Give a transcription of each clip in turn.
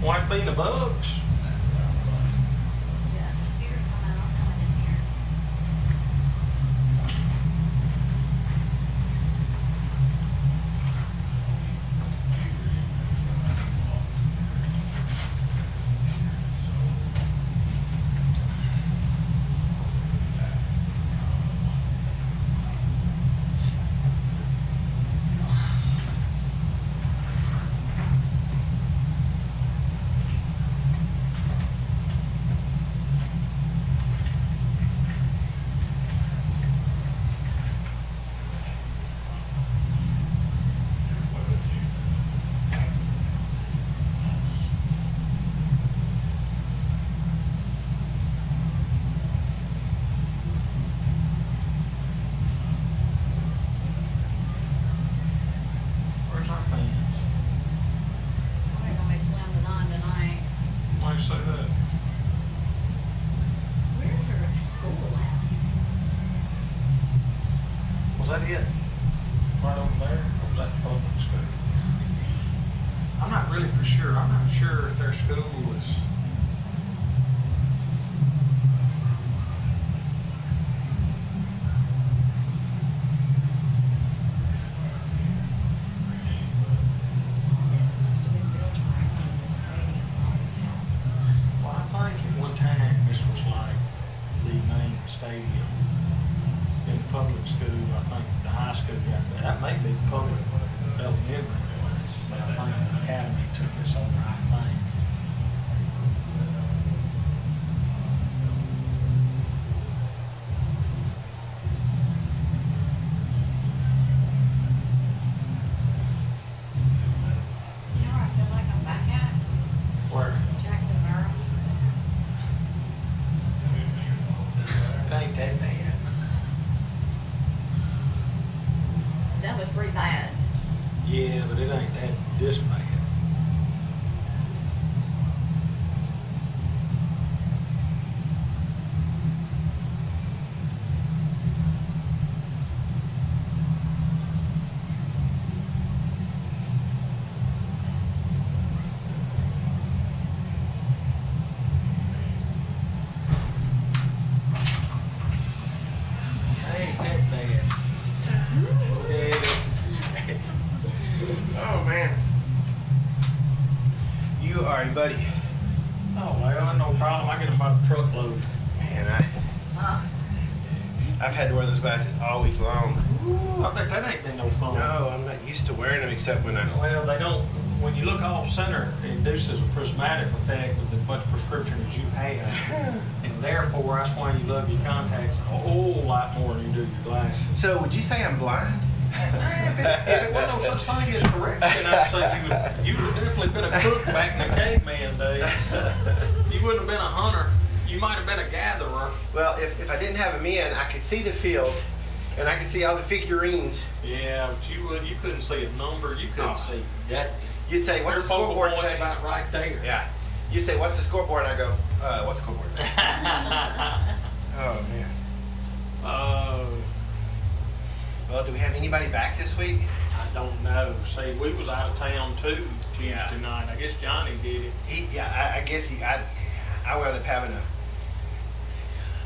White bean of bugs. Yeah, the spirit come out, I'll tell it in here. Where's our pants? We're gonna be slim to none tonight. Why you say that? Where's our school at? Was that it? Right over there? Or was that the public school? I'm not really for sure. I'm not sure if their school is. This must have been built right on the stadium, all these houses. Well, I think at one time this was like the main stadium in public school. I think the high school got that. That may be public elementary. But I think the academy took this over, I think. You know where I feel like I'm back at? Where? Jackson, Maryland. It ain't that bad. That was pretty bad. Yeah, but it ain't that this bad. Ain't that bad. Oh man, you are a buddy. Oh, well, no problem. I get about a truckload. Man, Huh? I've had to wear those glasses all week long. Ooh, I bet that ain't been no fun. No, I'm not used to wearing them except when I. Well, they don't, when you look off center, it induces a prismatic effect with as much prescription as you have. And therefore, that's why you love your contacts a whole lot more than you do your glasses. So, would you say I'm blind? If it wasn't no such thing as correction, I'd say you would have definitely been a cook back in the caveman days. You wouldn't have been a hunter. You might have been a gatherer. Well, if I didn't have them in, I could see the field, and I could see all the figurines. Yeah, but you couldn't see a number. You couldn't Oh. see that. You'd say, "What's Your the focal scoreboard point's say?" about right there. Yeah. You'd say, "What's the scoreboard?" And I go, "What's the scoreboard?" Oh man. Well, do we have anybody back this week? I don't know. See, we was out of town too Tuesday Yeah. night. I guess Johnny did it. I guess I wound up having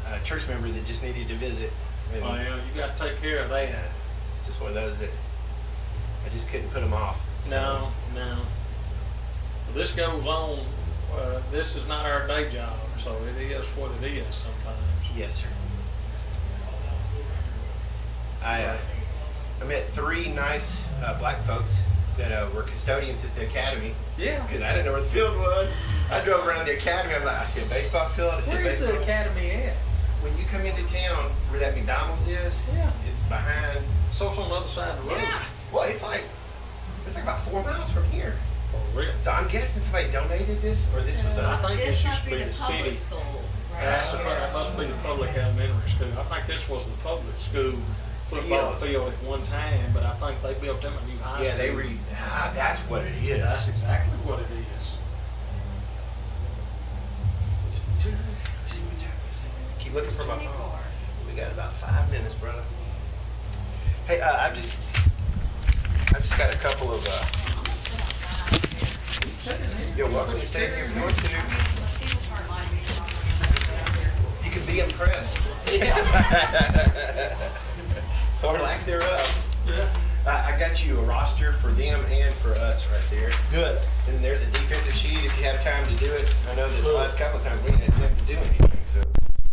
a church member that just needed to visit. And, Well, you got to take care of that. yeah, it's just one of those that I just couldn't put them off. No. Well, this goes on. This is not our day job, so it is what it is sometimes. Yes, sir. I met 3 nice black folks that were custodians at the academy. Yeah. Because I didn't know where the field was. I drove around the academy. I was like, I see a baseball field. I see a Where is baseball. the academy at? When you come into town, where that McDonald's is, Yeah. it's behind. So it's on the other side of the road. Yeah. Well, it's like about 4 miles from here. Oh, really? So I'm guessing somebody donated this, or this was I a. think This this used must to be be the the public city. school, That's right? that must be the public elementary school. I think this was the public school football field at one time, but I think they built them a new high school. Yeah, they read. That's what it is. That's exactly what it is. Keep looking for my phone. 24. We got about 5 minutes, brother. Hey, I've just got a couple of You're welcome to stay here if you want to. People start lighting me up. You can be impressed. Or lack thereof. Yeah. I got you a roster for them and for us right there. Good. And there's a defensive sheet if you have time to do it. I know that the last couple of times we didn't have a chance to do anything, so.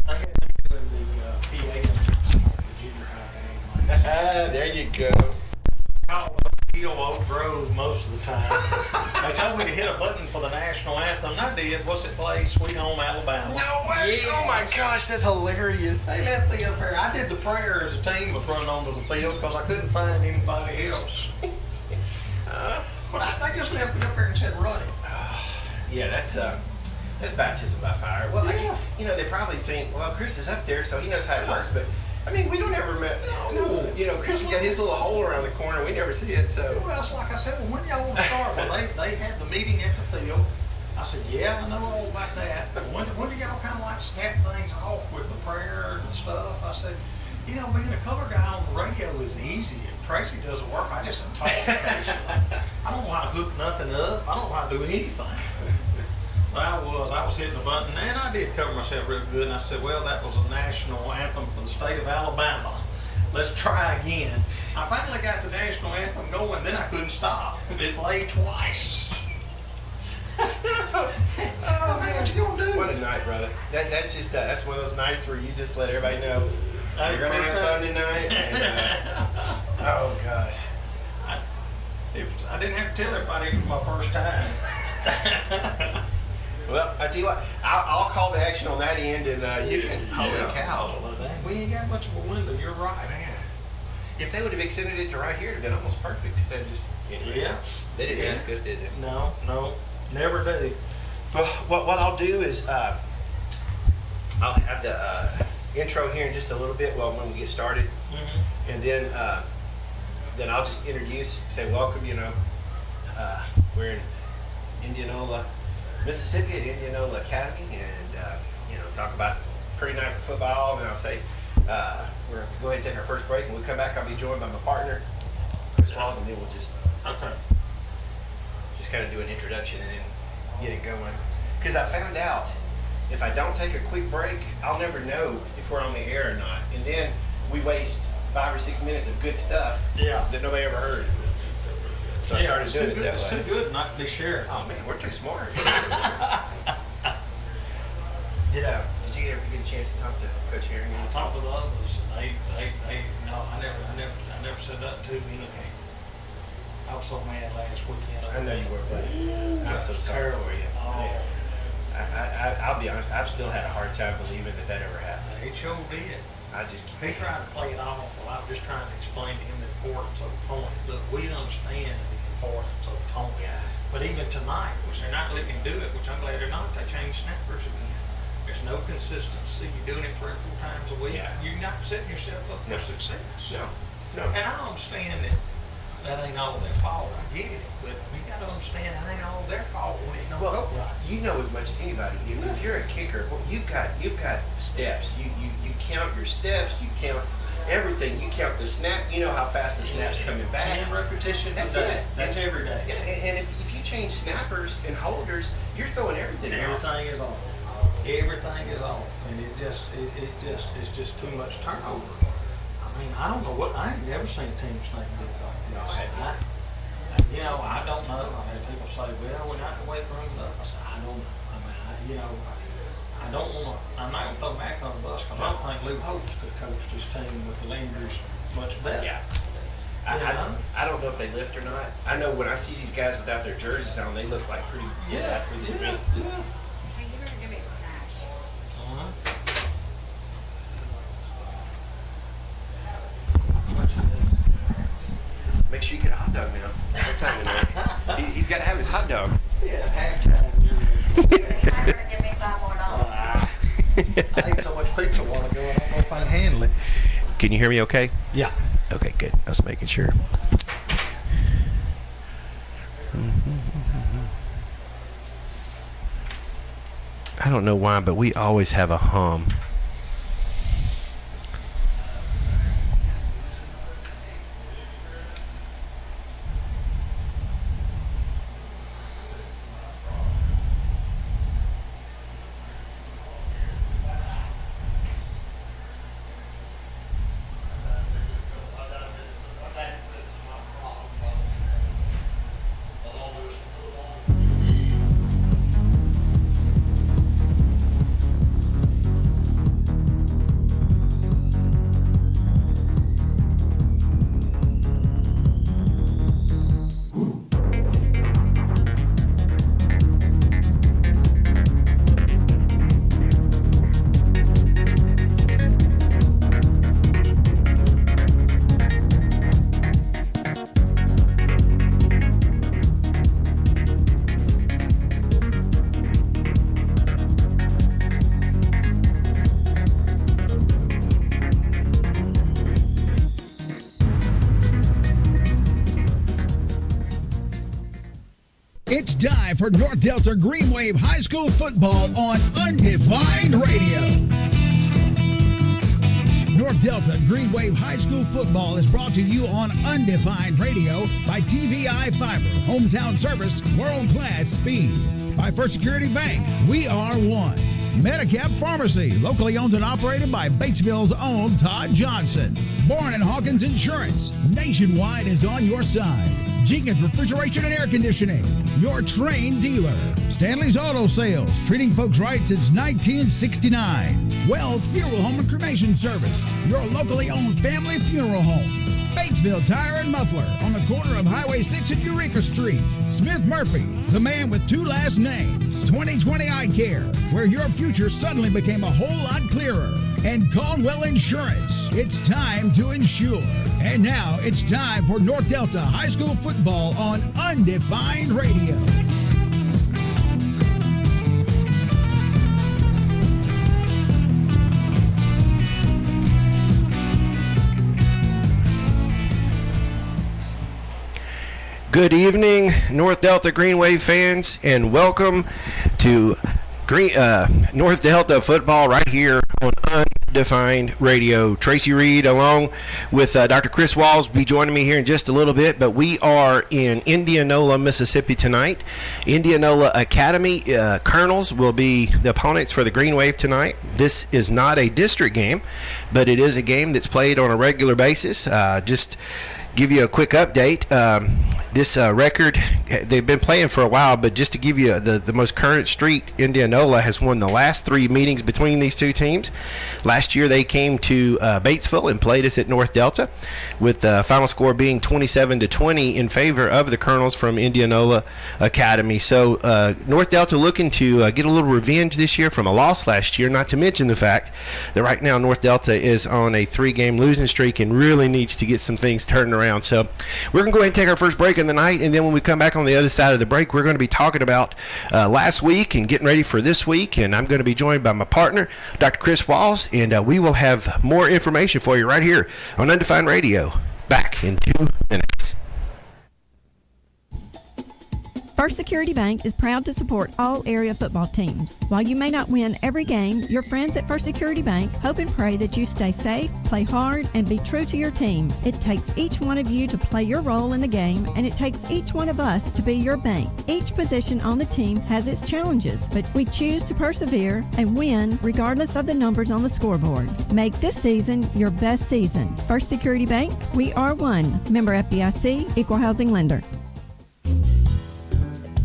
I had been doing the PA and the junior high game. There you go. Call Hill Oak Grove most of the time. They told me to hit a button for the national anthem, and I did. What's it play? Sweet Home Alabama. No way! Oh my gosh, that's hilarious. They left me up there. I did the prayer as a team of running onto the field because I couldn't find anybody else. But they just left me up there and said, run it. Yeah, that's baptism by fire. Well, Yeah. you know, they probably think, well, Chris is up there, so he knows how it works. But I mean, we don't ever met. No. You know, Chris has got his little hole around the corner. We never see it, so. Well, it's like I said, well, when y'all want to start? Well, they had the meeting at the field. I said, yeah, I know all about that. But when do y'all kind of like snap things off with the prayer and stuff? I said, you know, being a color guy on the radio is easy. If Tracy doesn't work, I just talk occasionally. I don't know how to hook nothing up. I don't know how to do anything. But I was hitting the button, and I did cover myself real good. And I said, well, that was a national anthem for the state of Alabama. Let's try again. I finally got the national anthem going, then I couldn't stop. It played twice. Oh, man, what you gonna do? What a night, brother. That's just that's one of those nights where you just let everybody know you're gonna have fun tonight. And, oh gosh. I didn't have to tell everybody it was my first time. Well, I tell you what, I'll call the action on that end, and you can. Holy cow! We ain't got much of a window. You're right. Man, if they would have extended it to right here, it'd have been almost perfect. If they just, Yeah. they didn't Yeah. ask us, did they? No, never do. Well, what I'll do is I'll have the intro here in just a little bit. Well, when we get started, Mm-hmm. and then I'll just introduce, say welcome. You know, we're in Indianola, Mississippi at Indianola Academy, and you know, talk about pretty night for football. And I'll say we're gonna go ahead and take our first break, and when we come back, I'll be joined by my partner, Chris Walls, and then we'll just kind of do an introduction and then get it going. Because I found out if I don't take a quick break, I'll never know if we're on the air or not, and then we waste 5 or 6 minutes of good stuff that nobody ever heard. So I started doing it that way. It's too good not to be shared. Oh man, we're too smart. Did you ever get a chance to talk to Coach Herring? I talked to the others, and no, I never said that to anything. I was so mad last weekend. I know you were, buddy. I'm so sorry for you. Oh. I'll be honest, I've still had a hard time believing that ever happened. It sure did. I just He tried to play it off. Well, I was just trying to explain to him the importance of the point. Look, we understand the importance of the point. Yeah. But even tonight, which they're not letting him do it, which I'm glad they're not, they changed snappers again. There's no consistency. You're doing it 3 or 4 times a week. Yeah. You're not setting yourself up for No. success. no. And I understand that ain't all their fault. I get it. But you got to understand that ain't all their fault when it don't go right. You know as much as anybody. If you're a kicker, well, you've got steps. You count your steps. You count everything. You count the snap. You know how fast the snap's coming back. 10 repetitions That's a day. it. That's every day. Yeah, and if you change snappers and holders, you're throwing everything And out. everything is off. Everything is off, and it's just too much turnover. I mean, I don't know I ain't never seen teams think good like this. I don't know. I mean, people say, well, we're not in the weight room enough. I say, I don't know. I mean, I don't want to. I'm not gonna throw back on the bus because I don't think Lou Holtz could coach this team with the Lingers much better. Yeah. I don't know if they lift or not. I know when I see these guys without their jerseys on, they look like pretty good athletes to me. Yeah. Hey, you better give me some hash. What you need? Make sure you get a hot dog now. Sometime tonight. He's got to have his hot dog. Yeah, halftime. I better give me $5 more. I ate so much pizza a while ago, I don't know if I can handle it. Can you hear me okay? Yeah. Okay, good. I was making sure. I don't know why, but we always have a hum. It's time for North Delta Green Wave High School football on Undefined Radio. North Delta Green Wave High School football is brought to you on Undefined Radio by TVI Fiber, hometown service, world-class speed. By First Security Bank, we are one. Medicap Pharmacy, locally owned and operated by Batesville's own Todd Johnson. Bourne and Hawkins Insurance, nationwide is on your side. Jenkins Refrigeration and Air Conditioning, your trained dealer. Stanley's Auto Sales, treating folks right since 1969. Wells Funeral Home and Cremation Service, your locally owned family funeral home. Batesville Tire and Muffler on the corner of Highway 6 and Eureka Street. Smith Murphy, the man with two last names. 2020 Eye Care, where your future suddenly became a whole lot clearer. And Caldwell Insurance, it's time to insure. And now it's time for North Delta High School football on Undefined Radio. Good evening, North Delta Green Wave fans, and welcome to North Delta football right here on Undefined Radio. Tracy Reed along with Dr. Chris Walls will be joining me here in just a little bit, but we are in Indianola, Mississippi tonight. Indianola Academy Colonels will be the opponents for the Green Wave tonight. This is not a district game, but it is a game that's played on a regular basis. Just give you a quick update. This record, they've been playing for a while, but just to give you the most current streak, Indianola has won the last three meetings between these two teams. Last year they came to Batesville and played us at North Delta, with the final score being 27-20 in favor of the Colonels from Indianola Academy. So North Delta looking to get a little revenge this year from a loss last year, not to mention the fact that right now North Delta is on a 3-game losing streak and really needs to get some things turned around. So we're going to go ahead and take our first break in the night, and then when we come back on the other side of the break, we're going to be talking about last week and getting ready for this week. And I'm going to be joined by my partner, Dr. Chris Walls, and we will have more information for you right here on Undefined Radio. Back in 2 minutes. First Security Bank is proud to support all area football teams. While you may not win every game, your friends at First Security Bank hope and pray that you stay safe, play hard, and be true to your team. It takes each one of you to play your role in the game, and it takes each one of us to be your bank. Each position on the team has its challenges, but we choose to persevere and win regardless of the numbers on the scoreboard. Make this season your best season. First Security Bank, we are one. Member FDIC, Equal Housing Lender.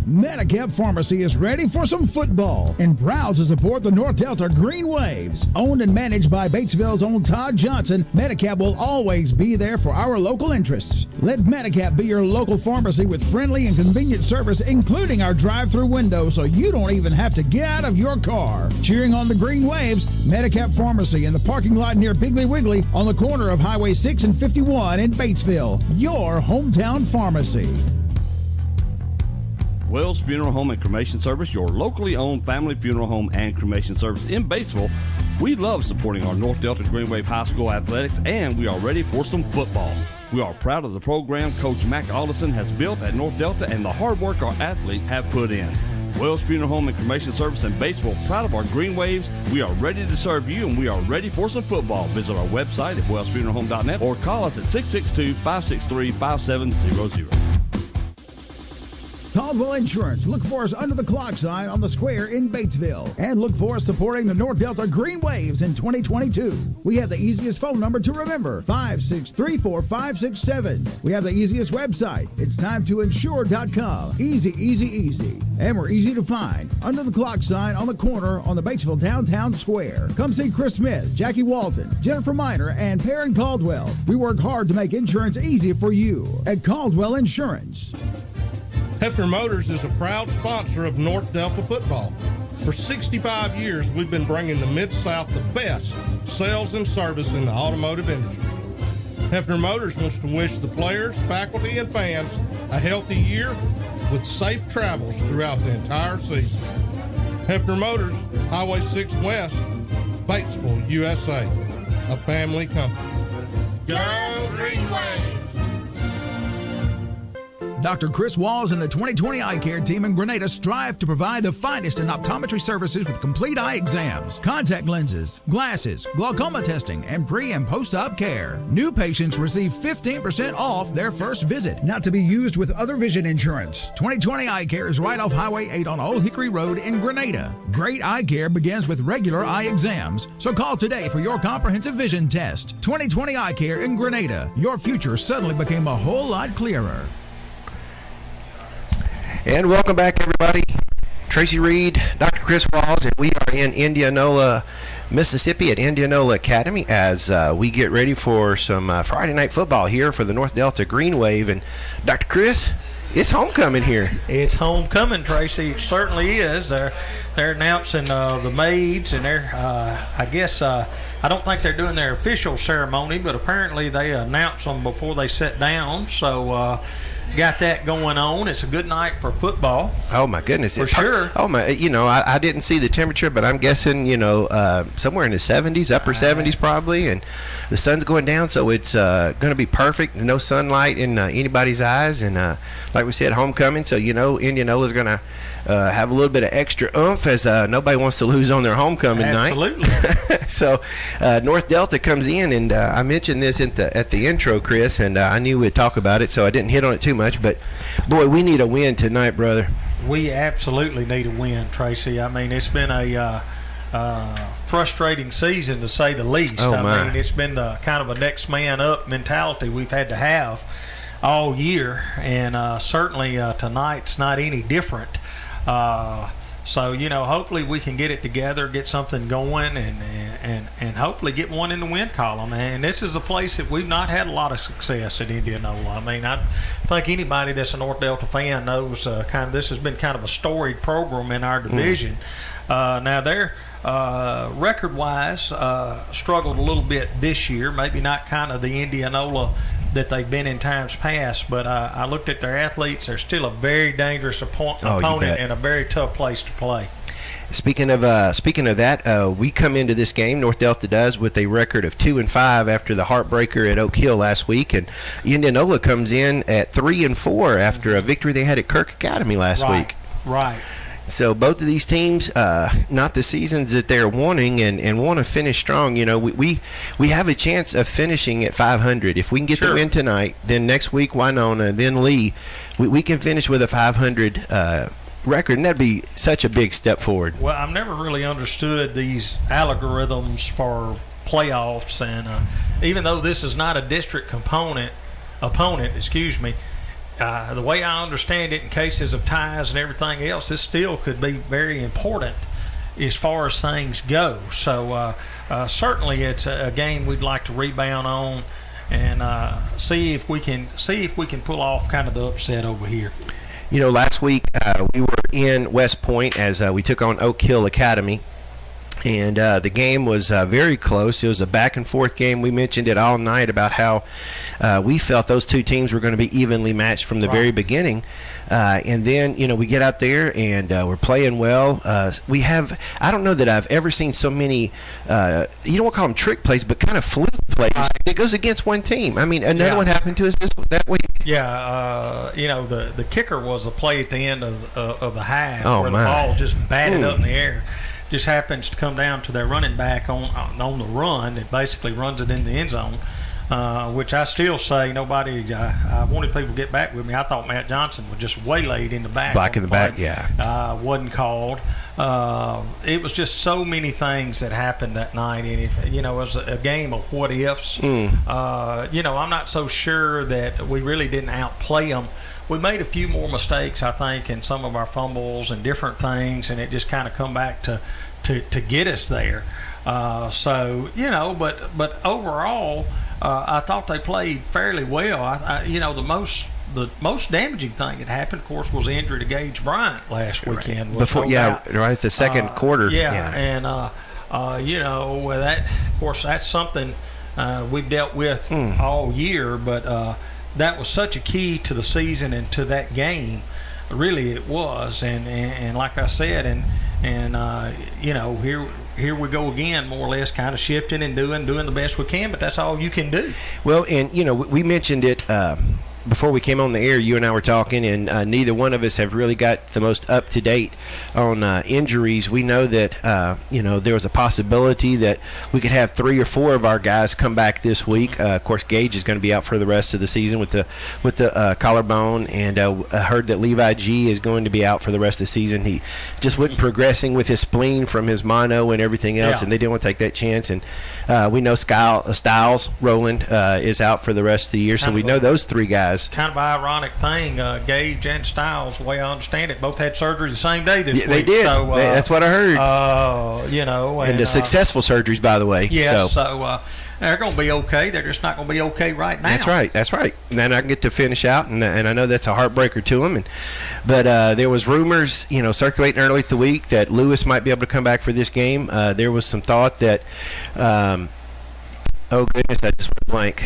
Medicap Pharmacy is ready for some football and proud to support the North Delta Green Waves. Owned and managed by Batesville's own Todd Johnson, Medicap will always be there for our local interests. Let Medicap be your local pharmacy with friendly and convenient service, including our drive-through window, so you don't even have to get out of your car. Cheering on the Green Waves, Medicap Pharmacy in the parking lot near Piggly Wiggly on the corner of Highway 6 and 51 in Batesville. Your hometown pharmacy. Wells Funeral Home and Cremation Service, your locally owned family funeral home and cremation service in Batesville. We love supporting our North Delta Green Wave High School athletics, and we are ready for some football. We are proud of the program Coach Mac Alderson has built at North Delta and the hard work our athletes have put in. Wells Funeral Home and Cremation Service in Batesville, proud of our Green Waves. We are ready to serve you, and we are ready for some football. Visit our website at wellsfuneralhome.net or call us at 662-563-5700. Caldwell Insurance. Look for us under the clock sign on the square in Batesville. And look for us supporting the North Delta Green Waves in 2022. We have the easiest phone number to remember, 5634567. We have the easiest website. It's timetoinsure.com. Easy, easy, easy. And we're easy to find. Under the clock sign on the corner on the Batesville Downtown Square. Come see Chris Smith, Jackie Walton, Jennifer Miner, and Perrin Caldwell. We work hard to make insurance easy for you at Caldwell Insurance. Hefner Motors is a proud sponsor of North Delta football. For 65 years, we've been bringing the Mid-South the best sales and service in the automotive industry. Hefner Motors wants to wish the players, faculty, and fans a healthy year with safe travels throughout the entire season. Hefner Motors, Highway 6 West, Batesville, USA, a family company. Go Green Wave! Dr. Chris Walls and the 2020 Eye Care team in Grenada strive to provide the finest in optometry services with complete eye exams, contact lenses, glasses, glaucoma testing, and pre- and post-op care. New patients receive 15% off their first visit, not to be used with other vision insurance. 2020 Eye Care is right off Highway 8 on Old Hickory Road in Grenada. Great eye care begins with regular eye exams, so call today for your comprehensive vision test. 2020 Eye Care in Grenada. Your future suddenly became a whole lot clearer. And welcome back, everybody. Tracy Reed, Dr. Chris Walls, and we are in Indianola, Mississippi at Indianola Academy as we get ready for some Friday night football here for the North Delta Green Wave. And Dr. Chris, it's homecoming here. It's homecoming, Tracy. It certainly is. They're announcing the maids, and I guess I don't think they're doing their official ceremony, but apparently they announce them before they sit down. So got that going on. It's a good night for football. Oh my goodness! For sure. Oh my! I didn't see the temperature, but I'm guessing somewhere in the 70s, upper 70s probably, and the sun's going down, so it's going to be perfect. No sunlight in anybody's eyes, and like we said, homecoming. So Indianola's going to have a little bit of extra oomph as nobody wants to lose on their homecoming Absolutely. night. So North Delta comes in, and I mentioned this at the intro, Chris, and I knew we'd talk about it, so I didn't hit on it too much. But boy, we need a win tonight, brother. We absolutely need a win, Tracy. I mean, it's been a frustrating season to say the least. Oh, I mean, it's been the kind of a next man up mentality we've had to have all year, and certainly tonight's not any different. So hopefully we can get it together, get something going, and hopefully get one in the win column. And this is a place that we've not had a lot of success at Indianola. I mean, I think anybody that's a North Delta fan knows this has been kind of a storied program in our division. Now they're record-wise struggled a little bit this year, maybe not kind of the Indianola that they've been in times past, but I looked at their athletes. They're still a very dangerous opponent and a very tough place to play. Speaking of that, we come into this game, North Delta does, with a record of 2-5 after the heartbreaker at Oak Hill last week, and Indianola comes in at 3-4 after a victory they had at Kirk Academy last week. Right. So both of these teams, not the seasons that they're wanting, and want to finish strong. We have a chance of finishing at 500 if we can get the win tonight. Then next week, Winona, then Lee, we can finish with a 500 record, and that'd be such a big step forward. Well, I've never really understood these algorithms for playoffs, and even though this is not a district opponent, the way I understand it, in cases of ties and everything else, this still could be very important as far as things go. So certainly it's a game we'd like to rebound on and see if we can pull off kind of the upset over here. Last week we were in West Point as we took on Oak Hill Academy. And the game was very close. It was a back-and-forth game. We mentioned it all night about how we felt those two teams were going to be evenly matched from the very beginning. And then, we get out there and we're playing well. I don't know that I've ever seen so many, you don't want to call them trick plays, but kind of fluke plays that goes against one team. I mean, another one happened to us that week. Yeah, the kicker was a play at the end of the half where my. The ball just batted up in the air. Just happens to come down to their running back on the run. It basically runs it in the end zone, which I still say nobody. I wanted people to get back with me. I thought Matt Johnson was just waylaid in the back. Back in the back, yeah. Wasn't called. It was just so many things that happened that night, and it was a game of what ifs. I'm not so sure that we really didn't outplay them. We made a few more mistakes, I think, in some of our fumbles and different things, and it just kind of come back to get us there. But overall, I thought they played fairly well. The most damaging thing that happened, of course, was the injury to Gage Bryant last weekend. Right at the second quarter. And that, of course, that's something we've dealt with all year, but. That was such a key to the season and to that game. Really, it was, and like I said, here we go again, more or less, kind of shifting and doing the best we can. But that's all you can do. Well, and we mentioned it before we came on the air, you and I were talking, and neither one of us have really got the most up to date on injuries. We know that there was a possibility that we could have 3 or 4 of our guys come back this week. Of course, Gage is going to be out for the rest of the season with the collarbone, and I heard that Levi G is going to be out for the rest of the season. He just wasn't progressing with his spleen from his mono and everything else, and they didn't want to take that chance. And we know Styles Roland is out for the rest of the year, so we know those 3 guys. Kind of an ironic thing, Gage and Styles, the way I understand it, both had surgery the same day this week. They did. So, that's what I heard. And the successful surgeries, by the way. Yes, so they're going to be okay. They're just not going to be okay right now. That's right. And then I can get to finish out, and I know that's a heartbreaker to them. But there was rumors, circulating early the week that Lewis might be able to come back for this game. There was some thought that, oh goodness, I just went blank.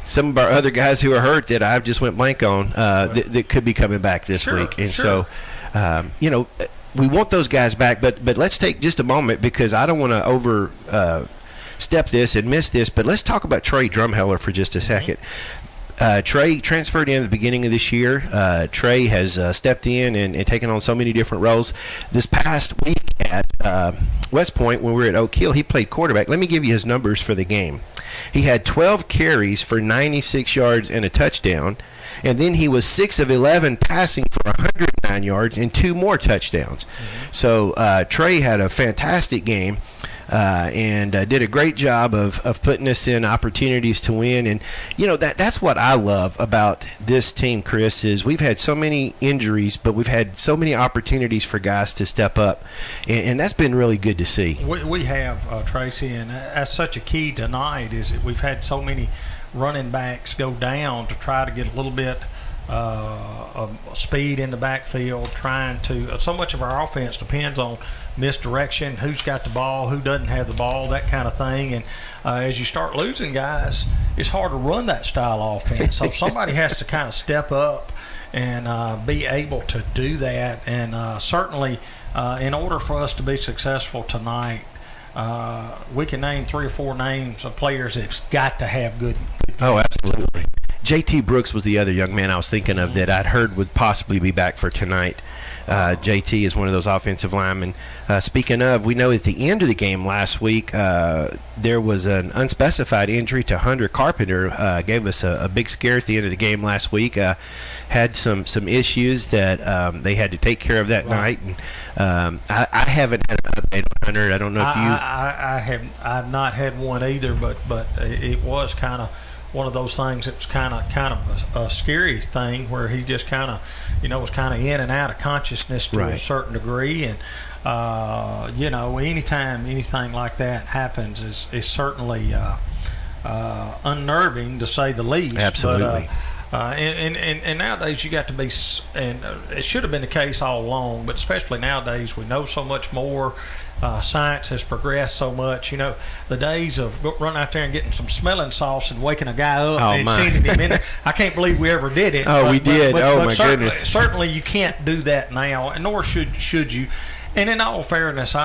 Some of our other guys who are hurt that I just went blank on that could be coming back this week. And so, we want those guys back. But let's take just a moment, because I don't want to step this and miss this. But let's talk about Trey Drumheller for just a second. Trey transferred in at the beginning of this year. Trey has stepped in and taken on so many different roles. This past week at West Point, when we were at Oak Hill, he played quarterback. Let me give you his numbers for the game. He had 12 carries for 96 yards and a touchdown, and then he was 6 of 11 passing for 109 yards and 2 more touchdowns. So Trey had a fantastic game. And did a great job of putting us in opportunities to win. And, that's what I love about this team, Chris, is we've had so many injuries, but we've had so many opportunities for guys to step up. And that's been really good to see. We have, Tracy, and that's such a key tonight, is that we've had so many running backs go down to try to get a little bit of speed in the backfield, trying to so much of our offense depends on misdirection, who's got the ball, who doesn't have the ball, that kind of thing. And as you start losing guys, it's hard to run that style offense. So somebody has to kind of step up and be able to do that. And certainly in order for us to be successful tonight, we can name 3 or 4 names of players that's got to have good. Oh, absolutely. J.T. Brooks was the other young man I was thinking of that I'd heard would possibly be back for tonight. J.T. is one of those offensive linemen. Speaking of, we know at the end of the game last week, there was an unspecified injury to Hunter Carpenter. Gave us a big scare at the end of the game last week. Had some issues that they had to take care of that night. And I haven't had an update on Hunter. I don't know if you. I've not had one either, but it was kind of one of those things that was kind of a scary thing, where he just kind of, was kind of in and out of consciousness to a certain degree. And, anytime anything like that happens is certainly unnerving, to say the least. Absolutely. But, and nowadays you got to be, and it should have been the case all along, but especially nowadays we know so much more. Science has progressed so much. The days of running out there and getting some smelling sauce and waking a guy up and seeing him in there, I can't believe we ever did it. We did. My goodness. Certainly you can't do that now, and nor should you. And in all fairness, it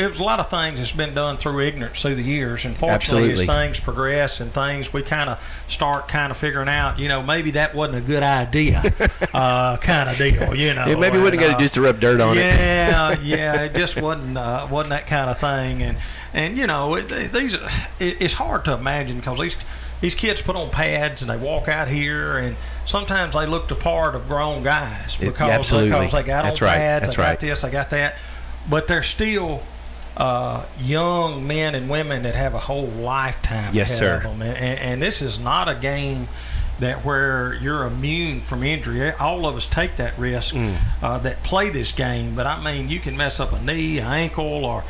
was a lot of things that's been done through ignorance through the years. And fortunately, as things progress and things, we kind of start figuring out, maybe that wasn't a good idea, kind of deal, It maybe wouldn't get just to rub dirt on it. Yeah, it just wasn't that kind of thing. And it's hard to imagine, because these kids put on pads and they walk out here, and sometimes they look the part of grown guys because they got on pads, they got this, they got that. But they're still young men and women that have a whole lifetime ahead of them. And this is not a game that where you're immune from injury. All of us take that risk that play this game. But, you can mess up a knee, an ankle, or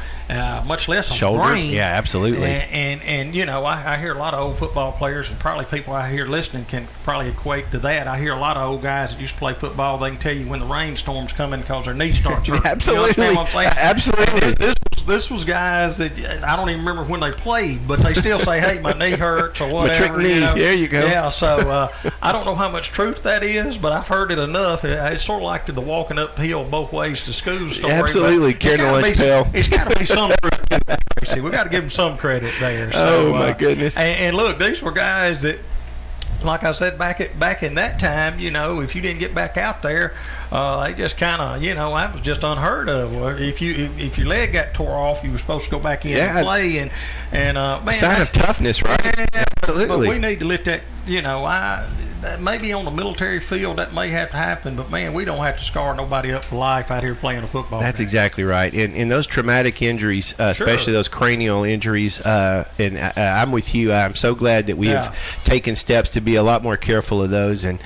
much less a shoulder. Brain. Yeah, absolutely. And I hear a lot of old football players, and probably people out here listening can probably equate to that. I hear a lot of old guys that used to play football. They can tell you when the rainstorm's coming because their knee starts hurting. Absolutely. You understand what I'm saying? Absolutely. This was was guys that I don't even remember when they played, but they still say, "Hey, my knee hurts" or whatever. Trick knee. There you go. Yeah. So I don't know how much truth that is, but I've heard it enough. It's sort of like the walking uphill both ways to school story. Absolutely, carrying a lunch pail. It's got to be some truth to it, Tracy. We got to give them some credit there. So, my goodness. And look, these were guys that, like I said, back in that time, if you didn't get back out there, they just kind of, that was just unheard of. If your leg got tore off, you were supposed to go back in and play, and man, sign of toughness, right? Yeah, absolutely. But we need to let that, maybe on the military field that may have to happen, but man, we don't have to scar nobody up for life out here playing a football. That's game. exactly right. And those traumatic injuries, especially those cranial injuries, and I'm with you. I'm so glad that we have taken steps to be a lot more careful of those. And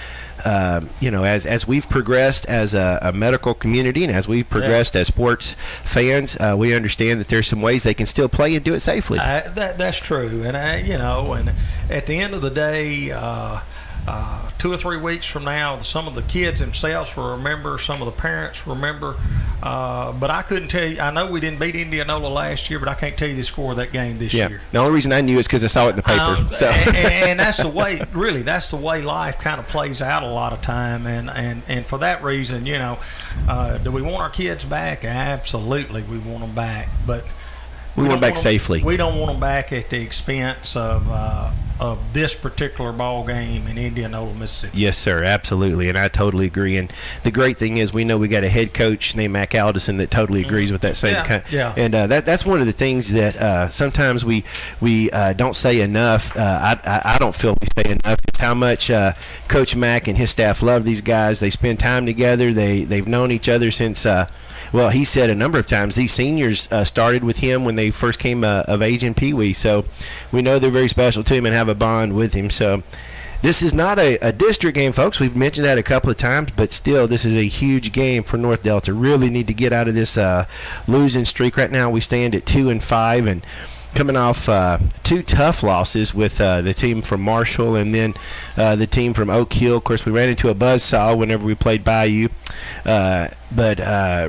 as we've progressed as a medical community and as we've progressed as sports fans, we understand that there's some ways they can still play and do it safely. That's true. And and at the end of the day, 2 or 3 weeks from now, some of the kids themselves will remember, some of the parents remember, but I couldn't tell you. I know we didn't beat Indianola last year, but I can't tell you the score of that game this year. The only reason I knew is because I saw it in the paper. And that's the way, really, that's the way life kind of plays out a lot of time, and for that reason, do we want our kids back? Absolutely, we want them back, but we want them back safely. We don't want them back at the expense of this particular ball game in Indianola, Mississippi. Yes, sir, absolutely, and I totally agree. And the great thing is, we know we got a head coach named Mac Aldison that totally agrees with that same kind. Yeah. And that's one of the things that sometimes we don't say enough. I don't feel we say enough. It's how much Coach Mac and his staff love these guys. They spend time together. They've known each other since. Well, he said a number of times these seniors started with him when they first came of age in Pee Wee. So we know they're very special to him and have a bond with him. So this is not a district game, folks. We've mentioned that a couple of times, but still, this is a huge game for North Delta. Really need to get out of this losing streak. Right now, we stand at 2-5 and coming off 2 tough losses with the team from Marshall and then the team from Oak Hill. Of course, we ran into a buzzsaw whenever we played Bayou. But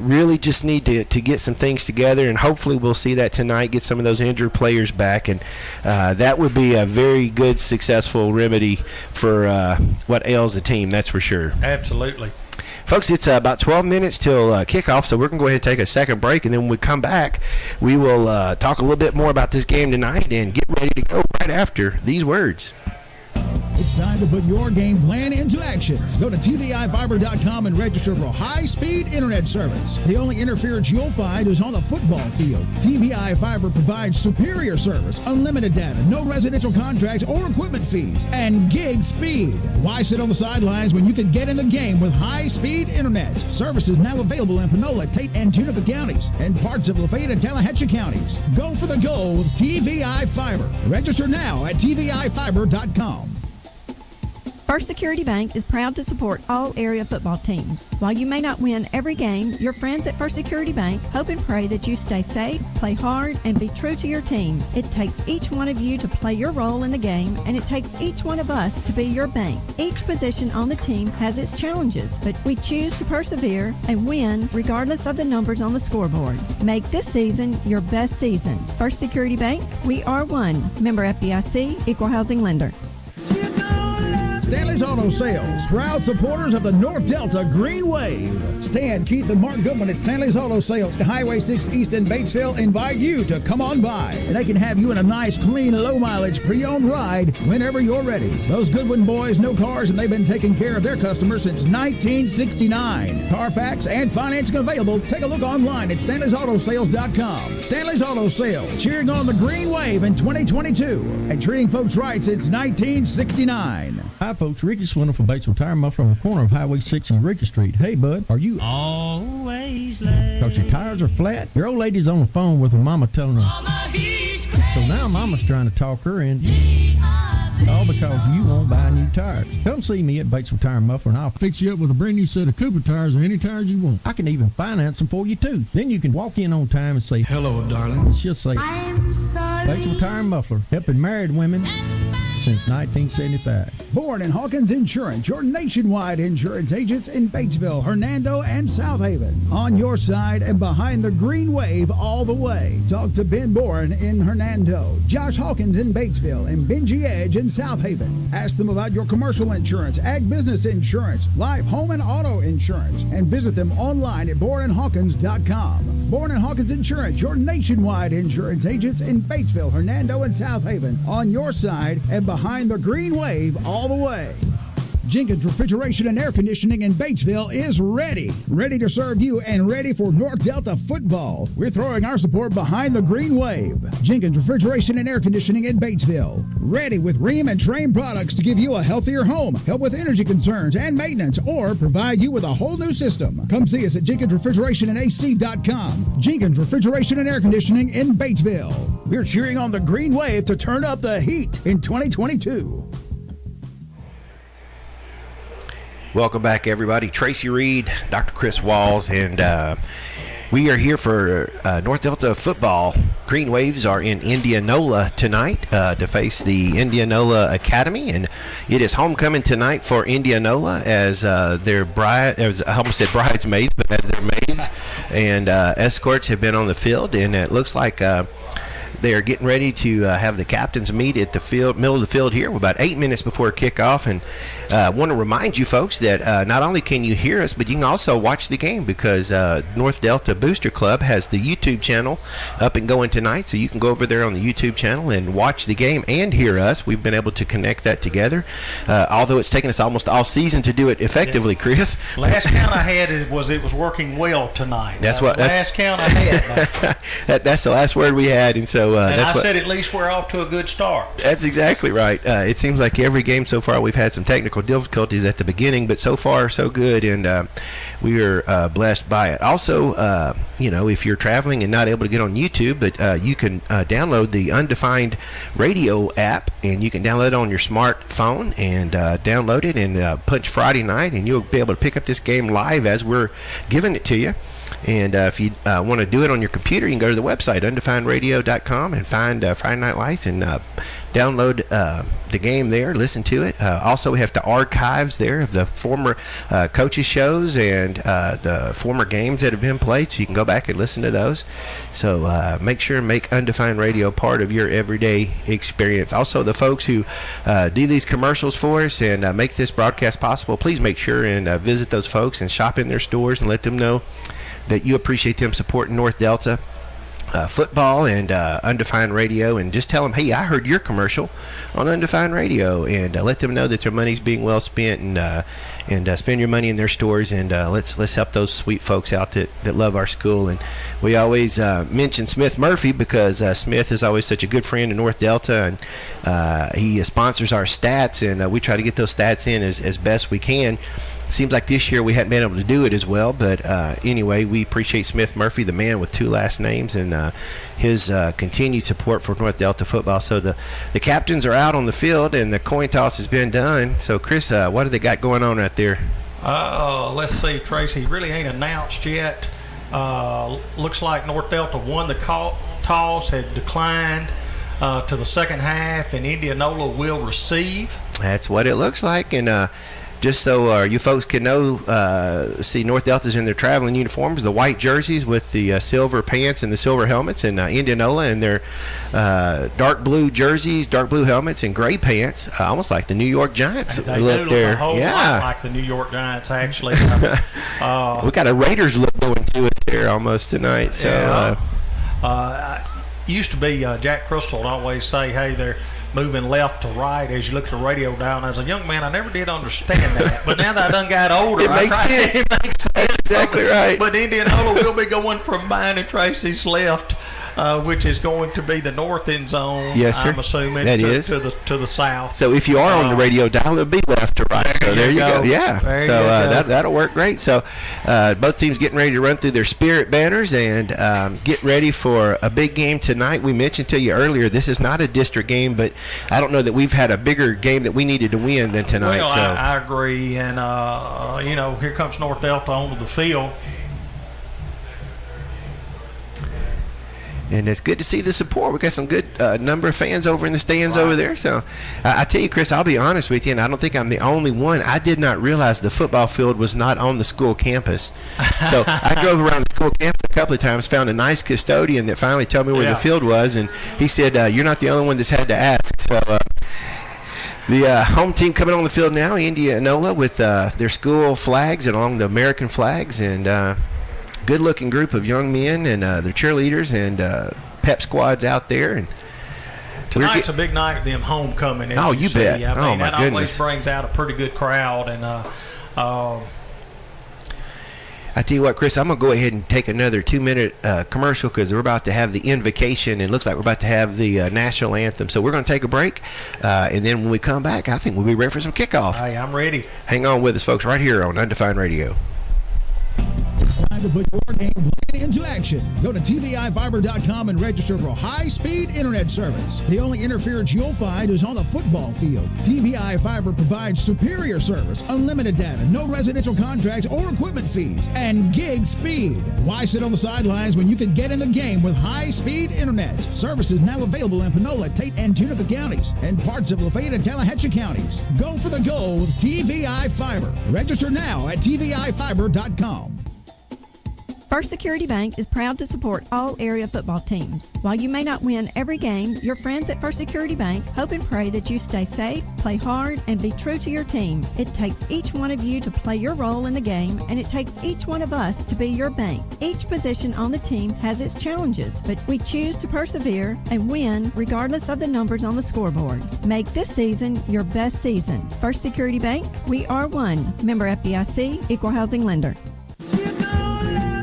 really just need to get some things together, and hopefully we'll see that tonight, get some of those injured players back, and that would be a very good, successful remedy for what ails the team, that's for sure. Absolutely. Folks, it's about 12 minutes till kickoff, so we're going to go ahead and take a second break, and then when we come back, we will talk a little bit more about this game tonight and get ready to go right after these words. It's time to put your game plan into action. Go to TVIfiber.com and register for high-speed internet service. The only interference you'll find is on the football field. TVI Fiber provides superior service, unlimited data, no residential contracts or equipment fees, and gig speed. Why sit on the sidelines when you can get in the game with high-speed internet? Service is now available in Panola, Tate, and Tunica counties, and parts of Lafayette and Tallahatchie counties. Go for the goal with TVI Fiber. Register now at TVIfiber.com. First Security Bank is proud to support all area football teams. While you may not win every game, your friends at First Security Bank hope and pray that you stay safe, play hard, and be true to your team. It takes each one of you to play your role in the game, and it takes each one of us to be your bank. Each position on the team has its challenges, but we choose to persevere and win regardless of the numbers on the scoreboard. Make this season your best season. First Security Bank, we are one. Member FDIC, Equal Housing Lender. Stanley's Auto Sales, proud supporters of the North Delta Green Wave. Stan, Keith, and Mark Goodman at Stanley's Auto Sales, Highway 6 East in Batesville, invite you to come on by. And they can have you in a nice, clean, low-mileage, pre-owned ride whenever you're ready. Those Goodwin boys know cars, and they've been taking care of their customers since 1969. Carfax and financing available. Take a look online at Stanley'sAutoSales.com. Stanley's Auto Sales, cheering on the Green Wave in 2022 and treating folks right since 1969. Hi, folks. Ricky Swindle from Batesville Tire Muffler on the corner of Highway 6 and Ricky Street. Hey, bud, are you always late? Because your tires are flat? Your old lady's on the phone with her mama telling her. Mama, he's crazy. So now mama's trying to talk her into all because you won't buy new tires. Come see me at Batesville Tire Muffler, and I'll fix you up with a brand new set of Cooper tires or any tires you want. I can even finance them for you, too. Then you can walk in on time and say, "Hello, darling." She'll say, "I'm sorry." Batesville Tire Muffler, helping married women since 1975. Bourne and Hawkins Insurance, your nationwide insurance agents in Batesville, Hernando, and South Haven. On your side and behind the green wave all the way. Talk to Ben Bourne in Hernando, Josh Hawkins in Batesville, and Benji Edge in South Haven. Ask them about your commercial insurance, ag business insurance, life, home, and auto insurance, and visit them online at bourneandhawkins.com. Bourne and Hawkins Insurance, your nationwide insurance agents in Batesville, Hernando, and South Haven. On your side and behind the green wave all the way. Jenkins Refrigeration and Air Conditioning in Batesville is ready to serve you and ready for North Delta football. We're throwing our support behind the green wave. Jenkins Refrigeration and Air Conditioning in Batesville, ready with Rheem and Train products to give you a healthier home, help with energy concerns and maintenance, or provide you with a whole new system. Come see us at JenkinsRefrigerationandAC.com. Jenkins Refrigeration and Air Conditioning in Batesville. We're cheering on the green wave to turn up the heat in 2022. Welcome back, everybody. Tracy Reed, Dr. Chris Walls, and we are here for North Delta football. Green Waves are in Indianola tonight to face the Indianola Academy, and it is homecoming tonight for Indianola as their I almost said bridesmaids, but as their maids and escorts have been on the field, and it looks like they are getting ready to have the captains meet at the middle of the field here about 8 minutes before kickoff. And I want to remind you folks that not only can you hear us, but you can also watch the game because North Delta Booster Club has the YouTube channel up and going tonight. So you can go over there on the YouTube channel and watch the game and hear us. We've been able to connect that together, although it's taken us almost all season to do it effectively, Chris. Last count I had it was working well tonight. That's last count I had. That's the last word we had, and so I said at least we're off to a good start. That's exactly right. It seems like every game so far we've had some technical difficulties at the beginning, but so far so good, and we are blessed by it. Also, if you're traveling and not able to get on YouTube, but you can download the Undefined Radio app, and you can download it on your smartphone and download it and punch Friday night, and you'll be able to pick up this game live as we're giving it to you. And if you want to do it on your computer, you can go to the website, undefinedradio.com, and find Friday Night Lights and download the game there, listen to it. Also, we have the archives there of the former coaches' shows and the former games that have been played, so you can go back and listen to those. So make sure and make Undefined Radio part of your everyday experience. Also, the folks who do these commercials for us and make this broadcast possible, please make sure and visit those folks and shop in their stores and let them know that you appreciate them supporting North Delta football and Undefined Radio, and just tell them, hey, I heard your commercial on Undefined Radio, and let them know that their money's being well spent, and spend your money in their stores, and let's help those sweet folks out that love our school. And we always mention Smith Murphy because Smith is always such a good friend in North Delta, and he sponsors our stats, and we try to get those stats in as best we can. Seems like this year we hadn't been able to do it as well, but anyway, we appreciate Smith Murphy, the man with two last names, and his continued support for North Delta football. So the captains are out on the field, and the coin toss has been done. So, Chris, what do they got going on right there? Let's see, Tracy. Really ain't announced yet. Looks like North Delta won the toss, had declined to the second half, and Indianola will receive. That's what it looks like, and just so you folks can know, see North Delta's in their traveling uniforms, the white jerseys with the silver pants and the silver helmets, and Indianola in their dark blue jerseys, dark blue helmets, and gray pants, almost like the New York Giants. They look do there. Look a whole lot like the New York Giants, actually. We got a Raiders look going to us there almost tonight. So used to be Jack Crystal would always say, hey, they're moving left to right as you look at the radio dial. And as a young man, I never did understand that. But now that I done got older, it makes sense. It makes sense. Exactly right. But Indianola will be going from mine and Tracy's left, which is going to be the north end zone. Yes, sir. I'm assuming that to the south. So if you are on the radio dial, it'll be left to right. So there you go. Yeah. So that'll work great. So both teams getting ready to run through their spirit banners and get ready for a big game tonight. We mentioned to you earlier, this is not a district game, but I don't know that we've had a bigger game that we needed to win than tonight. Well, so I agree. And, here comes North Delta onto the field. And it's good to see the support. We got some good number of fans over in the stands over there. So I tell you, Chris, I'll be honest with you, and I don't think I'm the only one. I did not realize the football field was not on the school campus. So I drove around the school campus a couple of times, found a nice custodian that finally told me where the field was, and he said, you're not the only one that's had to ask. So the home team coming on the field now, Indianola, with their school flags and along the American flags, and good-looking group of young men and their cheerleaders and pep squads out there. And tonight's a big night of them homecoming. Oh, you bet. I mean, my that goodness. always brings out a pretty good crowd. And I tell you what, Chris, I'm going to go ahead and take another 2-minute commercial because we're about to have the invocation, and it looks like we're about to have the national anthem. So we're going to take a break, and then when we come back, I think we'll be ready for some kickoff. Hey, I'm ready. Hang on with us, folks, right here on Undefined Radio. Time to put your game plan into action. Go to TVIfiber.com and register for high-speed internet service. The only interference you'll find is on the football field. TVI Fiber provides superior service, unlimited data, no residential contracts or equipment fees, and gig speed. Why sit on the sidelines when you can get in the game with high-speed internet? Service is now available in Panola, Tate, and Tunica counties, and parts of Lafayette and Tallahatchie counties. Go for the gold with TVI Fiber. Register now at TVIfiber.com. First Security Bank is proud to support all area football teams. While you may not win every game, your friends at First Security Bank hope and pray that you stay safe, play hard, and be true to your team. It takes each one of you to play your role in the game, and it takes each one of us to be your bank. Each position on the team has its challenges, but we choose to persevere and win regardless of the numbers on the scoreboard. Make this season your best season. First Security Bank, we are one. Member FDIC, Equal Housing Lender.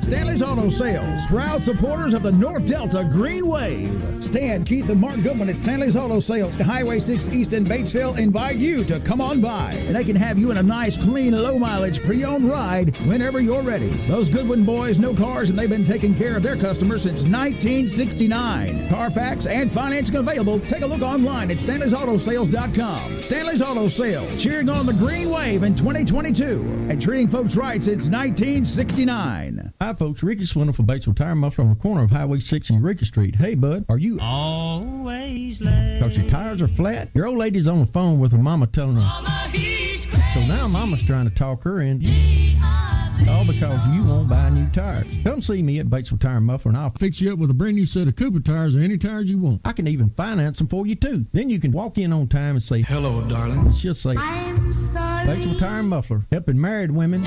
Stanley's Auto Sales, proud supporters of the North Delta Green Wave. Stan, Keith, and Mark Goodman at Stanley's Auto Sales, Highway 6 East in Batesville, invite you to come on by. And they can have you in a nice, clean, low-mileage, pre-owned ride whenever you're ready. Those Goodwin boys know cars, and they've been taking care of their customers since 1969. Carfax and financing available. Take a look online at Stanley'sAutoSales.com. Stanley's Auto Sales, cheering on the Green Wave in 2022 and treating folks right since 1969. Hi, folks. Ricky Swindle for Batesville Tire Muffler on the corner of Highway 6 and Ricky Street. Hey, bud, are you always late? Because your tires are flat? Your old lady's on the phone with her mama telling her. So now mama's trying to talk her into all because you won't buy new tires. Come see me at Batesville Tire Muffler and I'll fix you up with a brand new set of Cooper tires or any tires you want. I can even finance them for you, too. Then you can walk in on time and say, "Hello, darling." And she'll say, "I'm sorry." Batesville Tire Muffler, helping married women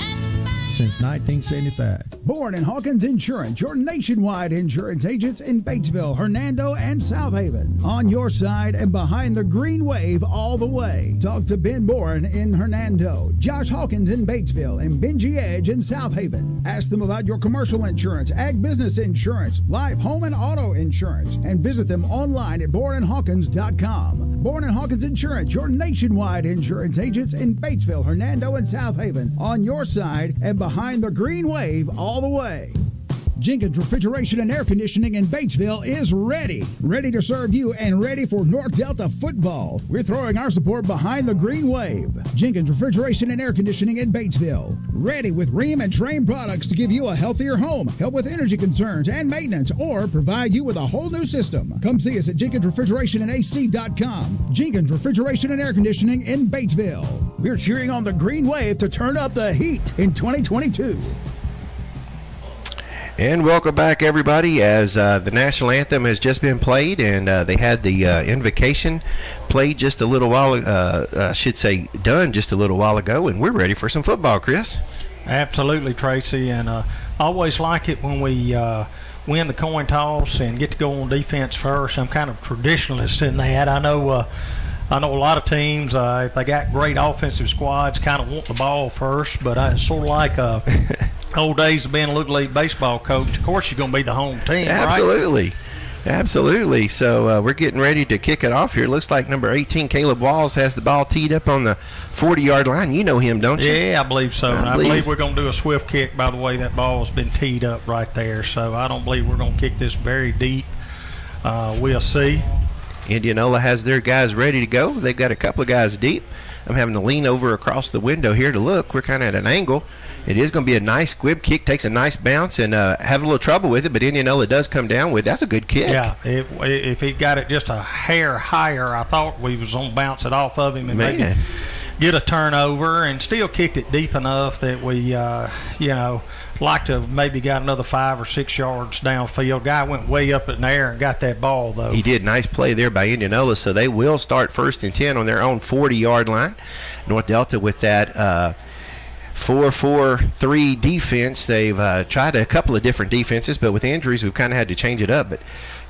since 1975. Born in Hawkins Insurance, your nationwide insurance agents in Batesville, Hernando, and South Haven. On your side and behind the Green Wave all the way. Talk to Ben Bourne in Hernando, Josh Hawkins in Batesville, and Benji Edge in South Haven. Ask them about your commercial insurance, ag business insurance, life, home, and auto insurance, and visit them online at bourneandhawkins.com. Bourne and Hawkins Insurance, your nationwide insurance agents in Batesville, Hernando, and South Haven. On your side and behind the Green Wave all the way. Jenkins Refrigeration and Air Conditioning in Batesville is ready to serve you and ready for North Delta football. We're throwing our support behind the Green Wave. Jenkins Refrigeration and Air Conditioning in Batesville, ready with Rheem and Train products to give you a healthier home, help with energy concerns and maintenance, or provide you with a whole new system. Come see us at JenkinsRefrigerationandAC.com. Jenkins Refrigeration and Air Conditioning in Batesville. We're cheering on the Green Wave to turn up the heat in 2022. And welcome back, everybody, as the national anthem has just been played, and they had the invocation played just a little while, done just a little while ago, and we're ready for some football, Chris. Absolutely, Tracy, and I always like it when we win the coin toss and get to go on defense first. I'm kind of traditionalist in that. I know a lot of teams, if they got great offensive squads, kind of want the ball first, but it's sort of like old days of being a Little League baseball coach. Of course, you're going to be the home team, Absolutely. Right? Absolutely. So we're getting ready to kick it off here. It looks like number 18, Caleb Walls, has the ball teed up on the 40-yard line. You know him, don't you? Yeah, I believe so. I believe we're going to do a swift kick, by the way. That ball's been teed up right there. So I don't believe we're going to kick this very deep. We'll see. Indianola has their guys ready to go. They've got a couple of guys deep. I'm having to lean over across the window here to look. We're kind of at an angle. It is going to be a nice squib kick, takes a nice bounce, and have a little trouble with it, but Indianola does come down with it. That's a good kick. Yeah, if he got it just a hair higher, I thought we was going to bounce it off of him and maybe get a turnover, and still kicked it deep enough that we, like to have maybe got another 5 or 6 yards downfield. Guy went way up in the air and got that ball, though. He did. Nice play there by Indianola, so they will start 1st and 10 on their own 40-yard line. North Delta with that 4-4-3 defense. They've tried a couple of different defenses, but with injuries, we've kind of had to change it up. But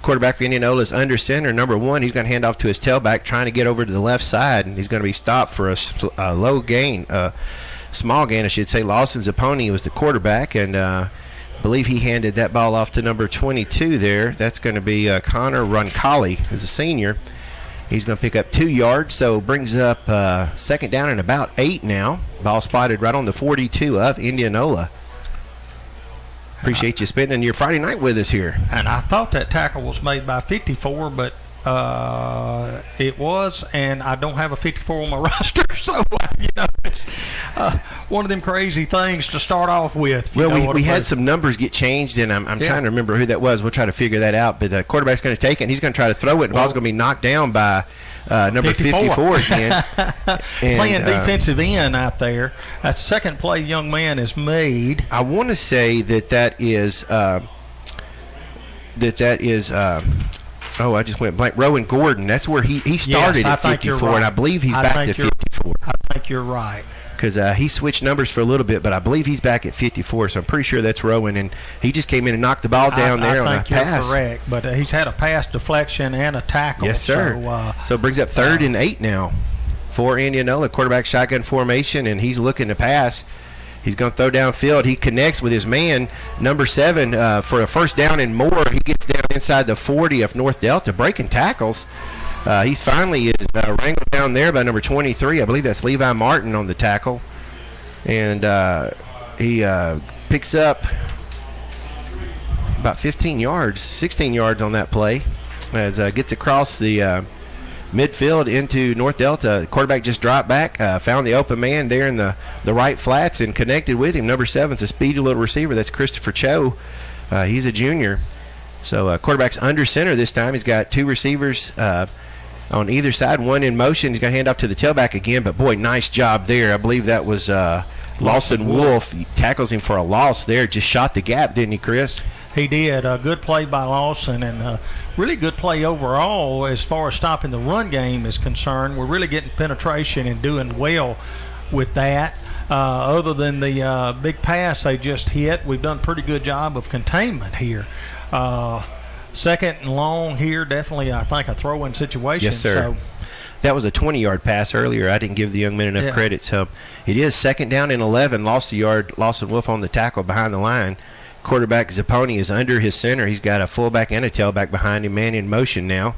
quarterback for Indianola is under center, number 1. He's going to hand off to his tailback, trying to get over to the left side, and he's going to be stopped for a low gain, small gain, I should say. Lawson Zapponi was the quarterback, and I believe he handed that ball off to number 22 there. That's going to be Connor Roncalli, who's a senior. He's going to pick up 2 yards, so brings up 2nd down and about 8 now. Ball spotted right on the 42 of Indianola. Appreciate you spending your Friday night with us here. And I thought that tackle was made by 54, but it was, and I don't have a 54 on my roster, so it's one of them crazy things to start off with. Well, we had some numbers get changed, and I'm trying to remember who that was. We'll try to figure that out. But the quarterback's going to take it, and he's going to try to throw it, and the ball's going to be knocked down by number 54 again. Playing defensive end out there. That second play young man has made. I want to say that is oh, I just went blank. Rowan Gordon. That's where he started at 54, right. And I believe he's back to 54. I think you're right. Because he switched numbers for a little bit, but I believe he's back at 54, so I'm pretty sure that's Rowan. And he just came in and knocked the ball down there on a pass. I think you're correct, but he's had a pass deflection and a tackle. Yes, sir. So it brings up 3rd and 8 now for Indianola. Quarterback shotgun formation, and he's looking to pass. He's going to throw downfield. He connects with his man, number 7, for a 1st down and more. He gets down inside the 40 of North Delta, breaking tackles. He's finally wrangled down there by number 23. I believe that's Levi Martin on the tackle. And he picks up about 15 yards, 16 yards on that play as gets across the midfield into North Delta. The quarterback just dropped back, found the open man there in the right flats and connected with him. Number 7's a speedy little receiver. That's Christopher Cho. He's a junior. So quarterback's under center this time. He's got 2 receivers on either side, 1 in motion. He's going to hand off to the tailback again, but boy, nice job there. I believe that was Lawson Wolf. He tackles him for a loss there. Just shot the gap, didn't he, Chris? He did. A good play by Lawson, and really good play overall as far as stopping the run game is concerned. We're really getting penetration and doing well with that. Other than the big pass they just hit, we've done a pretty good job of containment here. 2nd and long here, definitely, I think, a throw-in situation. Yes, sir. So, that was a 20-yard pass earlier. I didn't give the young man enough credit. So it is 2nd down and 11. Lost a yard. Lawson Wolf on the tackle behind the line. Quarterback Zapponi is under his center. He's got a fullback and a tailback behind him, man in motion now.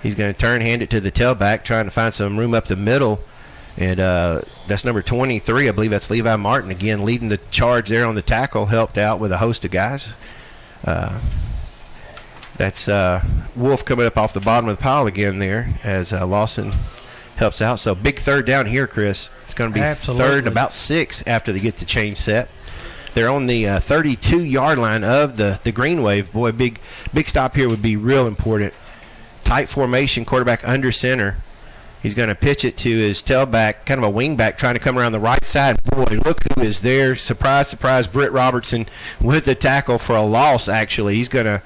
He's going to turn, hand it to the tailback, trying to find some room up the middle. And that's number 23. I believe that's Levi Martin again leading the charge there on the tackle, helped out with a host of guys. That's Wolf coming up off the bottom of the pile again there as Lawson helps out. So big 3rd down here, Chris. It's going to be Absolutely. 3rd, about 6 after they get the change set. They're on the 32-yard line of the Green Wave. Boy, big stop here would be real important. Tight formation, quarterback under center. He's going to pitch it to his tailback, kind of a wing back, trying to come around the right side. Boy, look who is there. Surprise, surprise, Britt Robertson with the tackle for a loss, actually. They're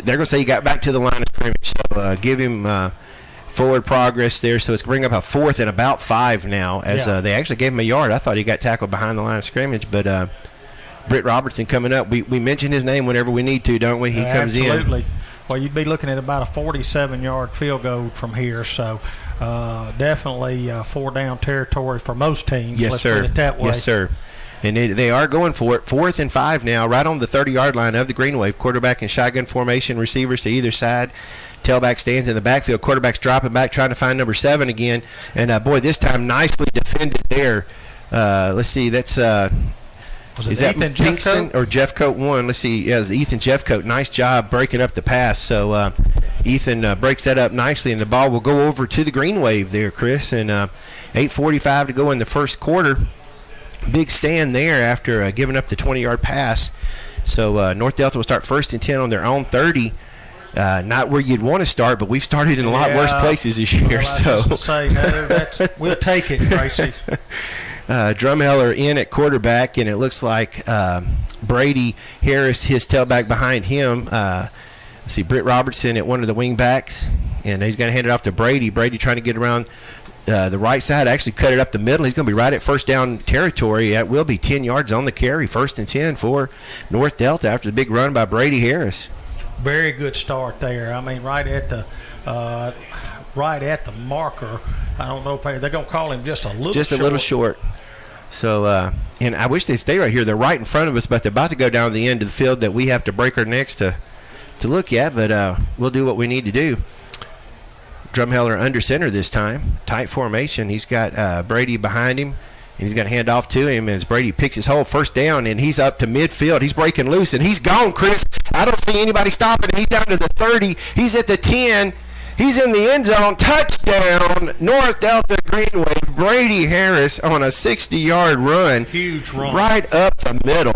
going to say he got back to the line of scrimmage. So give him forward progress there. So it's bring up a 4th and about 5 now as they actually gave him a yard. I thought he got tackled behind the line of scrimmage, but Britt Robertson coming up. We mention his name whenever we need to, don't we? He comes in. Absolutely. Well, you'd be looking at about a 47-yard field goal from here. So definitely 4-down territory for most teams. Yes, sir. Put it that way. Yes, sir. And they are going for it. 4th and 5 now, right on the 30-yard line of the Green Wave. Quarterback in shotgun formation, receivers to either side. Tailback stands in the backfield. Quarterback's dropping back, trying to find number 7 again. And, boy, this time nicely defended there. Let's see, that's is that Ethan Pinkston or Jeffcoat 1? Let's see. Yeah, it's Ethan Jeffcoat. Nice job breaking up the pass. So Ethan breaks that up nicely, and the ball will go over to the Green Wave there, Chris. And 8:45 to go in the first quarter. Big stand there after giving up the 20-yard pass. So North Delta will start 1st and 10 on their own 30. Not where you'd want to start, but we've started in a lot worse places this year. We'll take it, Tracy. Drumheller in at quarterback, and it looks like Brady Harris, his tailback behind him. Let's see, Britt Robertson at one of the wing backs, and he's going to hand it off to Brady. Brady trying to get around the right side, actually cut it up the middle. He's going to be right at first down territory. That will be 10 yards on the carry, 1st and 10 for North Delta after the big run by Brady Harris. Very good start there. I mean, right at the marker. I don't know if they're going to call him just a little short. So, and I wish they'd stay right here. They're right in front of us, but they're about to go down the end of the field that we have to break our necks to look at, but we'll do what we need to do. Drumheller under center this time. Tight formation. He's got Brady behind him, and he's going to hand off to him as Brady picks his whole first down, and he's up to midfield. He's breaking loose, and he's gone, Chris. I don't see anybody stopping him. He's down to the 30. He's at the 10. He's in the end zone. Touchdown, North Delta Greenway. Brady Harris on a 60-yard run. Huge run. Right up the middle.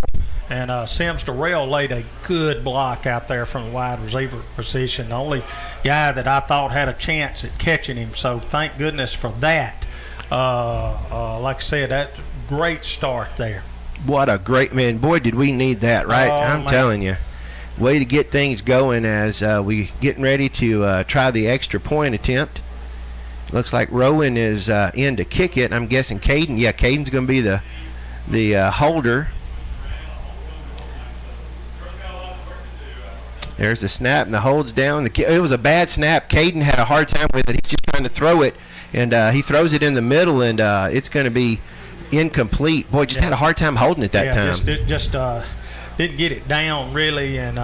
And Sims Durrell laid a good block out there from the wide receiver position. The only guy that I thought had a chance at catching him. So thank goodness for that. Like I said, that great start there. What a great man. Boy, did we need that, right? I'm telling you. Way to get things going as we getting ready to try the extra point attempt. Looks like Rowan is in to kick it. I'm guessing Caden. Yeah, Caden's going to be the holder. There's the snap, and the hold's down. It was a bad snap. Caden had a hard time with it. He's just trying to throw it, and he throws it in the middle, and it's going to be incomplete. Boy, just had a hard time holding it that time. Just didn't get it down, really, and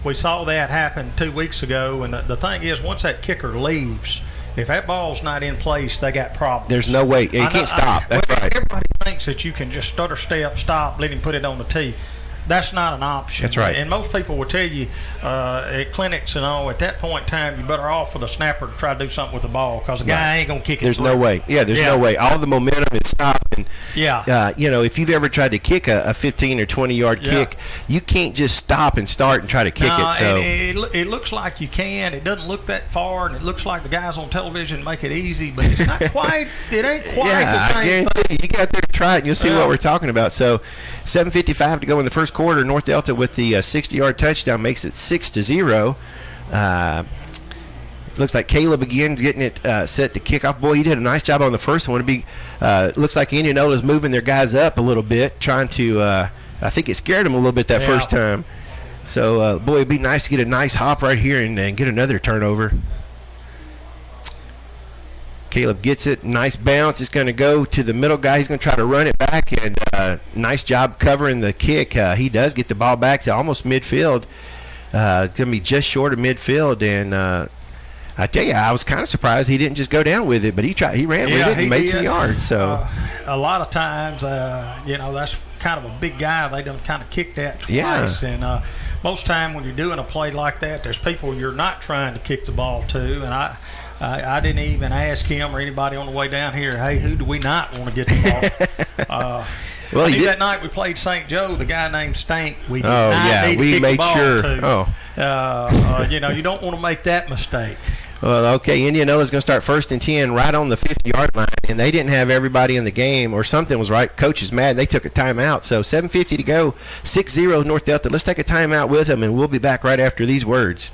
we saw that happen 2 weeks ago. And the thing is, once that kicker leaves, if that ball's not in place, they got problems. There's no way. You can't stop. That's right. Everybody thinks that you can just stutter step, stop, let him put it on the tee. That's not an option. That's right. And most people will tell you at clinics and all, at that point in time, you're better off for the snapper to try to do something with the ball because the guy ain't going to kick it. There's no way. Yeah, there's no way. All the momentum is stopped. And, if you've ever tried to kick a 15 or 20-yard kick, you can't just stop and start and try to kick it. So it looks like you can. It doesn't look that far, and it looks like the guys on television make it easy, but it's not quite. It ain't quite the same thing. You got there to try it, and you'll see what we're talking about. So 7:55 to go in the first quarter. North Delta with the 60-yard touchdown makes it 6-0. Looks like Caleb again getting it set to kick off. Boy, he did a nice job on the first one. Looks like Indianola's moving their guys up a little bit, trying to I think it scared them a little bit that first time. So, boy, it'd be nice to get a nice hop right here and get another turnover. Caleb gets it. Nice bounce. It's going to go to the middle guy. He's going to try to run it back, and nice job covering the kick. He does get the ball back to almost midfield. It's going to be just short of midfield, and I tell you, I was kind of surprised he didn't just go down with it, but he ran with it and made some yards. So a lot of times, that's kind of a big guy. They done kind of kicked that twice, and most time when you're doing a play like that, there's people you're not trying to kick the ball to, and I didn't even ask him or anybody on the way down here, hey, who do we not want to get the ball? Well, that night we played St. Joe, the guy named Stank. We did not need to kick the ball to. You don't want to make that mistake. Well, okay, Indianola's going to start 1st and 10 right on the 50-yard line, and they didn't have everybody in the game, or something was right. Coach is mad. They took a timeout. So 7:50 to go, 6-0 North Delta. Let's take a timeout with them, and we'll be back right after these words.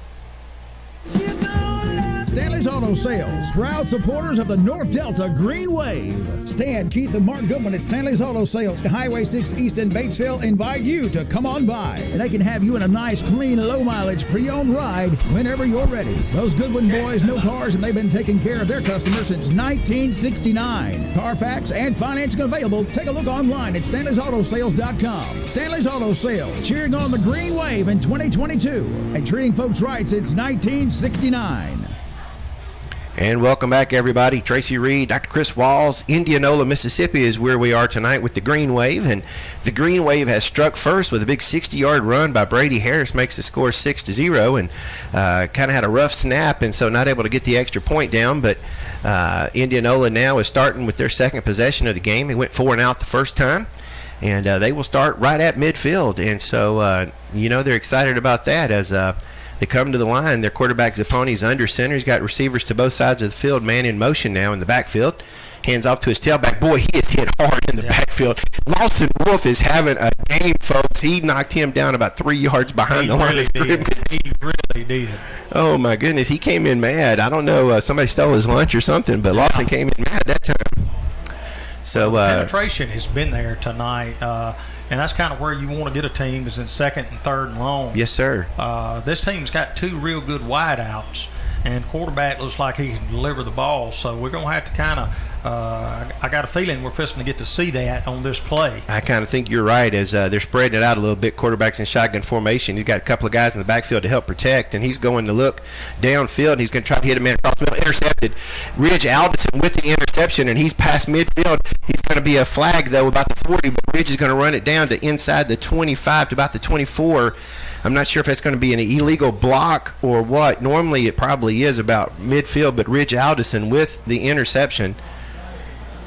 Stanley's Auto Sales, proud supporters of the North Delta Green Wave. Stan, Keith, and Mark Goodman at Stanley's Auto Sales, Highway 6 East in Batesville, invite you to come on by. And they can have you in a nice, clean, low-mileage, pre-owned ride whenever you're ready. Those Goodwin boys know cars, and they've been taking care of their customers since 1969. Carfax and financing available. Take a look online at Stanley'sAutoSales.com. Stanley's Auto Sales, cheering on the Green Wave in 2022 and treating folks right since 1969. And welcome back, everybody. Tracy Reed, Dr. Chris Walls. Indianola, Mississippi is where we are tonight with the Green Wave. And the Green Wave has struck first with a big 60-yard run by Brady Harris, makes the score 6-0, and kind of had a rough snap, and so not able to get the extra point down. But Indianola now is starting with their second possession of the game. They went 4 and out the first time, and they will start right at midfield. And so, they're excited about that as they come to the line. Their quarterback Zapponi's under center. He's got receivers to both sides of the field, man in motion now in the backfield. Hands off to his tailback. Boy, he is hit hard in the backfield. Lawson Wolf is having a game, folks. He knocked him down about 3 yards behind the line of scrimmage. He really did. Oh, my goodness. He came in mad. I don't know. Somebody stole his lunch or something, but Lawson came in mad that time. So penetration has been there tonight. And that's kind of where you want to get a team, is in second and third and long. Yes, sir. This team's got 2 real good wideouts, and quarterback looks like he can deliver the ball. So we're going to have to kind of I got a feeling we're fixing to get to see that on this play. I kind of think you're right, as they're spreading it out a little bit. Quarterback's in shotgun formation. He's got a couple of guys in the backfield to help protect, and he's going to look downfield, and he's going to try to hit a man across the middle. Intercepted. Ridge Alderson with the interception, and he's past midfield. He's going to be a flag, though, about the 40, but Ridge is going to run it down to inside the 25 to about the 24. I'm not sure if that's going to be an illegal block or what. Normally it probably is about midfield, but Ridge Alderson with the interception.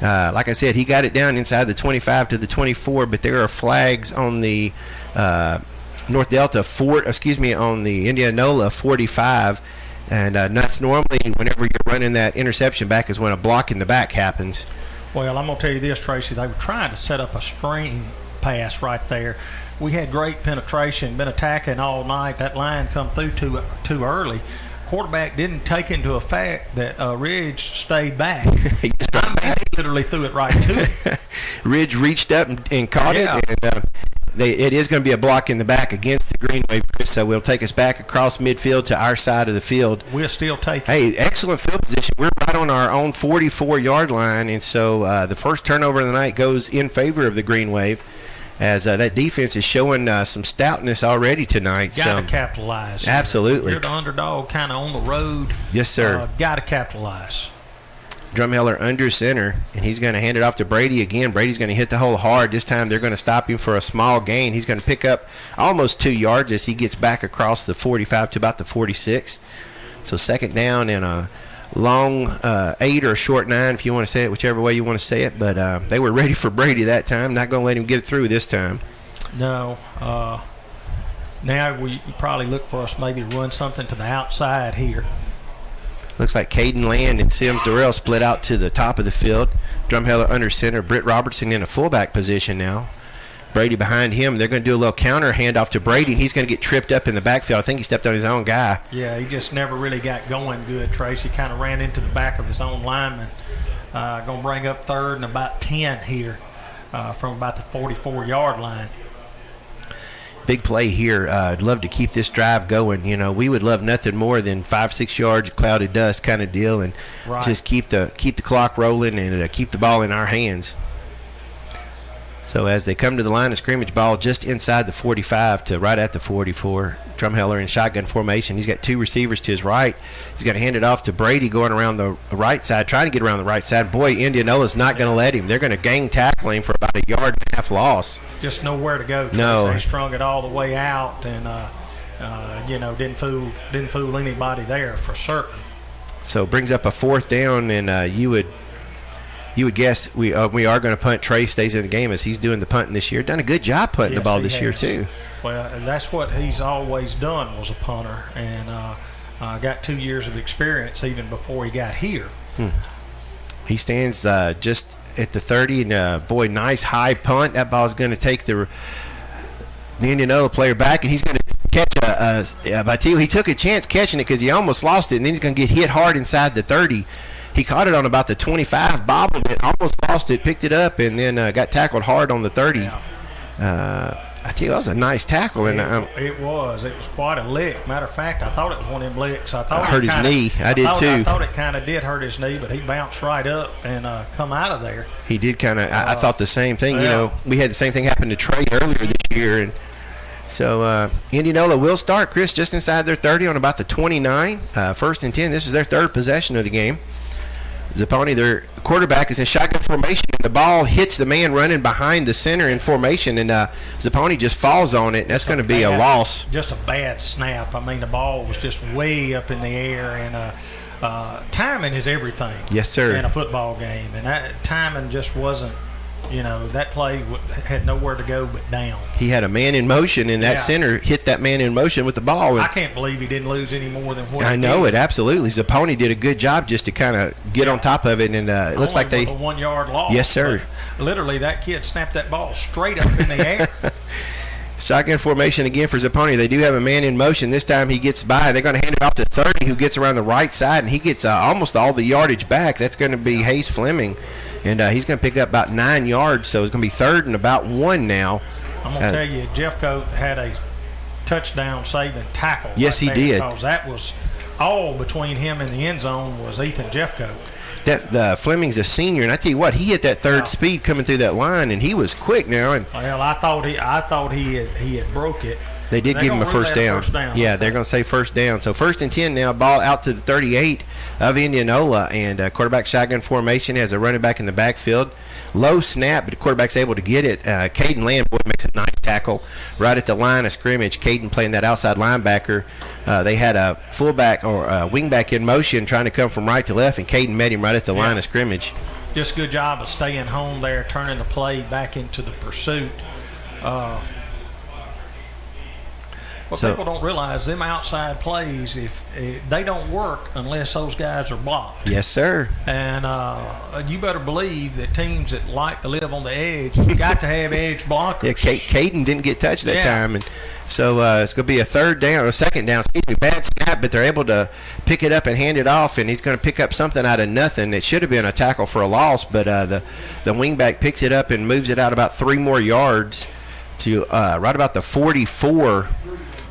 Like I said, he got it down inside the 25 to the 24, but there are flags on the North Delta on the Indianola 45, and that's normally whenever you're running that interception back is when a block in the back happens. Well, I'm going to tell you this, Tracy. They were trying to set up a screen pass right there. We had great penetration, been attacking all night. That line come through too early. Quarterback didn't take into effect that Ridge stayed back. He literally threw it right to it. Ridge reached up and caught it, and it is going to be a block in the back against the Green Wave, Chris, so we'll take us back across midfield to our side of the field. We'll still take it. Hey, excellent field position. We're right on our own 44-yard line, and so the first turnover of the night goes in favor of the Green Wave, as that defense is showing some stoutness already tonight. Got to capitalize. Absolutely. You're the underdog kind of on the road. Yes, sir. Got to capitalize. Drumheller under center, and he's going to hand it off to Brady again. Brady's going to hit the hole hard. This time they're going to stop him for a small gain. He's going to pick up almost 2 yards as he gets back across the 45 to about the 46. So second down and a long 8 or a short 9, if you want to say it, whichever way you want to say it. But they were ready for Brady that time. Not going to let him get it through this time. No. Now we probably look for us maybe to run something to the outside here. Looks like Caden Land and Sims Durrell split out to the top of the field. Drumheller under center. Britt Robertson in a fullback position now. Brady behind him. They're going to do a little counter handoff to Brady, and he's going to get tripped up in the backfield. I think he stepped on his own guy. Yeah, he just never really got going good, Tracy. Kind of ran into the back of his own lineman. Going to bring up third and about 10 here from about the 44-yard line. Big play here. I'd love to keep this drive going. You know, we would love nothing more than 5-6 yards, clouded dust kind of deal, and just keep the clock rolling and keep the ball in our hands. So as they come to the line of scrimmage, ball just inside the 45 to right at the 44. Drumheller in shotgun formation. He's got 2 receivers to his right. He's going to hand it off to Brady going around the right side, trying to get around the right side. Boy, Indianola's not going to let him. They're going to gang tackle him for about a 1.5 yard loss. Just nowhere to go. No. They strung it all the way out, and didn't fool anybody there for certain. So it brings up a 4th down, and you would guess we are going to punt. Trey stays in the game as he's doing the punting this year. Done a good job punting the ball this year too. Well, that's what he's always done, was a punter, and got 2 years of experience even before he got here. He stands just at the 30, and boy, nice high punt. That ball is going to take the Indianola player back, and he's going to catch Batil. He took a chance catching it because he almost lost it, and then he's going to get hit hard inside the 30. He caught it on about the 25, bobbled it, almost lost it, picked it up, and then got tackled hard on the 30. I tell you, that was a nice tackle. And it was quite a lick. Matter of fact, I thought it was one of them licks. I thought it hurt his knee. I did too. I thought it kind of did hurt his knee, but he bounced right up and come out of there. He did kind of. I thought the same thing. You know, we had the same thing happen to Trey earlier this year, and So Indianola will start, Chris, just inside their 30 on about the 29. First and 10. This is their third possession of the game. Zapponi, their quarterback, is in shotgun formation, and the ball hits the man running behind the center in formation, and Zapponi just falls on it. That's going to be a loss. Just a bad snap. I mean, the ball was just way up in the air, and timing is everything. Yes, sir. In a football game, and that timing just wasn't. That play had nowhere to go but down. He had a man in motion, and that center hit that man in motion with the ball. I can't believe he didn't lose any more than what I he know did. it, absolutely. Zapponi did a good job just to kind of get on top of it, and it looks like they. A 1 yard loss. Yes, sir. Literally, that kid snapped that ball straight up in the air. Shotgun formation again for Zapponi. They do have a man in motion. This time he gets by. They're going to hand it off to 30, who gets around the right side, and he gets almost all the yardage back. That's going to be Hayes Fleming. And he's going to pick up about 9 yards, so it's going to be third and about 1 now. I'm going to tell you, Jeffcoat had a touchdown saving tackle. Yes, he did. Because that was all between him and the end zone was Ethan Jeffcoat. Fleming's a senior, and I tell you what, he hit that third speed coming through that line, and he was quick now. And well, I thought he had broke it. They did give him a first down. Yeah, they're going to say first down. So first and 10 now, ball out to the 38 of Indianola, and quarterback shotgun formation has a running back in the backfield. Low snap, but the quarterback's able to get it. Caden Lamboy makes a nice tackle right at the line of scrimmage. Caden playing that outside linebacker. They had a fullback or a wingback in motion trying to come from right to left, and Caden met him right at the line of scrimmage. Just a good job of staying home there, turning the play back into the pursuit. People don't realize them outside plays, if they don't work unless those guys are blocked. Yes, sir. And you better believe that teams that like to live on the edge got to have edge blockers. Yeah, Caden didn't get touched that time, and so it's going to be a second down. Bad snap, but they're able to pick it up and hand it off, and he's going to pick up something out of nothing. It should have been a tackle for a loss, but the wingback picks it up and moves it out about 3 more yards to right about the 44.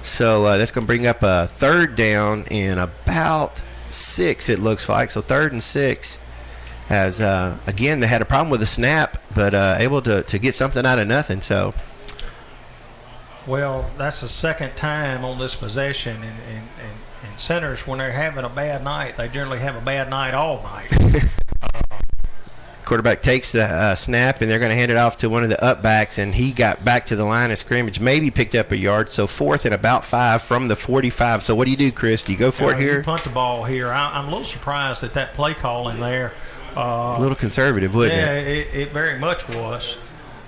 So that's going to bring up a third down in about 6, it looks like. So 3rd and 6. As again, they had a problem with the snap, but able to get something out of nothing. So, well, that's the second time on this possession, and centers, when they're having a bad night, they generally have a bad night all night. Quarterback takes the snap, and they're going to hand it off to one of the up-backs, and he got back to the line of scrimmage, maybe picked up a yard. So 4th and about 5 from the 45. So what do you do, Chris? Do you go for it here? You punt the ball here. I'm a little surprised at that play call in there. A little conservative, wouldn't it? Yeah, it very much was.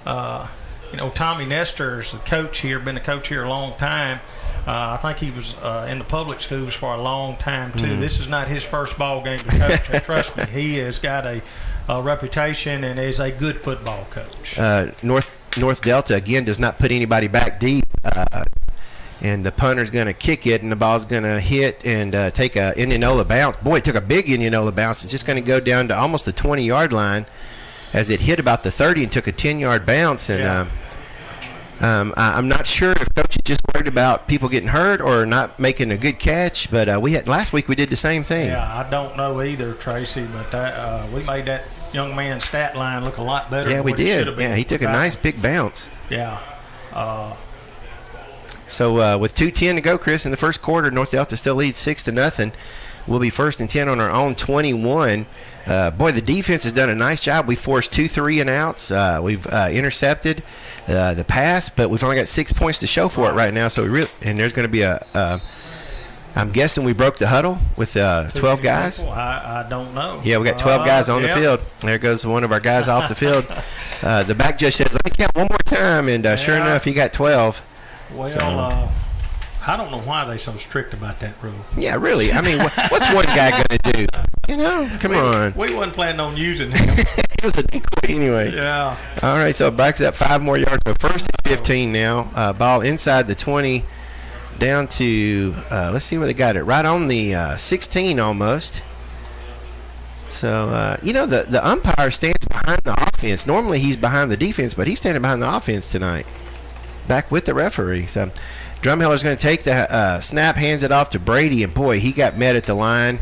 Tommy Nestor's the coach here, been the coach here a long time. I think he was in the public schools for a long time, too. This is not his first ball game to coach. And trust me, he has got a reputation and is a good football coach. North Delta, again, does not put anybody back deep. And the punter's going to kick it, and the ball's going to hit and take a Indianola bounce. Boy, it took a big Indianola bounce. It's just going to go down to almost the 20-yard line as it hit about the 30 and took a 10-yard bounce. And I'm not sure if Coach is just worried about people getting hurt or not making a good catch, but last week we did the same thing. Yeah, I don't know either, Tracy, but we made that young man's stat line look a lot better. Yeah, we did. Yeah, he took a nice big bounce. Yeah. So with 2:10 to go, Chris, in the first quarter, North Delta still leads 6-0. We'll be 1st and 10 on our own 21. Boy, the defense has done a nice job. We forced 2 3-and-outs. We've intercepted the pass, but we've only got 6 points to show for it right now. So and there's going to be I'm guessing we broke the huddle with 12 guys. I don't know. Yeah, we got 12 guys on the field. There goes one of our guys off the field. The back judge says, let me count one more time, and sure enough, he got 12. Well, I don't know why they're so strict about that rule. Yeah, really. I mean, what's one guy going to do? Come on. We wasn't planning on using him. He was a decoy anyway. Yeah. All right, so it backs up 5 more yards. So 1st and 15 now. Ball inside the 20 down to, let's see where they got it. Right on the 16 almost. So, the umpire stands behind the offense. Normally he's behind the defense, but he's standing behind the offense tonight. Back with the referee. So Drumheller's going to take the snap, hands it off to Brady, and boy, he got met at the line.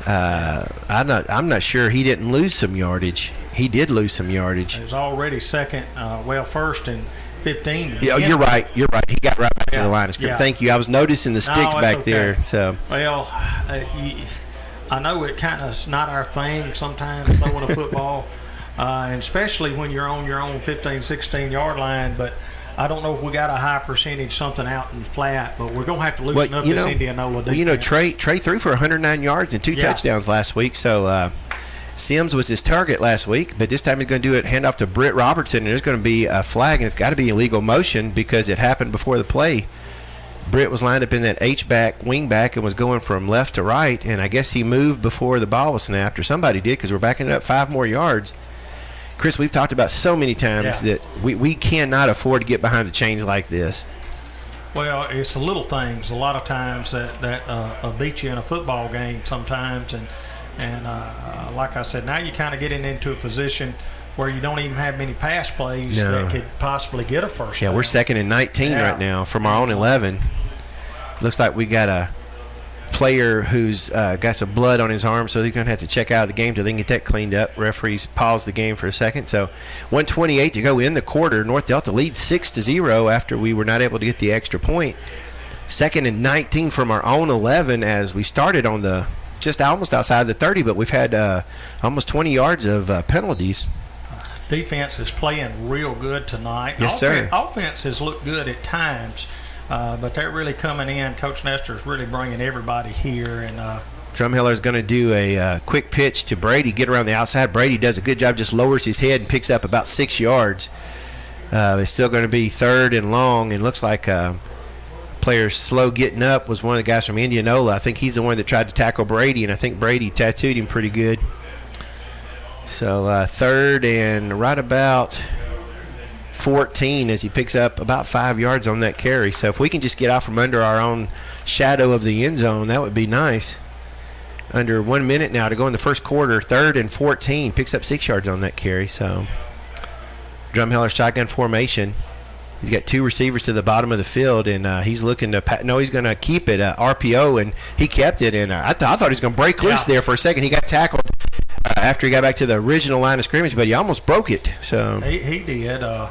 I'm not sure he didn't lose some yardage. He did lose some yardage. It was already 1st and 15. Yeah, you're right. You're right. He got right back to the line of scrimmage. Yeah. Thank you. I was noticing the sticks it's back okay. there. So Well, I know it kind of is not our thing sometimes throwing a football, and especially when you're on your own 15, 16-yard line. But I don't know if we got a high percentage something out in flat, but we're going to have to loosen up this Indianola defense. Well, Trey threw for 109 yards and 2 touchdowns last week. So Sims was his target last week, but this time he's going to do it, hand off to Britt Robertson, and there's going to be a flag, and it's got to be illegal motion because it happened before the play. Britt was lined up in that H-back, wing-back, and was going from left to right, and I guess he moved before the ball was snapped, or somebody did, because we're backing it up 5 more yards. Chris, we've talked about so many times that we cannot afford to get behind the chains like this. Well, it's the little things a lot of times that beat you in a football game sometimes, and like I said, now you're kind of getting into a position where you don't even have many pass plays that could possibly get a first down. We're 2nd and 19 right now from our own 11. Looks like we got a player who's got some blood on his arm, so they're going to have to check out of the game till they can get that cleaned up. Referees paused the game for a second. So 1:28 to go in the quarter. North Delta leads 6-0 after we were not able to get the extra point. 2nd and 19 from our own 11 as we started on the just almost outside the 30, but we've had almost 20 yards of penalties. Defense is playing real good tonight. Yes, sir. Offense has looked good at times, but they're really coming in. Coach Nestor's really bringing everybody here. And Drumheller's going to do a quick pitch to Brady, get around the outside. Brady does a good job, just lowers his head and picks up about 6 yards. It's still going to be 3rd and long, and looks like player slow getting up was one of the guys from Indianola. I think he's the one that tried to tackle Brady, and I think Brady tattooed him pretty good. So 3rd and right about 14 as he picks up about 5 yards on that carry. So if we can just get out from under our own shadow of the end zone, that would be nice. Under 1 minute now to go in the first quarter. 3rd and 14, picks up 6 yards on that carry. So Drumheller shotgun formation. He's got 2 receivers to the bottom of the field, and he's looking to he's going to keep it RPO, and he kept it. And I thought he was going to break loose there for a second. He got tackled after he got back to the original line of scrimmage, but he almost broke it. So he did. Kind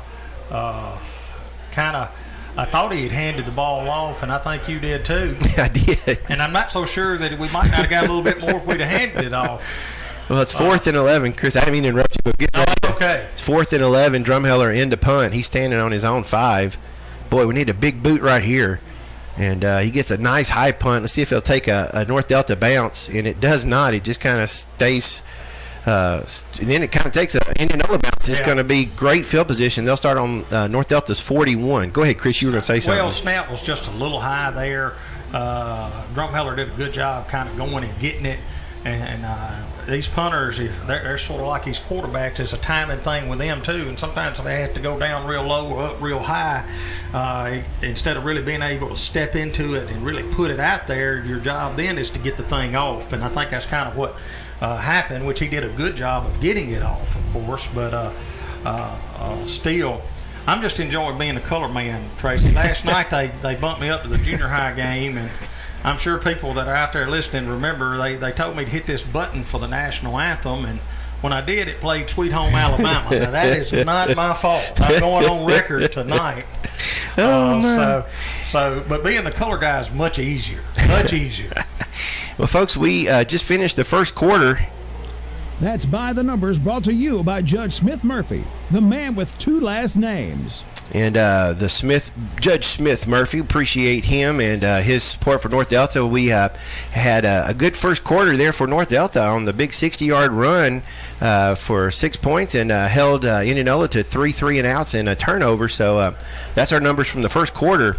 of, I thought he had handed the ball off, and I think you did too. I did. And I'm not so sure that we might not have got a little bit more if we'd have handed it off. Well, it's 4th and 11. Chris, I didn't mean to interrupt you, but get ready. Okay. It's 4th and 11. Drumheller into punt. He's standing on his own 5. Boy, we need a big boot right here. And he gets a nice high punt. Let's see if he'll take a North Delta bounce. And it does not. It just kind of stays. Then it kind of takes an Indianola bounce. It's going to be great field position. They'll start on North Delta's 41. Go ahead, Chris. You were going to say something. Well, snap was just a little high there. Drumheller did a good job kind of going and getting it. And these punters, they're sort of like these quarterbacks. It's a timing thing with them, too. And sometimes they have to go down real low or up real high. Instead of really being able to step into it and really put it out there, your job then is to get the thing off. And I think that's kind of what happened, which he did a good job of getting it off, of course. But still, I'm just enjoying being a color man, Tracy. Last night they bumped me up to the junior high game, and I'm sure people that are out there listening remember they told me to hit this button for the national anthem, and when I did, it played Sweet Home Alabama. Now, that is not my fault. I'm going on record tonight. But being the color guy is much easier. Much easier. Well, folks, we just finished the first quarter. That's By the Numbers, brought to you by Judge Smith Murphy, the man with 2 last names. And Judge Smith Murphy, appreciate him and his support for North Delta. We had a good first quarter there for North Delta on the big 60-yard run for 6 points and held Indianola to 3 3-and-outs and a turnover. So that's our numbers from the first quarter.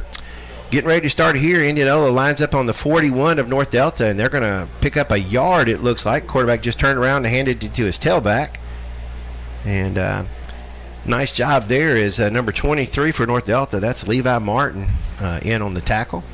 Getting ready to start here, Indianola lines up on the 41 of North Delta, and they're going to pick up a yard, it looks like. Quarterback just turned around and handed it to his tailback. And nice job there is number 23 for North Delta. That's Levi Martin in on the tackle.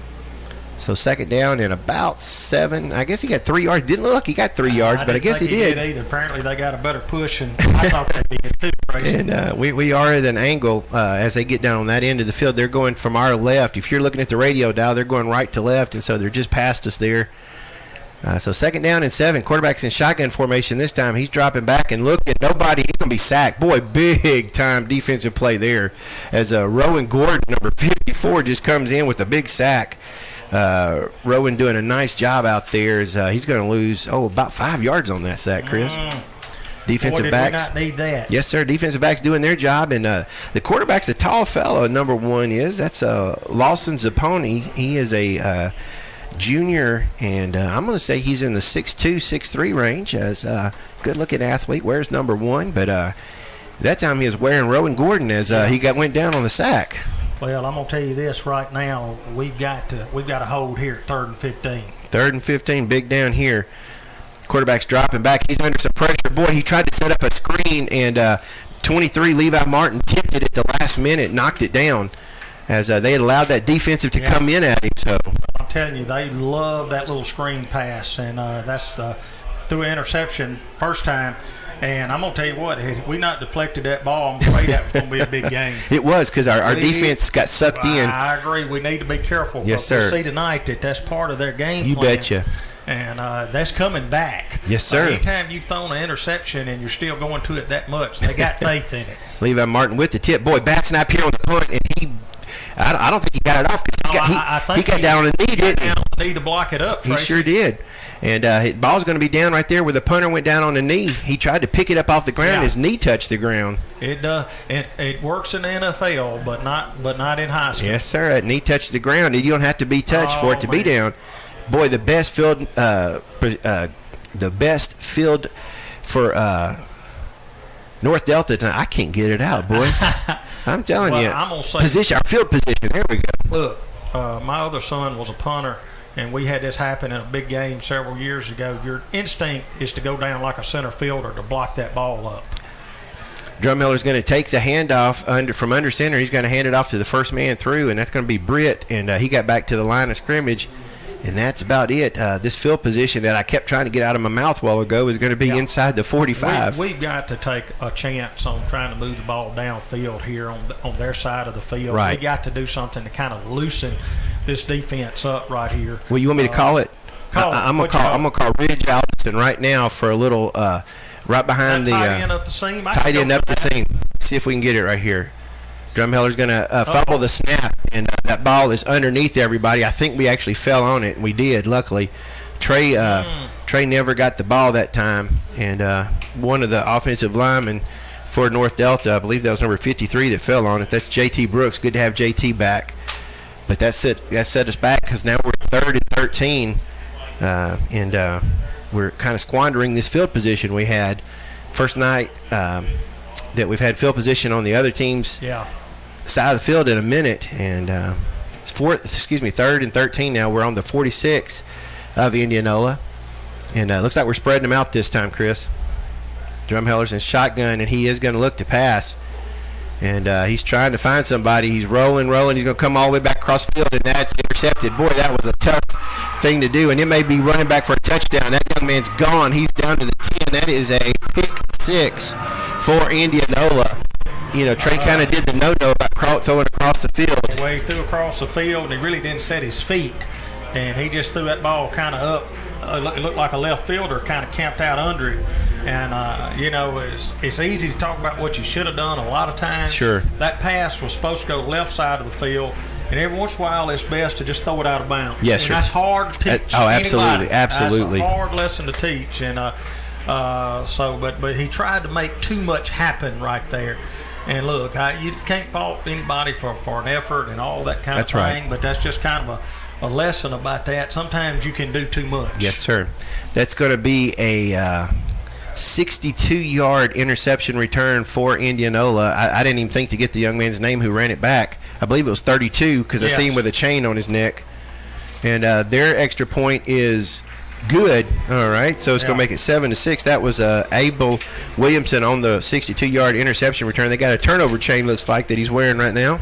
So 2nd down and about 7. I guess he got 3 yards. Didn't look like he got 3 yards, but I guess he did. Either. Apparently they got a better push, and I thought they did too. And we are at an angle as they get down on that end of the field. They're going from our left. If you're looking at the radio dial, they're going right to left, and so they're just past us there. So 2nd down and 7. Quarterback's in shotgun formation this time. He's dropping back and looking. Nobody. He's going to be sacked. Boy, big-time defensive play there as Rowan Gordon, number 54, just comes in with a big sack. Rowan doing a nice job out there as he's going to lose, about 5 yards on that sack, Chris. Defensive backs. Boy, did we not need that. Yes, sir. Defensive backs doing their job. And the quarterback's a tall fellow, number 1 is. That's Lawson Zapponi. He is a junior, and I'm going to say he's in the 6'2", 6'3" range as a good-looking athlete. Wears number 1, but that time he was wearing Rowan Gordon as he went down on the sack. Well, I'm going to tell you this right now. We've got to hold here at 3rd and 15. 3rd and 15, big down here. Quarterback's dropping back. He's under some pressure. Boy, he tried to set up a screen, and 23, Levi Martin, tipped it at the last minute, knocked it down as they had allowed that defensive to come in at him. So I'm telling you, they love that little screen pass, and that's through an interception first time. And I'm going to tell you what, had we not deflected that ball, I'm afraid that was going to be a big game. It was, because our defense got sucked in. I agree. We need to be careful. Yes, sir. We'll see tonight that's part of their game You plan. betcha. And that's coming back. Yes, sir. Anytime you've thrown an interception and you're still going to it that much, they got faith in it. Levi Martin with the tip. Boy, bat snap here on the punt, and I don't think he got it off because he got down on the knee, didn't he? Down on the knee to block it up, Tracy. He sure did. And the ball's going to be down right there where the punter went down on the knee. He tried to pick it up off the ground. Yeah. His knee touched the ground. It works in the NFL, but not in high school. Yes, sir. That knee touched the ground, and you don't have to be touched for it to be down. Boy, the best field for North Delta tonight. I can't get it out, boy. I'm telling you. I'm gonna say our field position. There we go. Look, my other son was a punter, and we had this happen in a big game several years ago. Your instinct is to go down like a center fielder to block that ball up. Drummiller's going to take the handoff from under center. He's going to hand it off to the first man through, and that's going to be Britt. And he got back to the line of scrimmage, and that's about it. This field position that I kept trying to get out of my mouth a while ago is going to be inside the 45. We've got to take a chance on trying to move the ball downfield here on their side of the field. Right. We got to do something to kind of loosen this defense up right here. Well, you want me to call it? I'm gonna call Ridge Allison right now for a little right behind the tight end up the seam. Tight end up the seam. See if we can get it right here. Drumheller's going to fumble the snap, and that ball is underneath everybody. I think we actually fell on it, and we did, luckily. Trey never got the ball that time, and one of the offensive linemen for North Delta, I believe that was number 53 that fell on it. That's J.T. Brooks. Good to have J.T. back. But that set us back because now we're at 3rd and 13, and we're kind of squandering this field position we had. First night that we've had field position on the other team's side of the field in a minute, and 3rd and 13 now. We're on the 46 of Indianola, and looks like we're spreading them out this time, Chris. Drumheller's in shotgun, and he is going to look to pass, and he's trying to find somebody. He's rolling. He's going to come all the way back across the field, and that's intercepted. Boy, that was a tough thing to do, and it may be running back for a touchdown. That young man's gone. He's down to the 10. That is a pick 6 for Indianola. You know, Trey kind of did the no-no about throwing across the field. Well, he threw across the field, and he really didn't set his feet, and he just threw that ball kind of up. It looked like a left fielder kind of camped out under it. And, you know, it's easy to talk about what you should have done a lot of times. Sure. That pass was supposed to go left side of the field, and every once in a while it's best to just throw it out of bounds. Yes, sir. And that's hard to teach. Absolutely. That's a hard lesson to teach. And but he tried to make too much happen right there. And look, you can't fault anybody for an effort and all that kind of thing. Right. But that's just kind of a lesson about that. Sometimes you can do too much. Yes, sir. That's going to be a 62-yard interception return for Indianola. I didn't even think to get the young man's name who ran it back. I believe it was 32 because I see him with a chain on his neck. And their extra point is good. All right, so it's going to make it 7-6. That was Abel Williamson on the 62-yard interception return. They got a turnover chain, looks like, that he's wearing right now.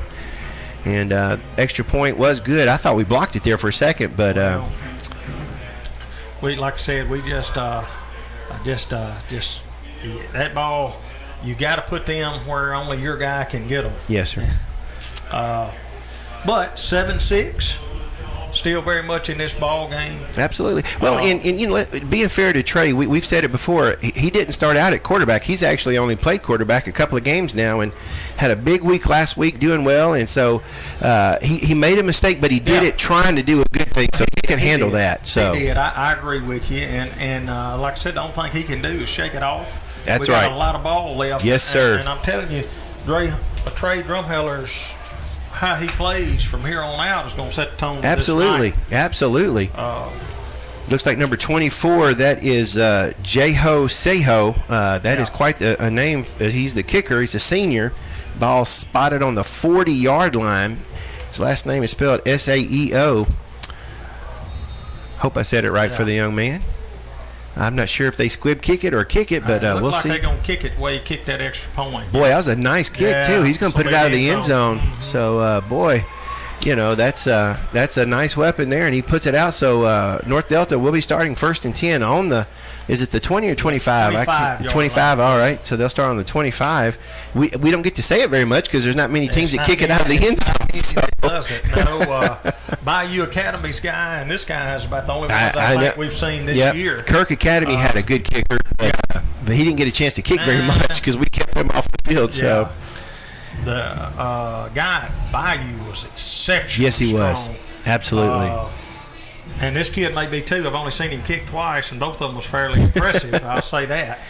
And extra point was good. I thought we blocked it there for a second, but we, like I said, we just that ball, you got to put them where only your guy can get them. Yes, sir. But 7-6, still very much in this ball game. Absolutely. Well, and you know, being fair to Trey, we've said it before. He didn't start out at quarterback. He's actually only played quarterback a couple of games now, and had a big week last week, doing well. And so he made a mistake, but he did it trying to do a good thing, so he can handle that. So he did. I agree with you, and like I said, the only thing he can do is shake it off. That's we right. got a lot of ball left. Yes, sir. And I'm telling you, Trey Drumheller's how he plays from here on out is going to set the tone. Absolutely, absolutely. Looks like number 24. That is Jeho Seho. That is quite a name. He's the kicker. He's a senior. Ball spotted on the 40-yard line. His last name is spelled S-A-E-O. Hope I said it right for the young man. I'm not sure if they squib kick it or kick it, but we'll see. They're going to kick it the way he kicked that extra point. Boy, that was a nice kick, too. He's going to put it out of the end zone. Mm-hmm. So, boy, you know, that's a nice weapon there, and he puts it out. So, North Delta will be starting 1st and 10 on the – is it the 20 or 25? 25, all right. So, they'll start on the 25. We don't get to say it very much because there's not many teams that kick it out of the end zone. So. No, Bayou Academy's guy and this guy is about the only ones I think we've seen this year. Kirk Academy had a good kicker, but he didn't get a chance to kick very much because we kept him off the field. So the guy at Bayou was exceptional. Yes, he was. Absolutely. And this kid may be too. I've only seen him kick twice, and both of them was fairly impressive. I'll say that.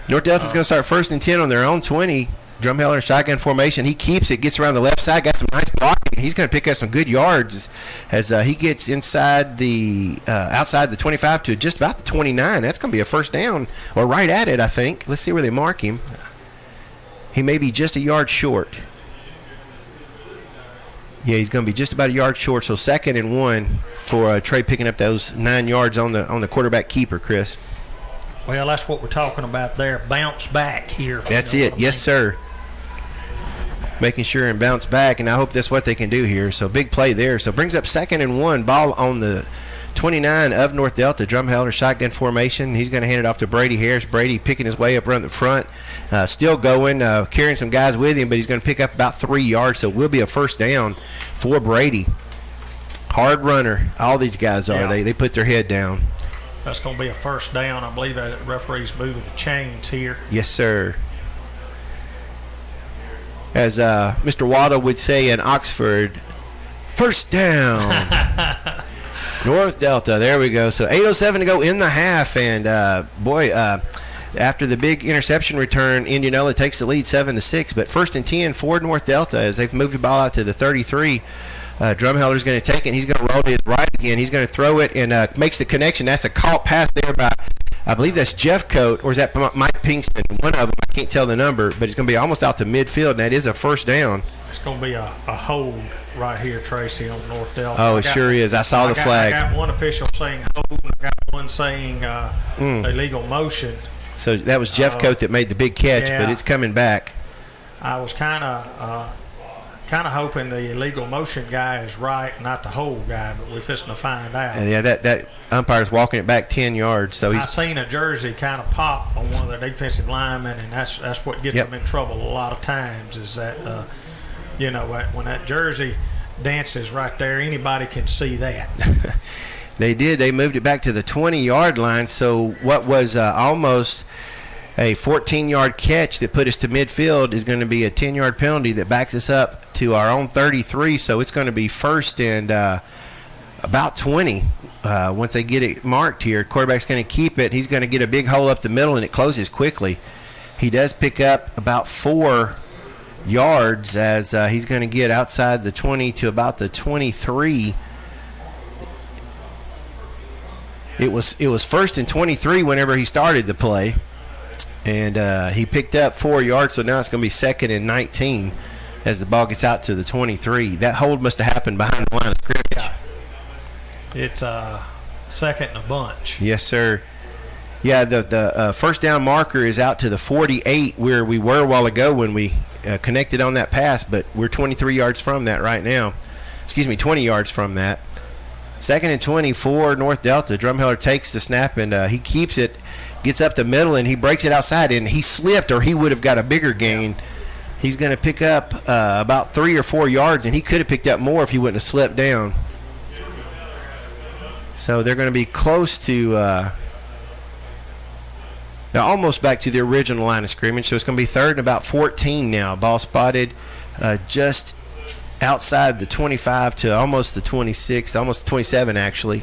North Delta's going to start 1st and 10 on their own 20. Drumheller shotgun formation. He keeps it, gets around the left side, got some nice blocking. He's going to pick up some good yards as he gets inside the outside the 25 to just about the 29. That's going to be a first down, or right at it, I think. Let's see where they mark him. He may be just a yard short. Yeah, he's going to be just about a yard short. So 2nd and 1 for Trey picking up those 9 yards on the quarterback keeper, Chris. Well, that's what we're talking about there. Bounce back here. That's it. Yes, sir. Making sure and bounce back, and I hope that's what they can do here. So big play there. So brings up 2nd and 1. Ball on the 29 of North Delta. Drumheller shotgun formation. He's going to hand it off to Brady Harris. Brady picking his way up around the front. Still going, carrying some guys with him, but he's going to pick up about 3 yards. So it will be a first down for Brady. Hard runner. All these guys are. They put their head down. That's going to be a first down. I believe that referee's moving the chains here. Yes, sir. As Mr. Waddle would say in Oxford, first down. North Delta. There we go. So 8:07 to go in the half. And, after the big interception return, Indianola takes the lead 7-6. But 1st and 10 for North Delta as they've moved the ball out to the 33. Drumheller's going to take it, and he's going to roll to his right again. He's going to throw it and makes the connection. That's a caught pass there by, I believe that's Jeff Coate, or is that Mike Pinkston? One of them, I can't tell the number, but it's going to be almost out to midfield, and that is a first down. It's going to be a hold right here, Tracy, on North Delta. Oh, it sure is. I saw the flag. I got one official saying hold, and I got one saying illegal motion. So that was Jeff Coate that made the big catch, but it's coming back. I was kind of hoping the illegal motion guy is right, not the hold guy, but we're fixing to find out. Yeah, that umpire's walking it back 10 yards. So I've seen a jersey kind of pop on one of the defensive linemen, and that's what gets them in trouble a lot of times is that, when that jersey dances right there, anybody can see that. They did. They moved it back to the 20-yard line. So what was almost a 14-yard catch that put us to midfield is going to be a 10-yard penalty that backs us up to our own 33. So it's going to be 1st and about 20 once they get it marked here. Quarterback's going to keep it. He's going to get a big hole up the middle, and it closes quickly. He does pick up about 4 yards as he's going to get outside the 20 to about the 23. It was 1st and 23 whenever he started the play, and he picked up 4 yards, so now it's going to be 2nd and 19 as the ball gets out to the 23. That hold must have happened behind the line of scrimmage. Yeah. It's 2nd and a bunch. Yes, sir. Yeah, the first down marker is out to the 48 where we were a while ago when we connected on that pass, but we're 23 yards from that right now. 20 yards from that. 2nd and 20 for North Delta. Drumheller takes the snap, and he keeps it, gets up the middle, and he breaks it outside, and he slipped or he would have got a bigger gain. He's going to pick up about 3 or 4 yards, and he could have picked up more if he wouldn't have slipped down. So they're going to be close to, they're almost back to the original line of scrimmage. So it's going to be 3rd and about 14 now. Ball spotted just outside the 25 to almost the 26, almost the 27 actually.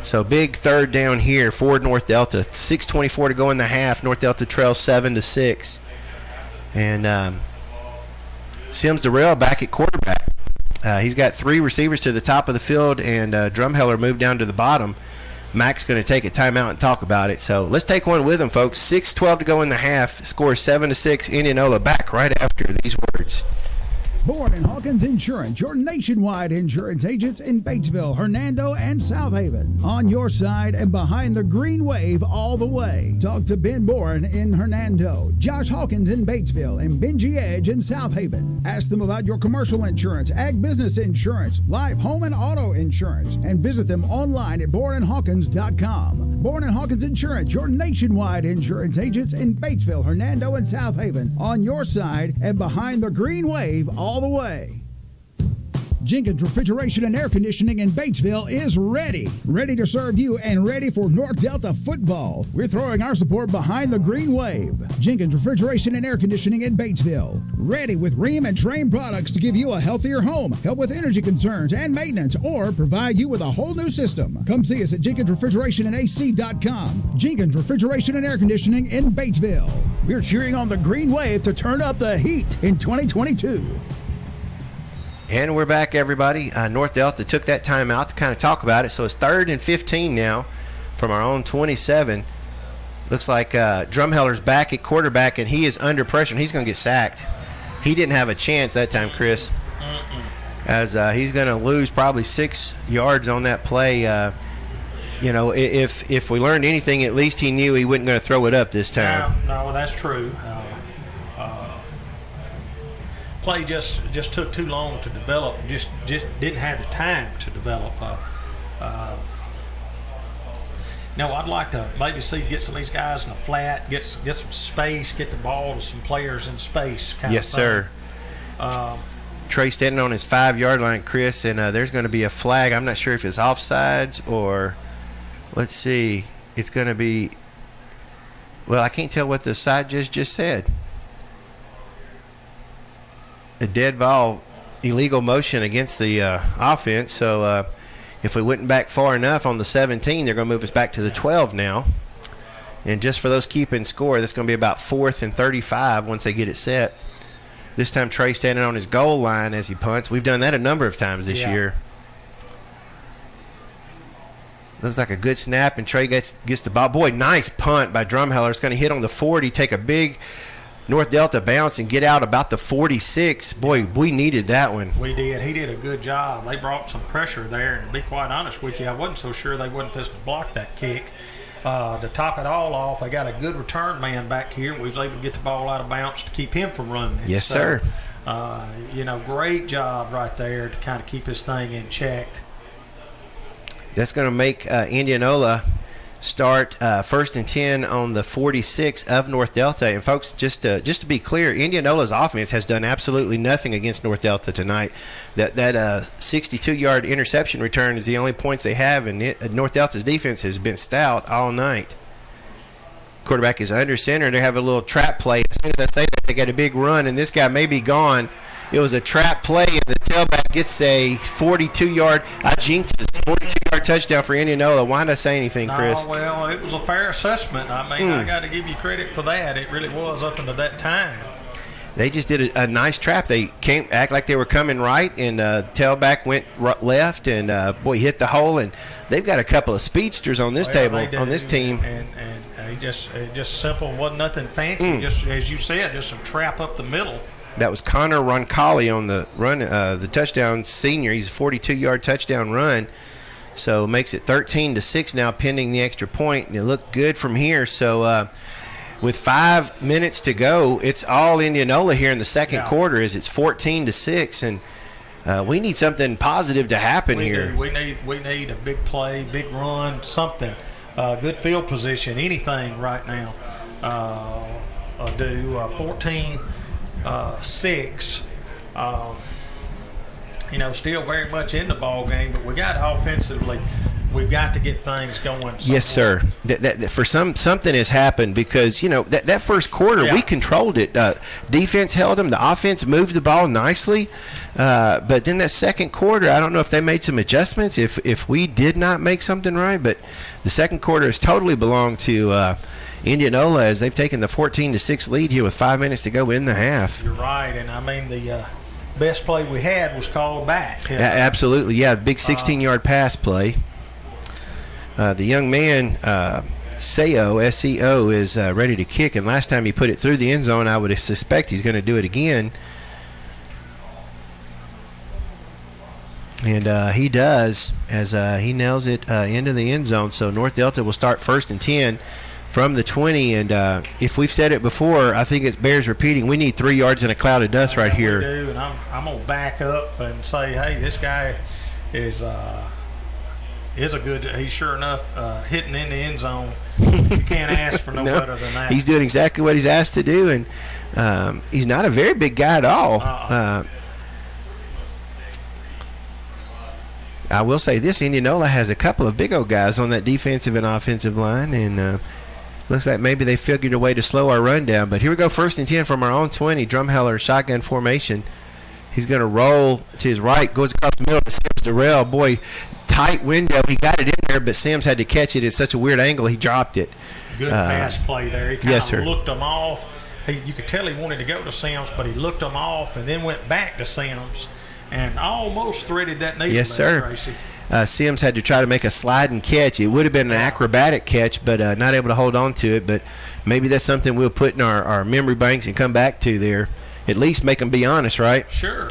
So big 3rd down here for North Delta. 6:24 to go in the half. North Delta trails 7-6. And Sims Durrell back at quarterback. He's got 3 receivers to the top of the field, and Drumheller moved down to the bottom. Mac's going to take a timeout and talk about it. So let's take one with him, folks. 6:12 to go in the half. Score 7-6. Indianola back right after these words. Bourne and Hawkins Insurance, your nationwide insurance agents in Batesville, Hernando, and South Haven. On your side and behind the green wave all the way. Talk to Ben Bourne in Hernando, Josh Hawkins in Batesville, and Benji Edge in South Haven. Ask them about your commercial insurance, ag business insurance, life, home, and auto insurance, and visit them online at bourneandhawkins.com. Bourne and Hawkins Insurance, your nationwide insurance agents in Batesville, Hernando, and South Haven. On your side and behind the green wave all the way. Jenkins Refrigeration and Air Conditioning in Batesville is ready to serve you and ready for North Delta football. We're throwing our support behind the green wave. Jenkins Refrigeration and Air Conditioning in Batesville, ready with Rheem and Train products to give you a healthier home, help with energy concerns and maintenance, or provide you with a whole new system. Come see us at JenkinsRefrigerationandAC.com. Jenkins Refrigeration and Air Conditioning in Batesville. We're cheering on the green wave to turn up the heat in 2022. And we're back, everybody. North Delta took that time out to kind of talk about it. So it's 3rd and 15 now from our own 27. Looks like Drumheller's back at quarterback, and he is under pressure, and he's going to get sacked. He didn't have a chance that time, Chris, as he's going to lose probably 6 yards on that play. If we learned anything, at least he knew he wasn't going to throw it up this time. No, that's true. Play just took too long to develop. Just didn't have the time to develop. I'd like to maybe get some of these guys in the flat, get some space, get the ball to some players in space. Yes, sir. Trey standing on his 5-yard line, Chris, and there's going to be a flag. I'm not sure if it's offsides or, let's see, it's going to be. Well, I can't tell what the side judge just said. A dead ball, illegal motion against the offense. So if we went back far enough on the 17, they're going to move us back to the 12 now. And just for those keeping score, that's going to be about 4th and 35 once they get it set. This time Trey standing on his goal line as he punts. We've done that a number of times this year. Looks like a good snap, and Trey gets the ball. Boy, nice punt by Drumheller. It's going to hit on the 40, take a big North Delta bounce and get out about the 46. Boy, we needed that one. We did. He did a good job. They brought some pressure there, and to be quite honest with you, I wasn't so sure they wouldn't just block that kick. To top it all off, they got a good return man back here. We was able to get the ball out of bounds to keep him from running. Yes, sir. Great job right there to kind of keep this thing in check. That's going to make Indianola start 1st and 10 on the 46 of North Delta. And folks, just to be clear, Indianola's offense has done absolutely nothing against North Delta tonight. That 62-yard interception return is the only points they have, and North Delta's defense has been stout all night. Quarterback is under center. They have a little trap play. As soon as I say that, they got a big run, and this guy may be gone. It was a trap play, and the tailback gets a 42-yard. I jinxed it. 42-yard touchdown for Indianola. Why did I say anything, Chris? Well, it was a fair assessment. I mean, I got to give you credit for that. It really was up until that time. They just did a nice trap. They came act like they were coming right, and the tailback went left, and boy, hit the hole. And they've got a couple of speedsters on this on this team. And just simple, wasn't nothing fancy. Just as you said, just a trap up the middle. That was Connor Roncalli on the run, the touchdown senior. He's a 42-yard touchdown run. So makes it 13-6 now, pending the extra point. And it looked good from here. So with 5 minutes to go, it's all Indianola here in the second quarter. As it's 14-6, and we need something positive to happen here. We need a big play, big run, something. Good field position, anything right now. 14-6. Still very much in the ball game, but we got offensively we've got to get things going. Yes, sir. For something has happened because, that first quarter, we controlled it. Defense held them. The offense moved the ball nicely. But then that second quarter, I don't know if they made some adjustments, if we did not make something right. But the second quarter has totally belonged to Indianola as they've taken the 14-6 lead here with 5 minutes to go in the half. You're right. And, I mean, the best play we had was called back. Absolutely, yeah. Big 16-yard pass play. The young man, Seo, S-E-O, is ready to kick. And last time he put it through the end zone, I would suspect he's going to do it again. And he does as he nails it into the end zone. So North Delta will start 1st and 10 from the 20. And if we've said it before, I think it bears repeating. We need 3 yards in a cloud of dust right here. We do, and I'm going to back up and say, hey, this guy is a good – he's sure enough hitting in the end zone. You can't ask for no better than that. He's doing exactly what he's asked to do, and he's not a very big guy at all. I will say this, Indianola has a couple of big old guys on that defensive and offensive line, and looks like maybe they figured a way to slow our run down. But here we go, 1st and 10 from our own 20. Drumheller, shotgun formation. He's going to roll to his right, goes across the middle to Sims Durrell. Boy, tight window. He got it in there, but Sims had to catch it at such a weird angle, he dropped it. Good pass play there. He kind yes, of looked them off. You could tell he wanted to go to Sims, but he looked them off and then went back to Sims and almost threaded that needle. Yes, there, sir. Tracy. Sims had to try to make a sliding catch. It would have been an acrobatic catch, but not able to hold on to it. But maybe that's something we'll put in our memory banks and come back to there. At least make them be honest, right? Sure.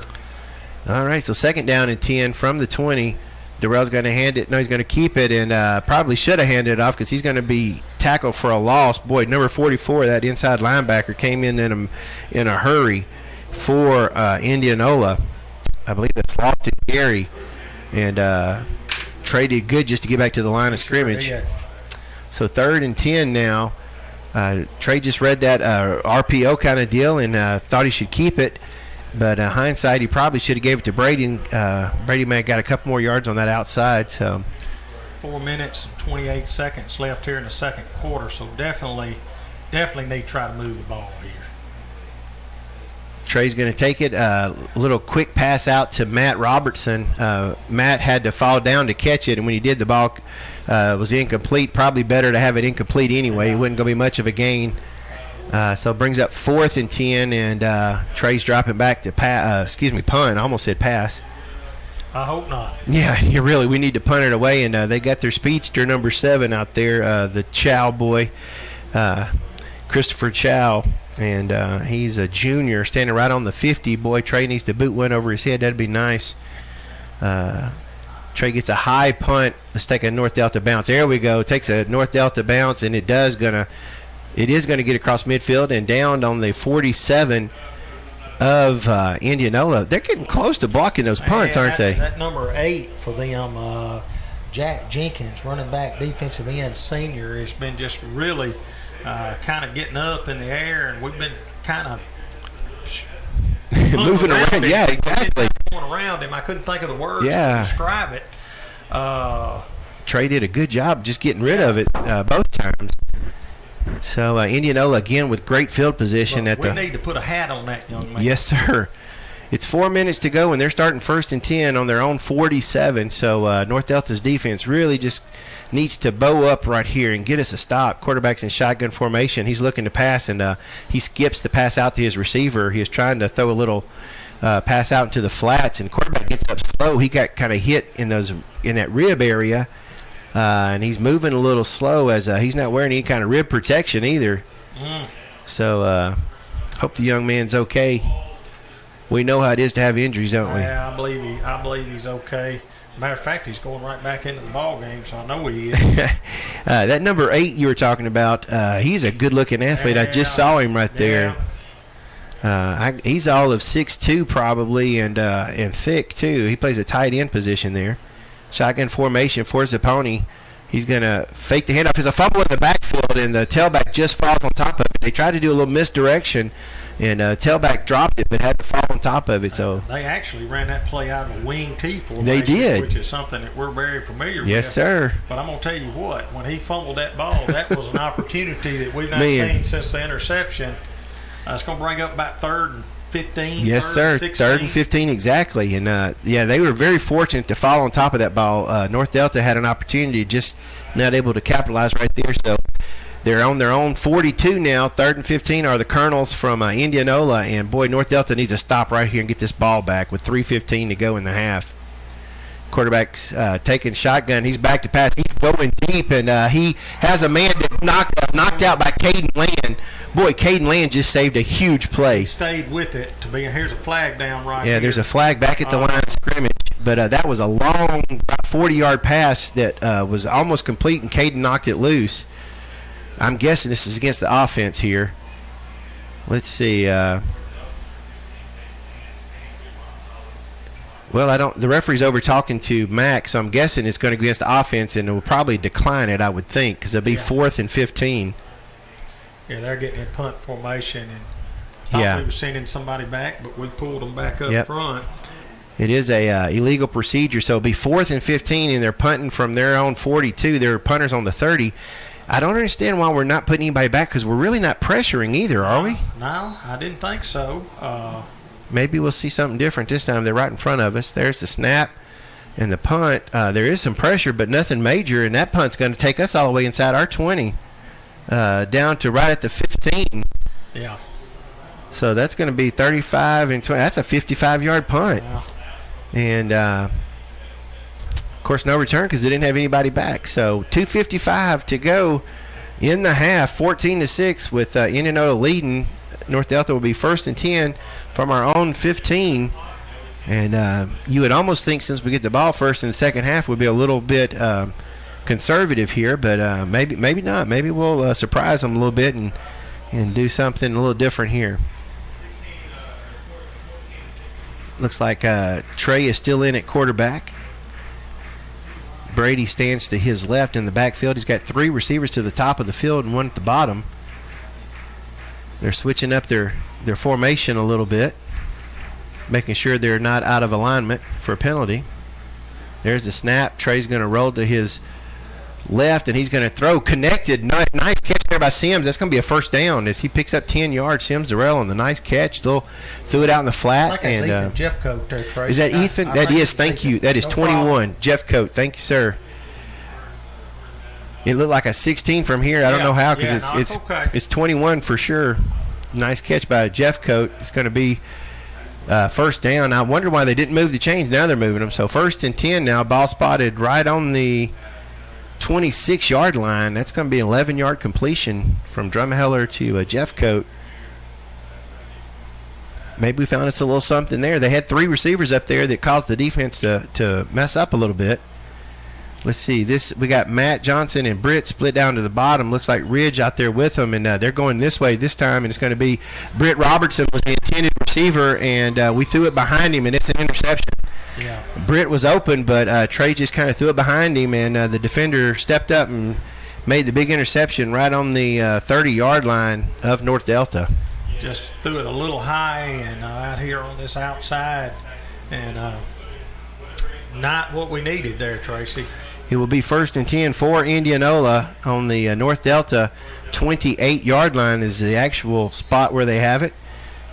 All right, so 2nd down and 10 from the 20. Durrell's going to hand it. No, he's going to keep it, and probably should have handed it off because he's going to be tackled for a loss. Boy, number 44, that inside linebacker, came in a hurry for Indianola. I believe that's Lofton Gary. And Trey did good just to get back to the line of scrimmage. Sure, so 3rd and 10 now. Trey just read that RPO kind of deal and thought he should keep it. But hindsight, he probably should have gave it to Brady. Brady may have got a couple more yards on that outside. So 4 minutes and 28 seconds left here in the second quarter. So definitely need to try to move the ball here. Trey's going to take it. A little quick pass out to Matt Robertson. Matt had to fall down to catch it, and when he did, the ball was incomplete. Probably better to have it incomplete anyway. It wasn't going to be much of a gain. So it brings up 4th and 10, and Trey's dropping back to punt. I almost said pass. I hope not. Yeah, we need to punt it away, and they got their speedster number 7 out there, the Chow boy, Christopher Chow. And he's a junior standing right on the 50. Boy, Trey needs to boot one over his head. That'd be nice. Trey gets a high punt. Let's take a North Delta bounce. There we go. Takes a North Delta bounce, and it is going to get across midfield and down on the 47 of Indianola. They're getting close to blocking those punts, aren't they? That number 8 for them, Jack Jenkins, running back, defensive end, senior, has been just really kind of getting up in the air, and we've been kind of moving around. Yeah, exactly. Going around him. I couldn't think of the words to describe it. Trey did a good job just getting rid of it both times. So Indianola again with great field position we need to put a hat on that young man. Yes, sir. It's 4 minutes to go, and they're starting 1st and 10 on their own 47. So North Delta's defense really just needs to bow up right here and get us a stop. Quarterback's in shotgun formation. He's looking to pass, and he skips the pass out to his receiver. He was trying to throw a little pass out into the flats, and quarterback gets up slow. He got kind of hit in that rib area, and he's moving a little slow as he's not wearing any kind of rib protection either. So hope the young man's okay. We know how it is to have injuries, don't we? Yeah, I believe he's okay. Matter of fact, he's going right back into the ball game, so I know he is. That number 8 you were talking about, he's a good-looking athlete. I just saw him right there. He's all of 6'2", probably, and thick too. He plays a tight end position there. Shotgun formation for Zapponi. He's going to fake the handoff. There's a fumble in the backfield, and the tailback just falls on top of it. They try to do a little misdirection, And tailback dropped it, but had to fall on top of it. So they actually ran that play out of a wing T formation. They did. Which is something that we're very familiar with. Yes, sir. But I'm going to tell you what, when he fumbled that ball, that was an opportunity that we've not Man. seen since the interception. It's going to bring up about 3rd and 15. Yes, sir. 16. 3rd and 15, exactly. And, yeah, they were very fortunate to fall on top of that ball. North Delta had an opportunity, just not able to capitalize right there. So they're on their own 42 now. 3rd and 15 are the Colonels from Indianola. And, boy, North Delta needs to stop right here and get this ball back with 3:15 to go in the half. Quarterback's taking shotgun. He's back to pass. He's going deep, and he has a man that knocked out by Caden Land. Boy, Caden Land just saved a huge play. He stayed with it. Here's a flag down right here. Yeah, there's a flag back at the line of scrimmage. But that was a long, about 40-yard pass that was almost complete, and Caden knocked it loose. I'm guessing this is against the offense here. Let's see. Well, the referee's over talking to Mac, so I'm guessing it's going to go against the offense, and it will probably decline it, I would think, because it'll be 4th and 15. Yeah, they're getting in punt formation, and thought we were sending somebody back, but we pulled them back up front. It is a illegal procedure, so it'll be 4th and 15, and they're punting from their own 42. They're punters on the 30. I don't understand why we're not putting anybody back, because we're really not pressuring either, are we? No, I didn't think so. Maybe we'll see something different this time. They're right in front of us. There's the snap and the punt. There is some pressure, but nothing major, and that punt's going to take us all the way inside our 20, down to right at the 15. Yeah. So that's going to be 35 and 20. That's a 55-yard punt. Yeah. And, of course, no return because they didn't have anybody back. So 2:55 to go in the half, 14-6 with Indianola leading. North Delta will be 1st and 10 from our own 15. And you would almost think since we get the ball first in the second half, we'll be a little bit conservative here, but maybe not. Maybe we'll surprise them a little bit and do something a little different here. Looks like Trey is still in at quarterback. Brady stands to his left in the backfield. He's got 3 receivers to the top of the field and 1 at the bottom. They're switching up their formation a little bit, making sure they're not out of alignment for a penalty. There's the snap. Trey's going to roll to his left, and he's going to throw. Connected. Nice catch there by Sims. That's going to be a first down as he picks up 10 yards. Sims Durrell on the nice catch. Still threw it out in the flat. Like and Ethan Jeffcoat there, Trey. Is that Ethan? That is. Thank you. That is 21. Jeffcoat. Thank you, sir. It looked like a 16 from here. I don't know how because it's 21 for sure. Nice catch by Jeffcoat. It's going to be first down. I wonder why they didn't move the chains. Now they're moving them. So 1st and 10 now. Ball spotted right on the 26-yard line. That's going to be an 11-yard completion from Drumheller to Jeffcoat. Maybe we found us a little something there. They had 3 receivers up there that caused the defense to mess up a little bit. Let's see. We got Matt Johnson and Britt split down to the bottom. Looks like Ridge out there with them, and they're going this way this time, and it's going to be Britt Robertson was the intended receiver, and we threw it behind him, and it's an interception. Yeah. Britt was open, but Trey just kind of threw it behind him, and the defender stepped up and made the big interception right on the 30-yard line of North Delta. Just threw it a little high and out here on this outside, and not what we needed there, Tracy. It will be 1st and 10 for Indianola on the North Delta 28-yard line is the actual spot where they have it.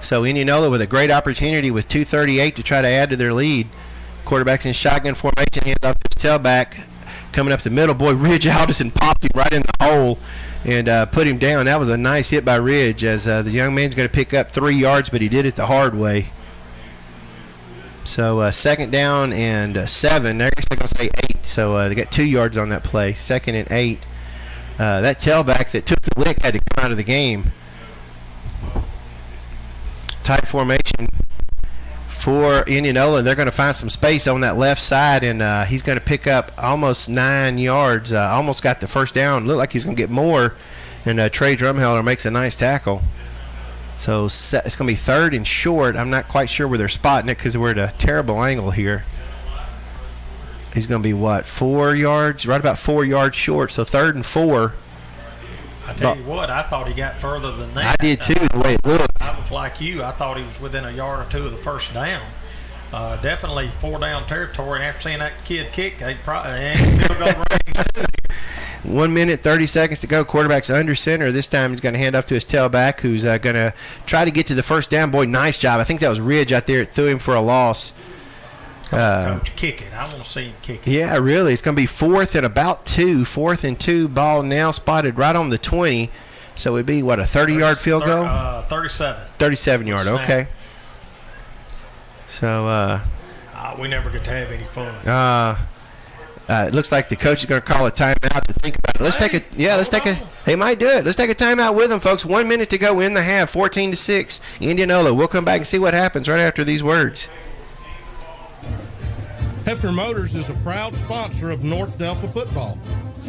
So Indianola with a great opportunity with 2:38 to try to add to their lead. Quarterback's in shotgun formation, hands off to his tailback. Coming up the middle, boy, Ridge Alderson popped him right in the hole and put him down. That was a nice hit by Ridge as the young man's going to pick up 3 yards, but he did it the hard way. So 2nd down and 7. They're actually going to say 8. So they got 2 yards on that play. 2nd and 8. That tailback that took the lick had to come out of the game. Tight formation for Indianola. They're going to find some space on that left side, and he's going to pick up almost 9 yards. Almost got the first down. Looked like he's going to get more, and Trey Drumheller makes a nice tackle. So it's going to be 3rd and short. I'm not quite sure where they're spotting it because we're at a terrible angle here. He's going to be, 4 yards? Right about 4 yards short. So 3rd and 4 I tell you what, I thought he got further than that. I did too, the way it looked. I was like you. I thought he was within a yard or two of the first down. Definitely 4-down territory. And after seeing that kid kick, they probably field goal range too. 1 minute, 30 seconds to go. Quarterback's under center. This time he's going to hand off to his tailback, who's going to try to get to the first down. Boy, nice job. I think that was Ridge out there that threw him for a loss. Coach, kick it. I want to see him kick it. Yeah, really. It's going to be 4th and about 2. 4th and 2. Ball now spotted right on the 20. So it'd be, what, a 30-yard field goal? 37. 37-yard, Snap. okay. So, we never get to have any fun. it looks like the coach is going to call a timeout to think about it. They might do it. Let's take a timeout with them, folks. 1 minute to go in the half, 14-6. Indianola. We'll come back and see what happens right after these words. Hefner Motors is a proud sponsor of North Delta football.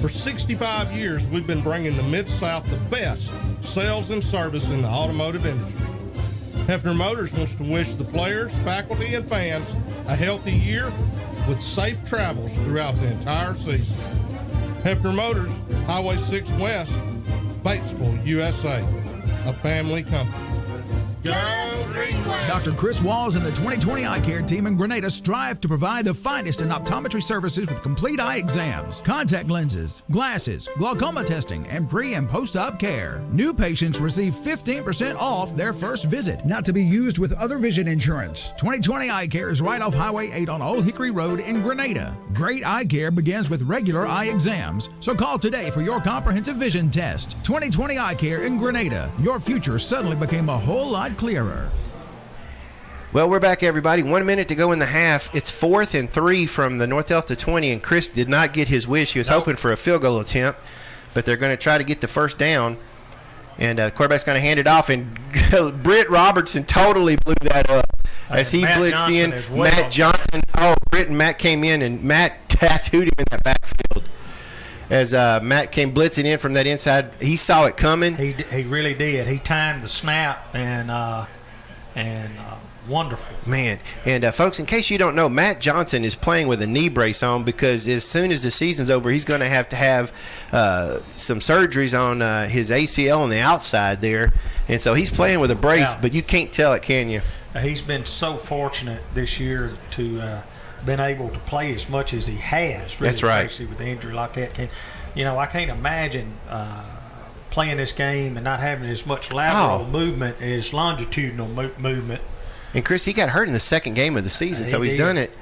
For 65 years, we've been bringing the Mid-South the best sales and service in the automotive industry. Hefner Motors wants to wish the players, faculty, and fans a healthy year with safe travels throughout the entire season. Hefner Motors, Highway 6 West, Batesville, USA, a family company. Go Green Wave! Dr. Chris Walls and the 2020 Eye Care team in Grenada strive to provide the finest in optometry services with complete eye exams, contact lenses, glasses, glaucoma testing, and pre- and post-op care. New patients receive 15% off their first visit, not to be used with other vision insurance. 2020 Eye Care is right off Highway 8 on Old Hickory Road in Grenada. Great eye care begins with regular eye exams, so call today for your comprehensive vision test. 2020 Eye Care in Grenada. Your future suddenly became a whole lot clearer. Well, we're back, everybody. 1 minute to go in the half. It's 4th and 3 from the North Delta 20, and Chris did not get his wish. He was hoping for a field goal attempt, but they're going to try to get the first down, and the quarterback's going to hand it off, and Britt Robertson totally blew that up as he Matt blitzed Johnson in. as well. Matt Johnson. Oh, Britt and Matt came in, and Matt tattooed him in that backfield. As Matt came blitzing in from that inside, he saw it coming. He really did. He timed the snap and wonderful. Man, and folks, in case you don't know, Matt Johnson is playing with a knee brace on because as soon as the season's over, he's going to have some surgeries on his ACL on the outside there, and so he's playing with a brace, but you can't tell it, can you? He's been so fortunate this year to been able to play as much as he has. Really, that's right. Especially with the injury like that. I can't imagine playing this game and not having as much lateral movement as longitudinal movement. And Chris, he got hurt in the second game of the season, so he's done it.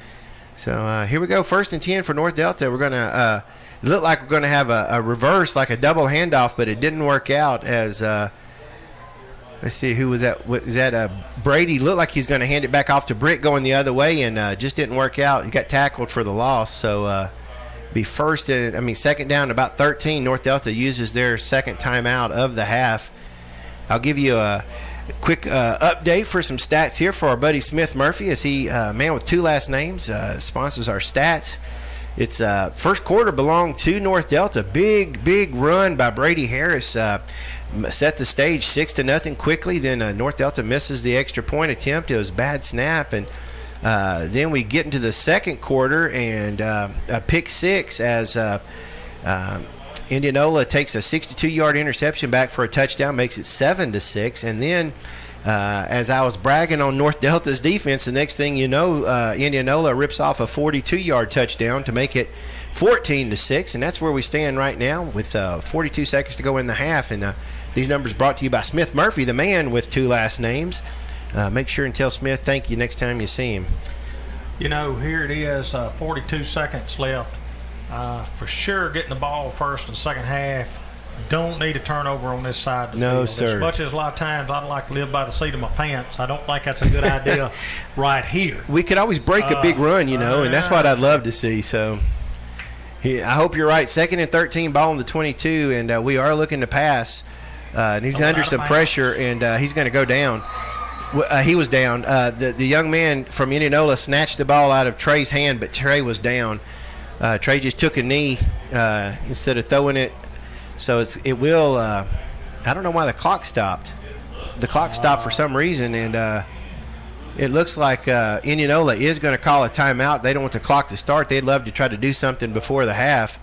So here we go, 1st and 10 for North Delta. We're going to look like we're going to have a reverse, like a double handoff, but it didn't work out as let's see, who was that? Was that Brady? Looked like he's going to hand it back off to Britt going the other way, and just didn't work out. He got tackled for the loss. So be second down, about 13. North Delta uses their second timeout of the half. I'll give you a quick update for some stats here for our buddy Smith Murphy, as he, man with 2 last names, sponsors our stats. It's first quarter belonged to North Delta. Big run by Brady Harris. Set the stage 6-0 quickly. Then North Delta misses the extra point attempt. It was a bad snap, and then we get into the second quarter and a pick 6 as Indianola takes a 62-yard interception back for a touchdown, makes it 7-6, and then as I was bragging on North Delta's defense, the next thing you know, Indianola rips off a 42-yard touchdown to make it 14-6, and that's where we stand right now with 42 seconds to go in the half. And these numbers brought to you by Smith Murphy, the man with 2 last names. Make sure and tell Smith thank you next time you see him. Here it is, 42 seconds left. For sure getting the ball first and second half. Don't need a turnover on this side of the field. No, sir. As much as a lot of times I'd like to live by the seat of my pants, I don't think that's a good idea right here. We could always break a big run, and that's what I'd love to see. So I hope you're right. 2nd and 13, ball on the 22, and we are looking to pass. And he's under some pressure, and he's going to go down. He was down. The young man from Indianola snatched the ball out of Trey's hand, but Trey was down. Trey just took a knee instead of throwing it. So it will I don't know why the clock stopped. The clock stopped for some reason, and it looks like Indianola is going to call a timeout. They don't want the clock to start. They'd love to try to do something before the half.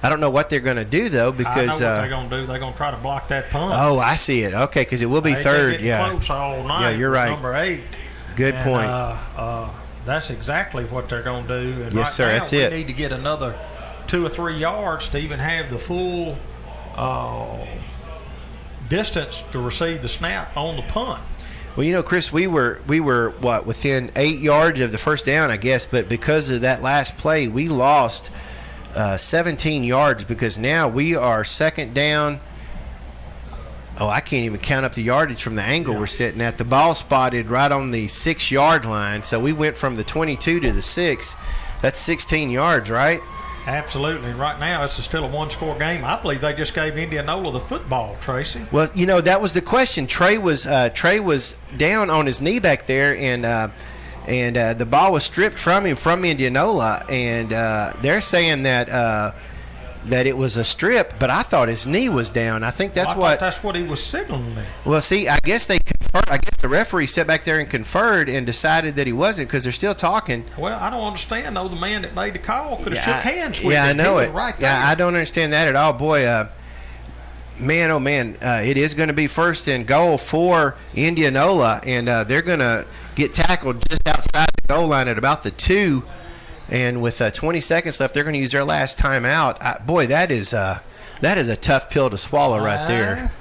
I don't know what they're going to do though, because I know what they're going to do. They're going to try to block that punt. Oh, I see it. Okay, because it will be third. Yeah. Close all night. Yeah, you're right. Number 8. Good And, point. That's exactly what they're going to do. And Yes, sir. Now, That's we it. need to get another 2 or 3 yards to even have the full distance to receive the snap on the punt. Well, Chris, we were within 8 yards of the first down, I guess, but because of that last play, we lost 17 yards because now we are second down. Oh, I can't even count up the yardage from the angle we're sitting at. The ball spotted right on the 6-yard line, so we went from the 22 to the 6. That's 16 yards, right? Absolutely. Right now, it's still a one-score game. I believe they just gave Indianola the football, Tracy. Well, that was the question. Trey was down on his knee back there, and the ball was stripped from him from Indianola, and they're saying that it was a strip, but I thought his knee was down. I think that's that's what he was signaling. Well, see, I guess they conferred. I guess the referee sat back there and conferred and decided that he wasn't because they're still talking. Well, I don't understand though. The man that made the call could have shook hands with him. Yeah, I know it. Right there. Yeah, I don't understand that at all, boy. Man, oh man, it is going to be first and goal for Indianola, and they're going to get tackled just outside the goal line at about the 2. And with 20 seconds left, they're going to use their last timeout. Boy, that is a tough pill to swallow right there.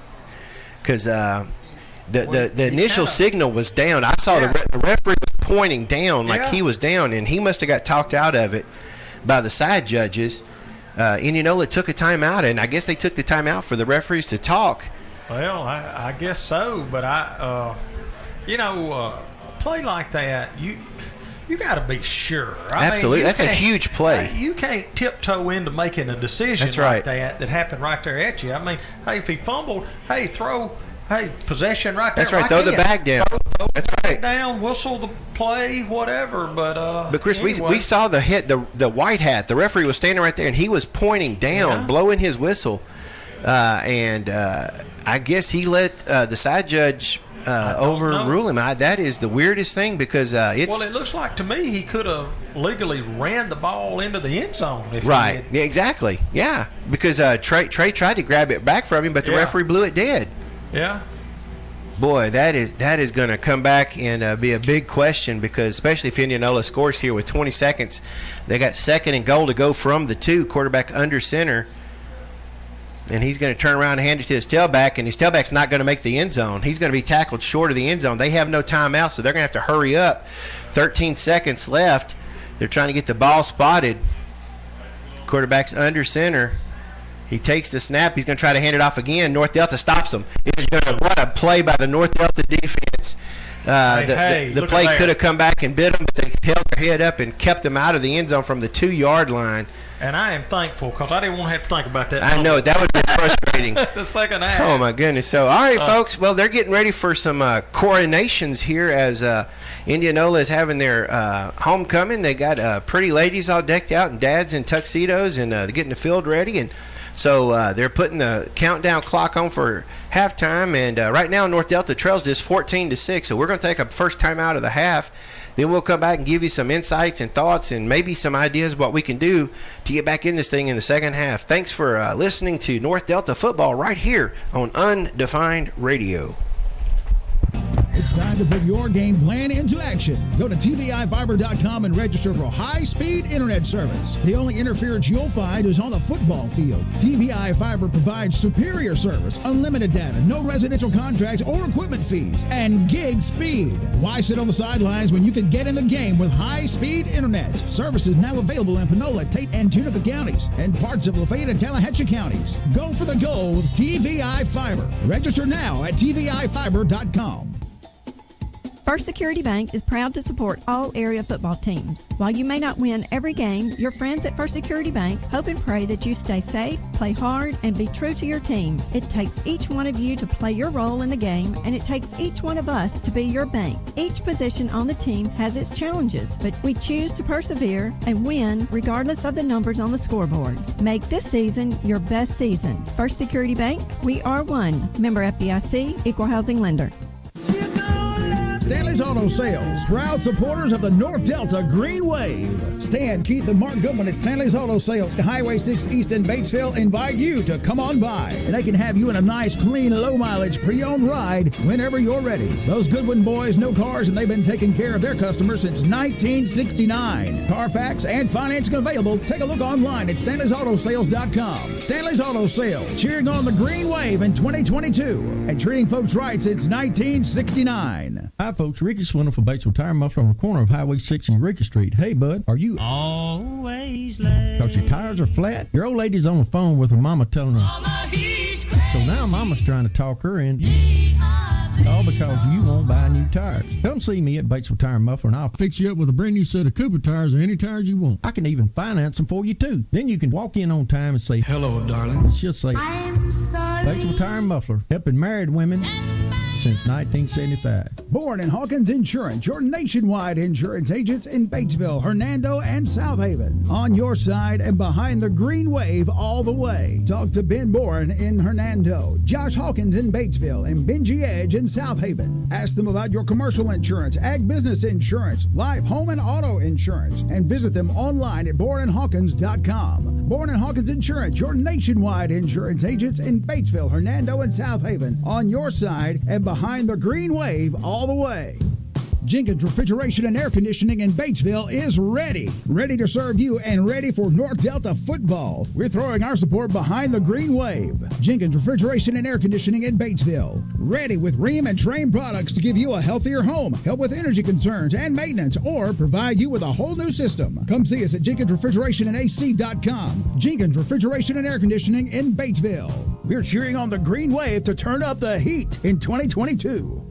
Because the initial signal was down. I saw the referee was pointing down like he was down, and he must have got talked out of it by the side judges. Indianola took a timeout, and I guess they took the timeout for the referees to talk. Well, I guess so, but a play like that, you got to be sure. Absolutely. That's a huge play. You can't tiptoe into making a decision like that happened right there at you. I mean, hey, if he fumbled, possession right there. That's right. Throw the bag down. That's right. Down, whistle the play, whatever. But Chris, anyway. we saw the hit. The white hat. The referee was standing right there, and he was pointing down, blowing his whistle, and I guess he let the side judge overrule him. That is the weirdest thing because it's. Well, it looks like to me he could have legally ran the ball into the end zone. Right. Yeah, exactly. Yeah, because Trey tried to grab it back from him, but the referee blew it dead. Yeah. Boy, that is going to come back and be a big question because especially if Indianola scores here with 20 seconds, they got second and goal to go from the 2, quarterback under center. And he's going to turn around and hand it to his tailback, and his tailback's not going to make the end zone. He's going to be tackled short of the end zone. They have no timeout, so they're going to have to hurry up. 13 seconds left. They're trying to get the ball spotted. Quarterback's under center. He takes the snap. He's going to try to hand it off again. North Delta stops him. What a play by the North Delta defense. The play could have come back and bit them, but they held their head up and kept them out of the end zone from the 2-yard line. And I am thankful because I didn't want to have to think about that. I know. That would be frustrating. The second half. Oh, my goodness. So, all right, folks. Well, they're getting ready for some coronations here as Indianola is having their homecoming. They got pretty ladies all decked out and dads in tuxedos, and they're getting the field ready. And so they're putting the countdown clock on for halftime. And right now, North Delta trails this 14-6. So we're going to take a first time out of the half. Then we'll come back and give you some insights and thoughts and maybe some ideas what we can do to get back in this thing in the second half. Thanks for listening to North Delta Football right here on Undefined Radio. It's time to put your game plan into action. Go to TVIfiber.com and register for high-speed internet service. The only interference you'll find is on the football field. TVI Fiber provides superior service, unlimited data, no residential contracts or equipment fees, and gig speed. Why sit on the sidelines when you can get in the game with high-speed internet? Service is now available in Panola, Tate, and Tunica counties, and parts of Lafayette and Tallahatchie counties. Go for the goal with TVI Fiber. Register now at TVIfiber.com. First Security Bank is proud to support all area football teams. While you may not win every game, your friends at First Security Bank hope and pray that you stay safe, play hard, and be true to your team. It takes each one of you to play your role in the game, and it takes each one of us to be your bank. Each position on the team has its challenges, but we choose to persevere and win regardless of the numbers on the scoreboard. Make this season your best season. First Security Bank, we are one. Member FDIC, Equal Housing Lender. Stanley's Auto Sales, proud supporters of the North Delta Green Wave. Stan, Keith, and Mark Goodman at Stanley's Auto Sales, Highway 6 East in Batesville, invite you to come on by. And they can have you in a nice, clean, low-mileage, pre-owned ride whenever you're ready. Those Goodwin boys know cars, and they've been taking care of their customers since 1969. Carfax and financing available. Take a look online at Stanley'sAutoSales.com. Stanley's Auto Sales, cheering on the Green Wave in 2022 and treating folks right since 1969. Hi, folks. Ricky Swindle for Batesville Tire Muffler on the corner of Highway 6 and Eureka Street. Hey, bud, are you always late? Because your tires are flat? Your old lady's on the phone with her mama telling her. Mama, he's crazy. So now mama's trying to talk her into. All because you won't buy new tires. Come see me at Batesville Tire Muffler and I'll fix you up with a brand new set of Cooper tires or any tires you want. I can even finance them for you too. Then you can walk in on time and say, "Hello, darling." And she'll say, "I'm sorry." Batesville Tire Muffler, helping married women since 1975. Born in Hawkins Insurance, your nationwide insurance agents in Batesville, Hernando, and South Haven. On your side and behind the Green Wave all the way. Talk to Ben Bourne in Hernando, Josh Hawkins in Batesville, and Benji Edge in South Haven. Ask them about your commercial insurance, ag business insurance, life, home, and auto insurance, and visit them online at bourneandhawkins.com. Bourne and Hawkins Insurance, your nationwide insurance agents in Batesville, Hernando, and South Haven. On your side and behind the Green Wave all the way. Jenkins Refrigeration and Air Conditioning in Batesville is ready to serve you and ready for North Delta football. We're throwing our support behind the Green Wave. Jenkins Refrigeration and Air Conditioning in Batesville, ready with Rheem and Train products to give you a healthier home, help with energy concerns and maintenance, or provide you with a whole new system. Come see us at JenkinsRefrigerationandAC.com. Jenkins Refrigeration and Air Conditioning in Batesville. We're cheering on the Green Wave to turn up the heat in 2022.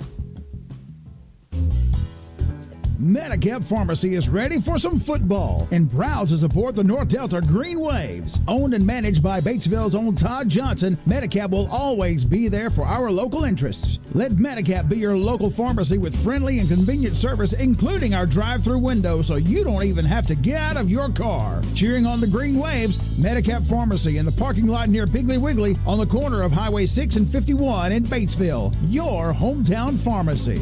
Medicap Pharmacy is ready for some football and proud to support the North Delta Green Waves. Owned and managed by Batesville's own Todd Johnson, Medicap will always be there for our local interests. Let Medicap be your local pharmacy with friendly and convenient service, including our drive-through window, so you don't even have to get out of your car. Cheering on the Green Waves, Medicap Pharmacy in the parking lot near Piggly Wiggly on the corner of Highway 6 and 51 in Batesville, your hometown pharmacy.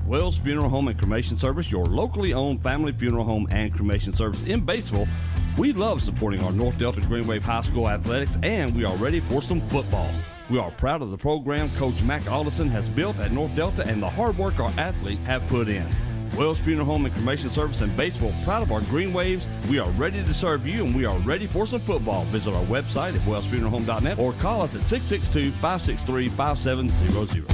Wells Funeral Home and Cremation Service, your locally owned family funeral home and cremation service in Batesville. We love supporting our North Delta Green Wave High School athletics, and we are ready for some football. We are proud of the program Coach Mac Alderson has built at North Delta and the hard work our athletes have put in. Wells Funeral Home and Cremation Service in Batesville, proud of our Green Waves. We are ready to serve you, and we are ready for some football. Visit our website at wellsfuneralhome.net or call us at 662-563-5700.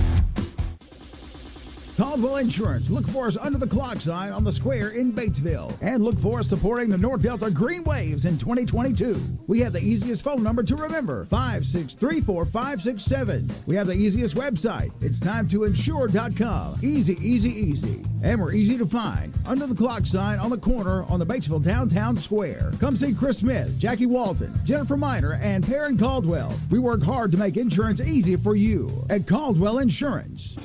Caldwell Insurance. Look for us under the clock sign on the square in Batesville. And look for us supporting the North Delta Green Waves in 2022. We have the easiest phone number to remember, 5634567. We have the easiest website. It's timetoinsure.com. Easy, easy, easy. And we're easy to find. Under the clock sign on the corner on the Batesville Downtown Square. Come see Chris Smith, Jackie Walton, Jennifer Miner, and Perrin Caldwell. We work hard to make insurance easy for you at Caldwell Insurance.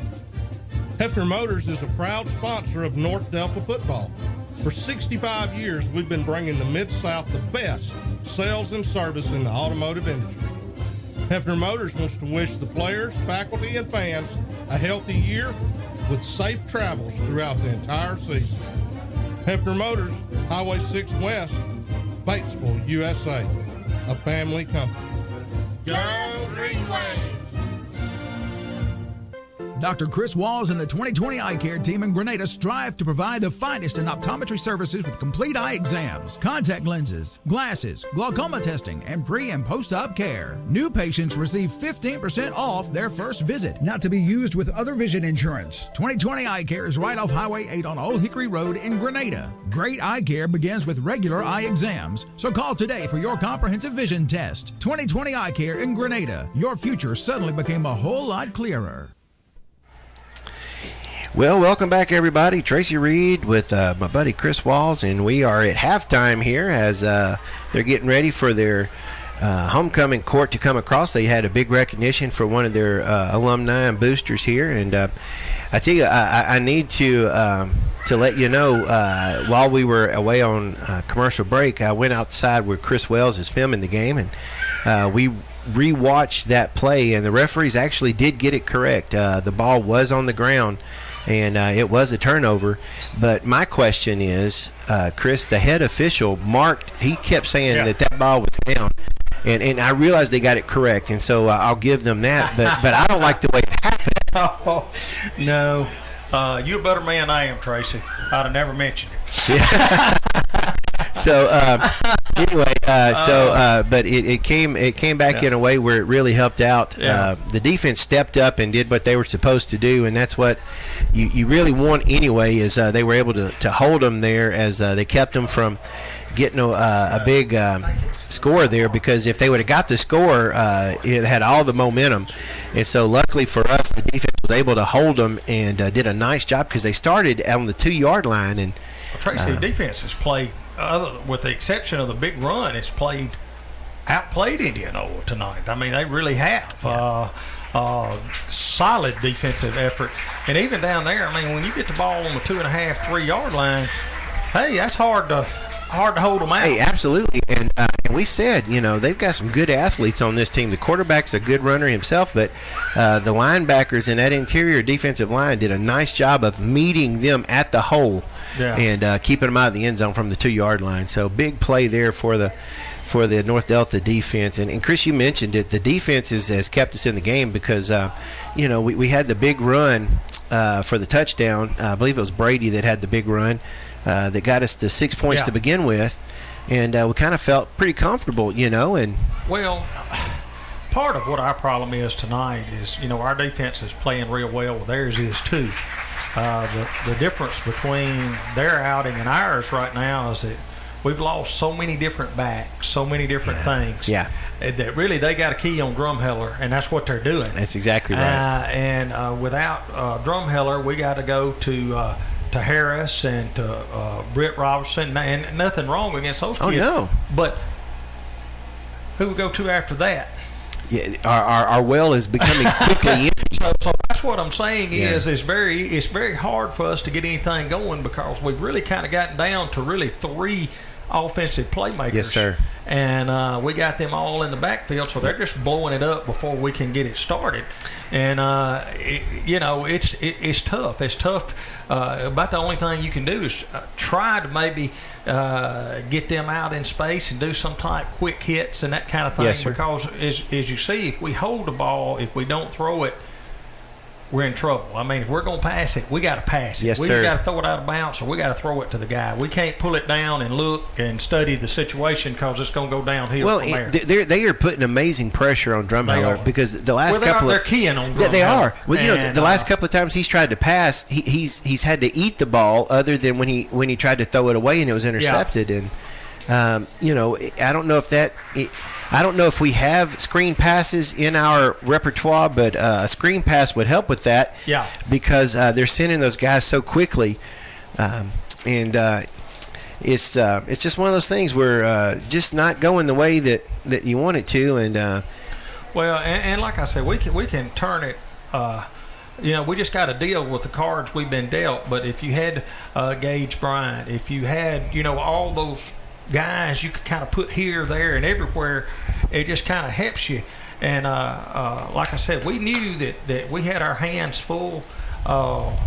Hefner Motors is a proud sponsor of North Delta football. For 65 years, we've been bringing the Mid-South the best sales and service in the automotive industry. Hefner Motors wants to wish the players, faculty, and fans a healthy year with safe travels throughout the entire season. Hefner Motors, Highway 6 West, Batesville, USA, a family company. Go Green Wave! Dr. Chris Walls and the 2020 Eye Care team in Grenada strive to provide the finest in optometry services with complete eye exams, contact lenses, glasses, glaucoma testing, and pre- and post-op care. New patients receive 15% off their first visit. Not to be used with other vision insurance. 2020 Eye Care is right off Highway 8 on Old Hickory Road in Grenada. Great eye care begins with regular eye exams. So call today for your comprehensive vision test. 2020 Eye Care in Grenada. Your future suddenly became a whole lot clearer. Well, welcome back, everybody. Tracy Reed with my buddy Chris Walls, and we are at halftime here as they're getting ready for their homecoming court to come across. They had a big recognition for one of their alumni and boosters here, and I tell you, I need to let you know, while we were away on commercial break, I went outside where Chris Wells is filming the game, and we rewatched that play, and the referees actually did get it correct. The ball was on the ground, and it was a turnover. But my question is, Chris, the head official he kept saying that ball was down. And I realized they got it correct, and so I'll give them that. But I don't like the way it happened. Oh, no. You're a better man than I am, Tracy. I'd have never mentioned it. So anyway, but it came back in a way where it really helped out. Yeah. The defense stepped up and did what they were supposed to do, and that's what you really want anyway. Is they were able to hold them there as they kept them from getting a big score there, because if they would have got the score, it had all the momentum. And so luckily for us, the defense was able to hold them and did a nice job, because they started on the 2-yard line. And Tracy, the defense has played, with the exception of the big run, it's outplayed Indianola tonight. I mean, they really have. Yeah. Solid defensive effort. And even down there, I mean, when you get the ball on the 2.5, 3-yard line, hey, that's hard to hold them out. Hey, absolutely. And we said, they've got some good athletes on this team. The quarterback's a good runner himself, but the linebackers in that interior defensive line did a nice job of meeting them at the hole and keeping them out of the end zone from the 2-yard line. So big play there for the North Delta defense. And Chris, you mentioned it. The defense has kept us in the game because, we had the big run for the touchdown. I believe it was Brady that had the big run that got us to 6 points to begin with. And we kind of felt pretty comfortable, and well, part of what our problem is tonight is, our defense is playing real well. Theirs is too. The difference between their outing and ours right now is that we've lost so many different backs, so many different things. Yeah. That really they got a key on Drumheller, and that's what they're doing. That's exactly right. And without Drumheller, we got to go to Harris and to Britt Robertson, and nothing wrong against those kids. Oh, no. But who would go to after that? Yeah, our well is becoming quickly empty. So that's what I'm saying is it's very hard for us to get anything going, because we've really kind of gotten down to really 3 offensive playmakers. Yes, sir. And we got them all in the backfield, so they're just blowing it up before we can get it started. And it's tough. It's tough. About the only thing you can do is try to maybe get them out in space and do some type quick hits and that kind of thing. Yes, sir. Because as you see, if we hold the ball, if we don't throw it, we're in trouble. I mean, if we're going to pass it, we got to pass it. Yes, we sir. got to throw it out of bounds, or we got to throw it to the guy. We can't pull it down and look and study the situation, because it's going to go downhill from there. They are putting amazing pressure on Drumheller, because the last couple they're keying on Drumheller. They are. Well, the last couple of times he's tried to pass, he's had to eat the ball, other than when he tried to throw it away and it was intercepted. And I don't know if we have screen passes in our repertoire, but a screen pass would help with that. Yeah. Because they're sending those guys so quickly, and it's just one of those things where just not going the way that you want it to. And well, and like I said, we can turn it. We just got to deal with the cards we've been dealt. But if you had Gage Bryant, if you had all those guys you could kind of put here, there, and everywhere, it just kind of helps you. And like I said, we knew that we had our hands full. Can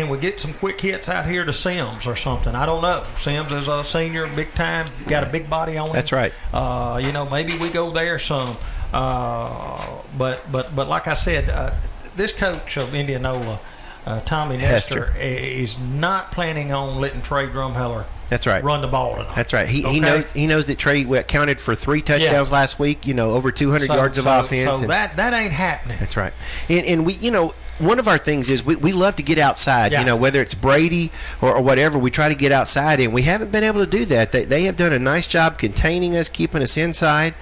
we get some quick hits out here to Sims or something? I don't know. Sims is a senior, big time, got a big body on him. That's right. Maybe we go there some. But like I said, this coach of Indianola, Tommy Nestor, is not planning on letting Trey Drumheller That's right. run the ball tonight. That's right. He knows that Trey counted for 3 touchdowns last week. Over 200 yards of offense. So that ain't happening. That's right. And we one of our things is we love to get outside. Whether it's Brady or whatever, we try to get outside, and we haven't been able to do that. They have done a nice job containing us, keeping us inside,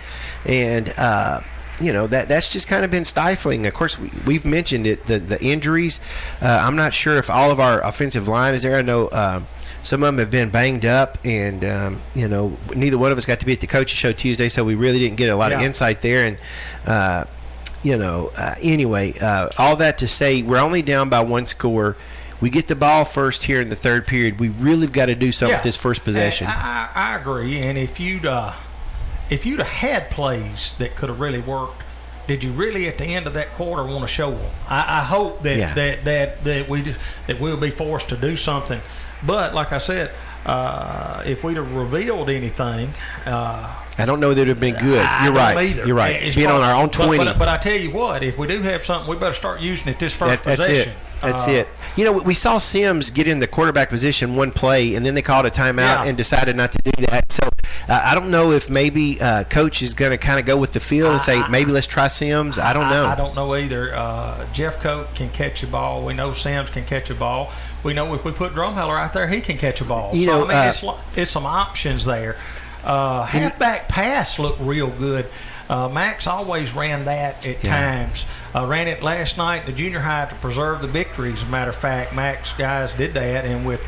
and that's just kind of been stifling. Of course, we've mentioned it, the injuries. I'm not sure if all of our offensive line is there. I know some of them have been banged up, and neither one of us got to be at the coaches show Tuesday, so we really didn't get a lot of insight there. And anyway, all that to say, we're only down by 1 score. We get the ball first here in the third period. We really got to do something with this first possession. I agree. And if you'd if you'd have had plays that could have really worked, did you really at the end of that quarter want to show them? I hope that we'll be forced to do something. But like I said, if we'd have revealed anything, I don't know that it would have been good. You're right. You're right. Being on our own 20. But I tell you what, if we do have something, we better start using it this first possession. That's it. You know, we saw Sims get in the quarterback position one play, and then they called a timeout and decided not to do that. So I don't know if maybe Coach is going to kind of go with the field and say, maybe let's try Sims. I don't know. I don't know either. Jeff Coat can catch a ball. We know Sims can catch a ball. We know if we put Drumheller out there, he can catch a ball. It's some options there. Halfback pass looked real good. Max always ran that at times. Ran it last night in the junior high to preserve the victories. As a matter of fact, Max guys did that, and with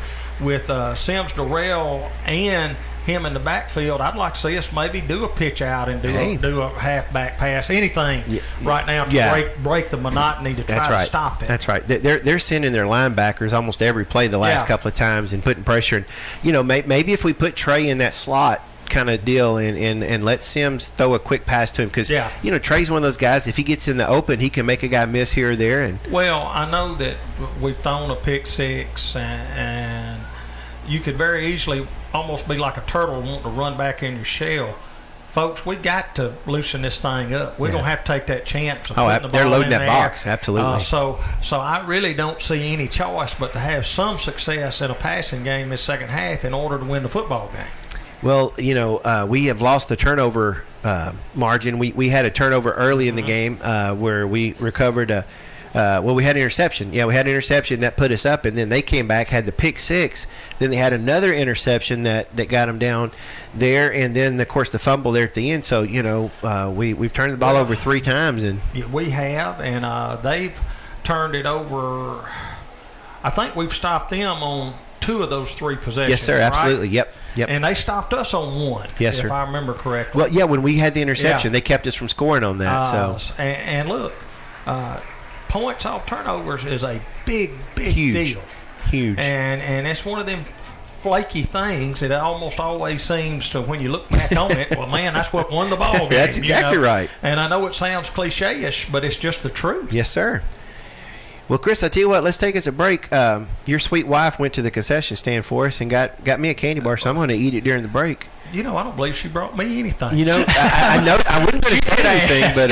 Sims Durrell and him in the backfield, I'd like to see us maybe do a pitch out and do a halfback pass, anything right now to break the monotony to try to stop it. That's right. They're sending their linebackers almost every play the last couple of times and putting pressure. And, you know, maybe if we put Trey in that slot kind of deal and let Sims throw a quick pass to him, because you know, Trey's one of those guys, if he gets in the open, he can make a guy miss here or there. And well, I know that we've thrown a pick six, and you could very easily almost be like a turtle wanting to run back in your shell. Folks, we got to loosen this thing up. We're going to have to take that chance of putting the ball they're loading in that there. box, absolutely. So I really don't see any choice but to have some success in a passing game this second half in order to win the football game. Well, you know, we have lost the turnover margin. We had a turnover early in the game where we recovered we had an interception. Yeah, we had an interception that put us up, and then they came back, had the pick six. Then they had another interception that got them down there, and then, of course, the fumble there at the end. So, you know, we've turned the ball over 3 times. And we have, and they've turned it over. I think we've stopped them on 2 of those 3 possessions. Yes, sir, absolutely. Right? Yep. And they stopped us on 1. Yes, sir. If I remember correctly. Well, yeah, when we had the interception, they kept us from scoring on that. And look, points off turnovers is a big deal. Huge. And it's one of them flaky things that almost always seems to, when you look back on it, well, man, that's what won the ball game. That's exactly right. And I know it sounds cliche-ish, but it's just the truth. Yes, sir. Well, Chris, I tell you what, let's take us a break. Your sweet wife went to the concession stand for us and got me a candy bar, so I'm going to eat it during the break. You know, I don't believe she brought me anything. You know, I know I wasn't going to say anything, but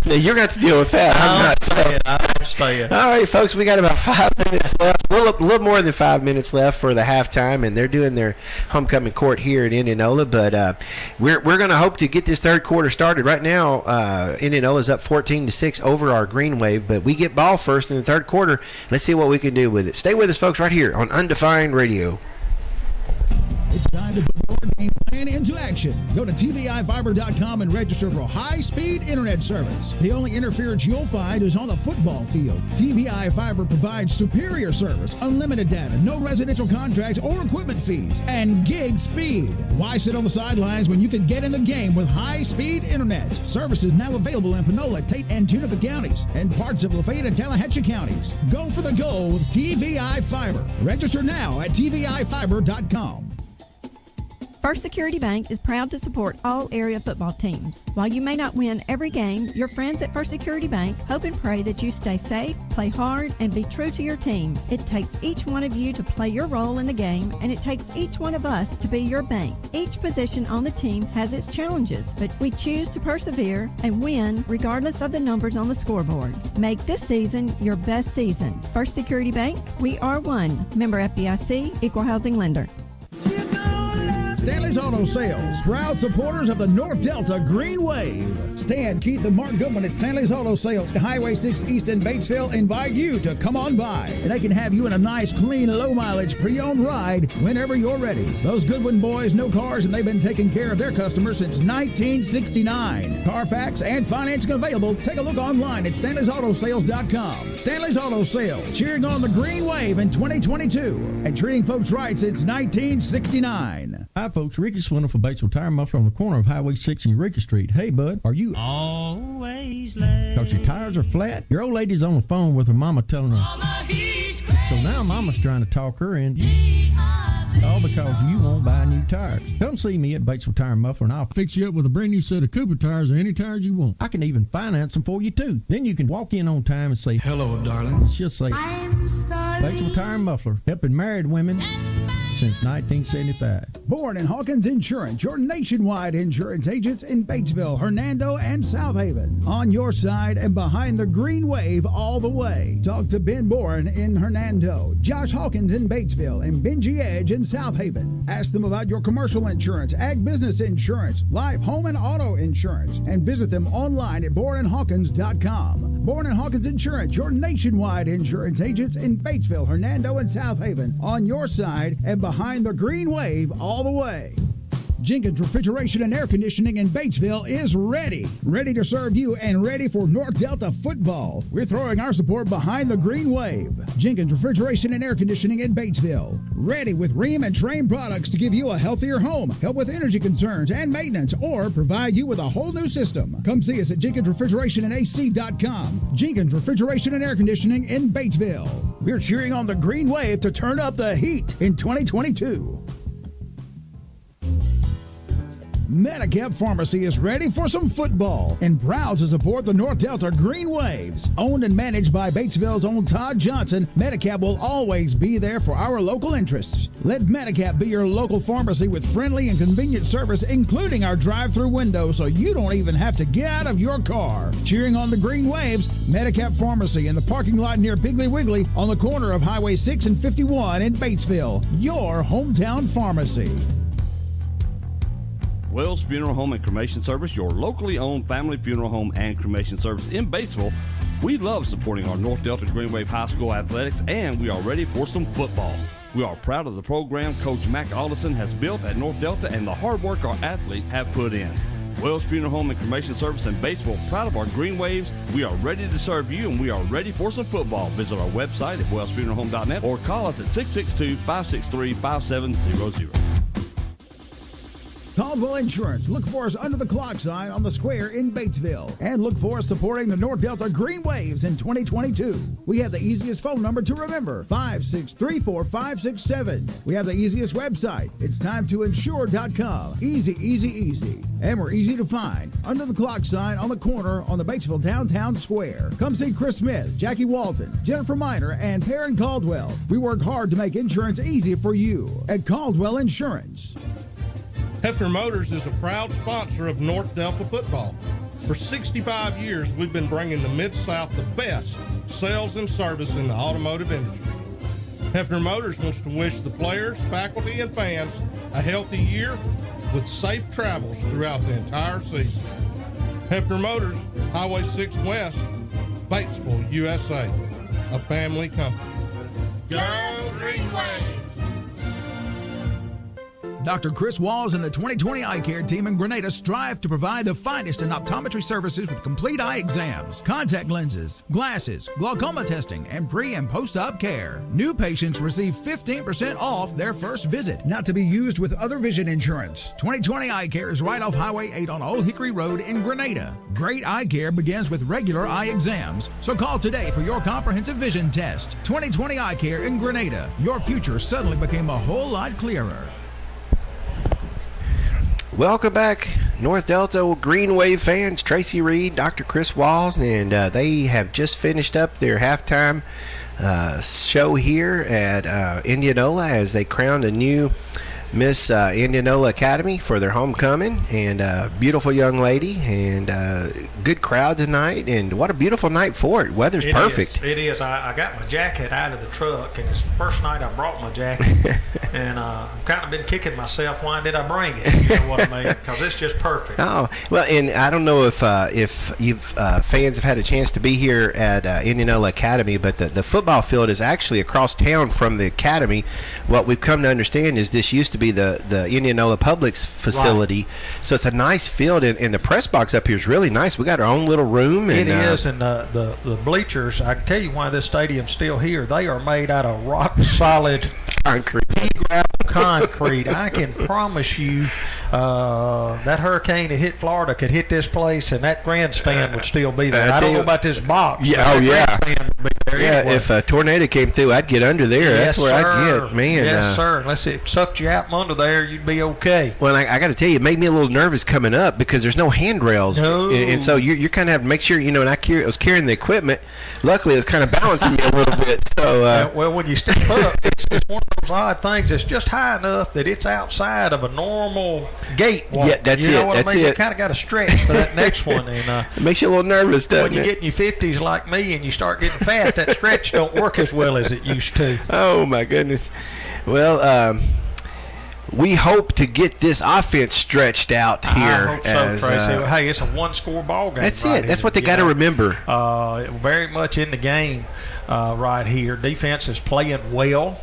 you're going to have to deal with that. I'm staying. All right, folks, we got about 5 minutes left, a little more than 5 minutes left for the halftime, and they're doing their homecoming court here in Indianola. But we're going to hope to get this third quarter started. Right now, Indianola's up 14-6 over our Green Wave, but we get ball first in the third quarter. Let's see what we can do with it. Stay with us, folks, right here on Undefined Radio. It's time to put your game plan into action. Go to TVIfiber.com and register for high-speed internet service. The only interference you'll find is on the football field. TVI Fiber provides superior service, unlimited data, no residential contracts or equipment fees, and gig speed. Why sit on the sidelines when you can get in the game with high-speed internet? Service is now available in Panola, Tate, and Tunica counties, and parts of Lafayette and Tallahatchie counties. Go for the goal with TVI Fiber. Register now at TVIfiber.com. First Security Bank is proud to support all area football teams. While you may not win every game, your friends at First Security Bank hope and pray that you stay safe, play hard, and be true to your team. It takes each one of you to play your role in the game, and it takes each one of us to be your bank. Each position on the team has its challenges, but we choose to persevere and win regardless of the numbers on the scoreboard. Make this season your best season. First Security Bank, we are one. Member FDIC, Equal Housing Lender. Stanley's Auto Sales, proud supporters of the North Delta Green Wave. Stan, Keith, and Mark Goodman at Stanley's Auto Sales, Highway 6 East in Batesville, invite you to come on by. And they can have you in a nice, clean, low-mileage, pre-owned ride whenever you're ready. Those Goodwin boys know cars, and they've been taking care of their customers since 1969. Carfax and financing available. Take a look online at Stanley'sAutoSales.com. Stanley's Auto Sales, cheering on the Green Wave in 2022 and treating folks right since 1969. Hi, folks. Ricky Swindle for Batesville Tire Muffler on the corner of Highway 6 and Eureka Street. Hey, bud, are you always late? Because your tires are flat? Your old lady's on the phone with her mama telling her. Mama, so now mama's trying to talk her into. All because you won't buy new tires. Come see me at Batesville Tire and Muffler, and I'll fix you up with a brand new set of Cooper tires or any tires you want. I can even finance them for you, too. Then you can walk in on time and say, "Hello, darling." She'll say, "I'm sorry." Batesville Tire and Muffler, helping married women since 1975. Born in Hawkins Insurance, your nationwide insurance agents in Batesville, Hernando, and South Haven. On your side and behind the green wave all the way. Talk to Ben Bourne in Hernando, Josh Hawkins in Batesville, and Benji Edge in South Haven. Ask them about your commercial insurance, ag business insurance, life, home, and auto insurance, and visit them online at bourneandhawkins.com. Bourne and Hawkins Insurance, your nationwide insurance agents in Batesville, Hernando, and South Haven. On your side and behind the green wave all the way. Jenkins Refrigeration and Air Conditioning in Batesville is ready to serve you and ready for North Delta football. We're throwing our support behind the green wave. Jenkins Refrigeration and Air Conditioning in Batesville, ready with Rheem and Train products to give you a healthier home, help with energy concerns and maintenance, or provide you with a whole new system. Come see us at JenkinsRefrigerationandAC.com. Jenkins Refrigeration and Air Conditioning in Batesville. We're cheering on the green wave to turn up the heat in 2022. Medicap Pharmacy is ready for some football and proud to support the North Delta Green Waves. Owned and managed by Batesville's own Todd Johnson, Medicap will always be there for our local interests. Let Medicap be your local pharmacy with friendly and convenient service, including our drive-through window, so you don't even have to get out of your car. Cheering on the Green Waves, Medicap Pharmacy in the parking lot near Piggly Wiggly on the corner of Highway 6 and 51 in Batesville. Your hometown pharmacy. Wells Funeral Home and Cremation Service, your locally owned family funeral home and cremation service in Batesville. We love supporting our North Delta Green Wave High School athletics, and we are ready for some football. We are proud of the program Coach Mac Alderson has built at North Delta and the hard work our athletes have put in. Wells Funeral Home and Cremation Service in Batesville, proud of our Green Waves. We are ready to serve you, and we are ready for some football. Visit our website at wellsfuneralhome.net or call us at 662-563-5700. Caldwell Insurance. Look for us under the clock sign on the square in Batesville. And look for us supporting the North Delta Green Waves in 2022. We have the easiest phone number to remember, 5634567. We have the easiest website. It's timetoinsure.com. Easy, easy, easy. And we're easy to find. Under the clock sign on the corner on the Batesville Downtown Square. Come see Chris Smith, Jackie Walton, Jennifer Miner, and Perrin Caldwell. We work hard to make insurance easy for you at Caldwell Insurance. Hefner Motors is a proud sponsor of North Delta football. For 65 years, we've been bringing the Mid-South the best sales and service in the automotive industry. Hefner Motors wants to wish the players, faculty, and fans a healthy year with safe travels throughout the entire season. Hefner Motors, Highway 6 West, Batesville, USA, a family company. Go Green Wave! Dr. Chris Walls and the 2020 Eye Care team in Grenada strive to provide the finest in optometry services with complete eye exams, contact lenses, glasses, glaucoma testing, and pre- and post-op care. New patients receive 15% off their first visit. Not to be used with other vision insurance. 2020 Eye Care is right off Highway 8 on Old Hickory Road in Grenada. Great eye care begins with regular eye exams. So call today for your comprehensive vision test. 2020 Eye Care in Grenada. Your future suddenly became a whole lot clearer. Welcome back, North Delta Green Wave fans. Tracy Reed, Dr. Chris Walls, and they have just finished up their halftime show here at Indianola as they crowned a new Miss Indianola Academy for their homecoming, and beautiful young lady, and good crowd tonight, and what a beautiful night for it. Weather's perfect. It is. I got my jacket out of the truck, and it's the first night I brought my jacket, and I've kind of been kicking myself. Why did I bring it? You know what I mean? Because it's just perfect. Oh, well, and I don't know if you've fans have had a chance to be here at Indianola Academy, but the football field is actually across town from the academy. What we've come to understand is this used to be the Indianola Publix facility, right. So it's a nice field, and the press box up here is really nice. We got our own little room. And, it is, and the bleachers, I can tell you why this stadium's still here. They are made out of rock-solid concrete. Concrete. I can promise you that hurricane that hit Florida could hit this place, and that grandstand would still be there. I don't know about this box. Yeah, oh, yeah. Grandstand would be there. there anyway. If a tornado came through, I'd get under there. Yes, That's where sir. I'd get, man. Yes, sir. Unless it sucked you out from under there, you'd be okay. Well, I got to tell you, it made me a little nervous coming up because there's no handrails. No. And so you're kind of have to make sure, and I was carrying the equipment. Luckily, it was kind of balancing me a little bit. So, well, when you step up, it's one of those odd things that's just high enough that it's outside of a normal gate walk. Yeah, that's you know it. What That's I mean? it. You kind of got to stretch for that next one. And it makes you a little nervous, doesn't when you it? get in your 50s like me and you start getting fat, that stretch don't work as well as it used to. Oh, my goodness. Well, we hope to get this offense stretched out here. I hope so, Tracy. Hey, it's a one-score ball game. That's right it. That's here, what they got to remember. Very much in the game right here. Defense is playing well,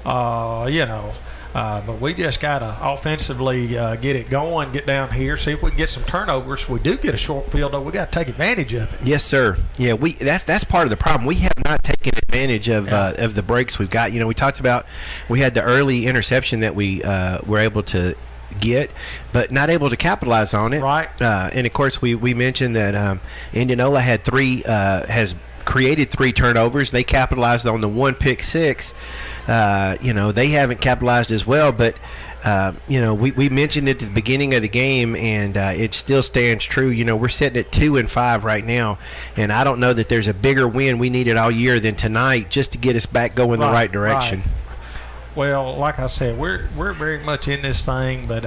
but we just got to offensively get it going, get down here, see if we can get some turnovers. If we do get a short field, though, we got to take advantage of it. Yes, sir. Yeah, that's part of the problem. We have not taken advantage of the breaks we've got. We talked about we had the early interception that we were able to get, but not able to capitalize on it. Right. And of course, we mentioned that Indianola had has created 3 turnovers. They capitalized on the 1 pick six. They haven't capitalized as well, but we mentioned it at the beginning of the game, and it still stands true. We're sitting at 2-5 right now, and I don't know that there's a bigger win we needed all year than tonight just to get us back going the right direction. Right. Well, like I said, we're very much in this thing, but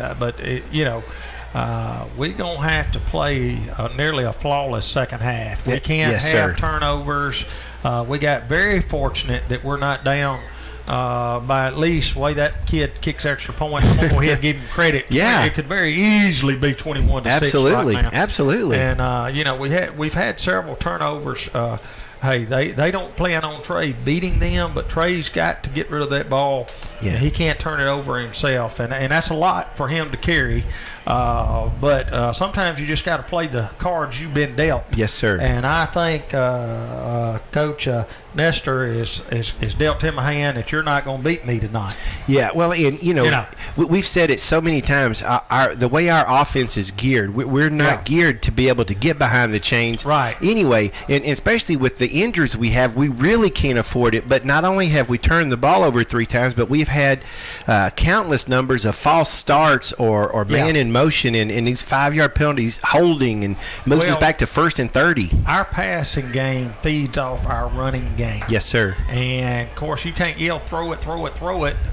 we're going to have to play nearly a flawless second half. We can't have turnovers. We got very fortunate that we're not down by at least the way that kid kicks extra points. I'm going to go ahead and give him credit. Yeah. It could very easily be 21-6 Absolutely. right now. Absolutely. And, we've had several turnovers. Hey, they don't plan on Trey beating them, but Trey's got to get rid of that ball. Yeah. He can't turn it over himself, and that's a lot for him to carry. But sometimes you just got to play the cards you've been dealt. Yes, sir. And I think Coach Nestor is dealt him a hand that you're not going to beat me tonight. Yeah, well, and we've said it so many times. The way our offense is geared, we're not geared to be able to get behind the chains. Right. Anyway, and especially with the injuries we have, we really can't afford it. But not only have we turned the ball over 3 times, but we've had countless numbers of false starts or man in motion and these 5-yard penalties, holding, and moves us back to 1st and 30. Our passing game feeds off our running game. Yes, sir. And, of course, you can't yell throw it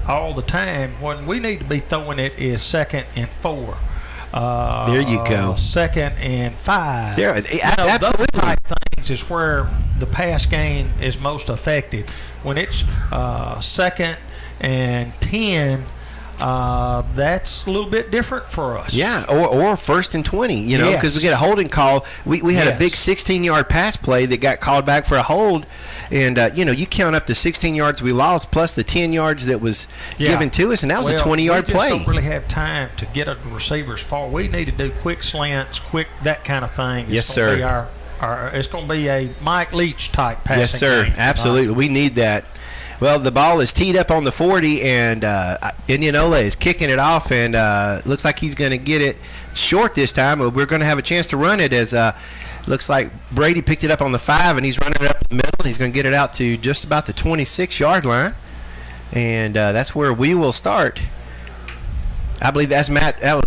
all the time. When we need to be throwing it is 2nd and 4. There you go. 2nd and 5. Absolutely. Those type things is where the pass game is most effective. When it's 2nd and 10, that's a little bit different for us. Yeah, or 1st and 20, because we get a holding call. We had a big 16-yard pass play that got called back for a hold, and you count up the 16 yards we lost plus the 10 yards that was given to us, and that was a 20-yard play. We just don't really have time to get the receivers far. We need to do quick slants, that kind of thing. Yes, sir. It's going to be a Mike Leach type passing Yes, sir. game. Absolutely. We need that. Well, the ball is teed up on the 40, and Indianola is kicking it off, and looks like he's going to get it short this time. We're going to have a chance to run it as looks like Brady picked it up on the 5, and he's running it up the middle. He's going to get it out to just about the 26-yard line, and that's where we will start. I believe that's Matt. That was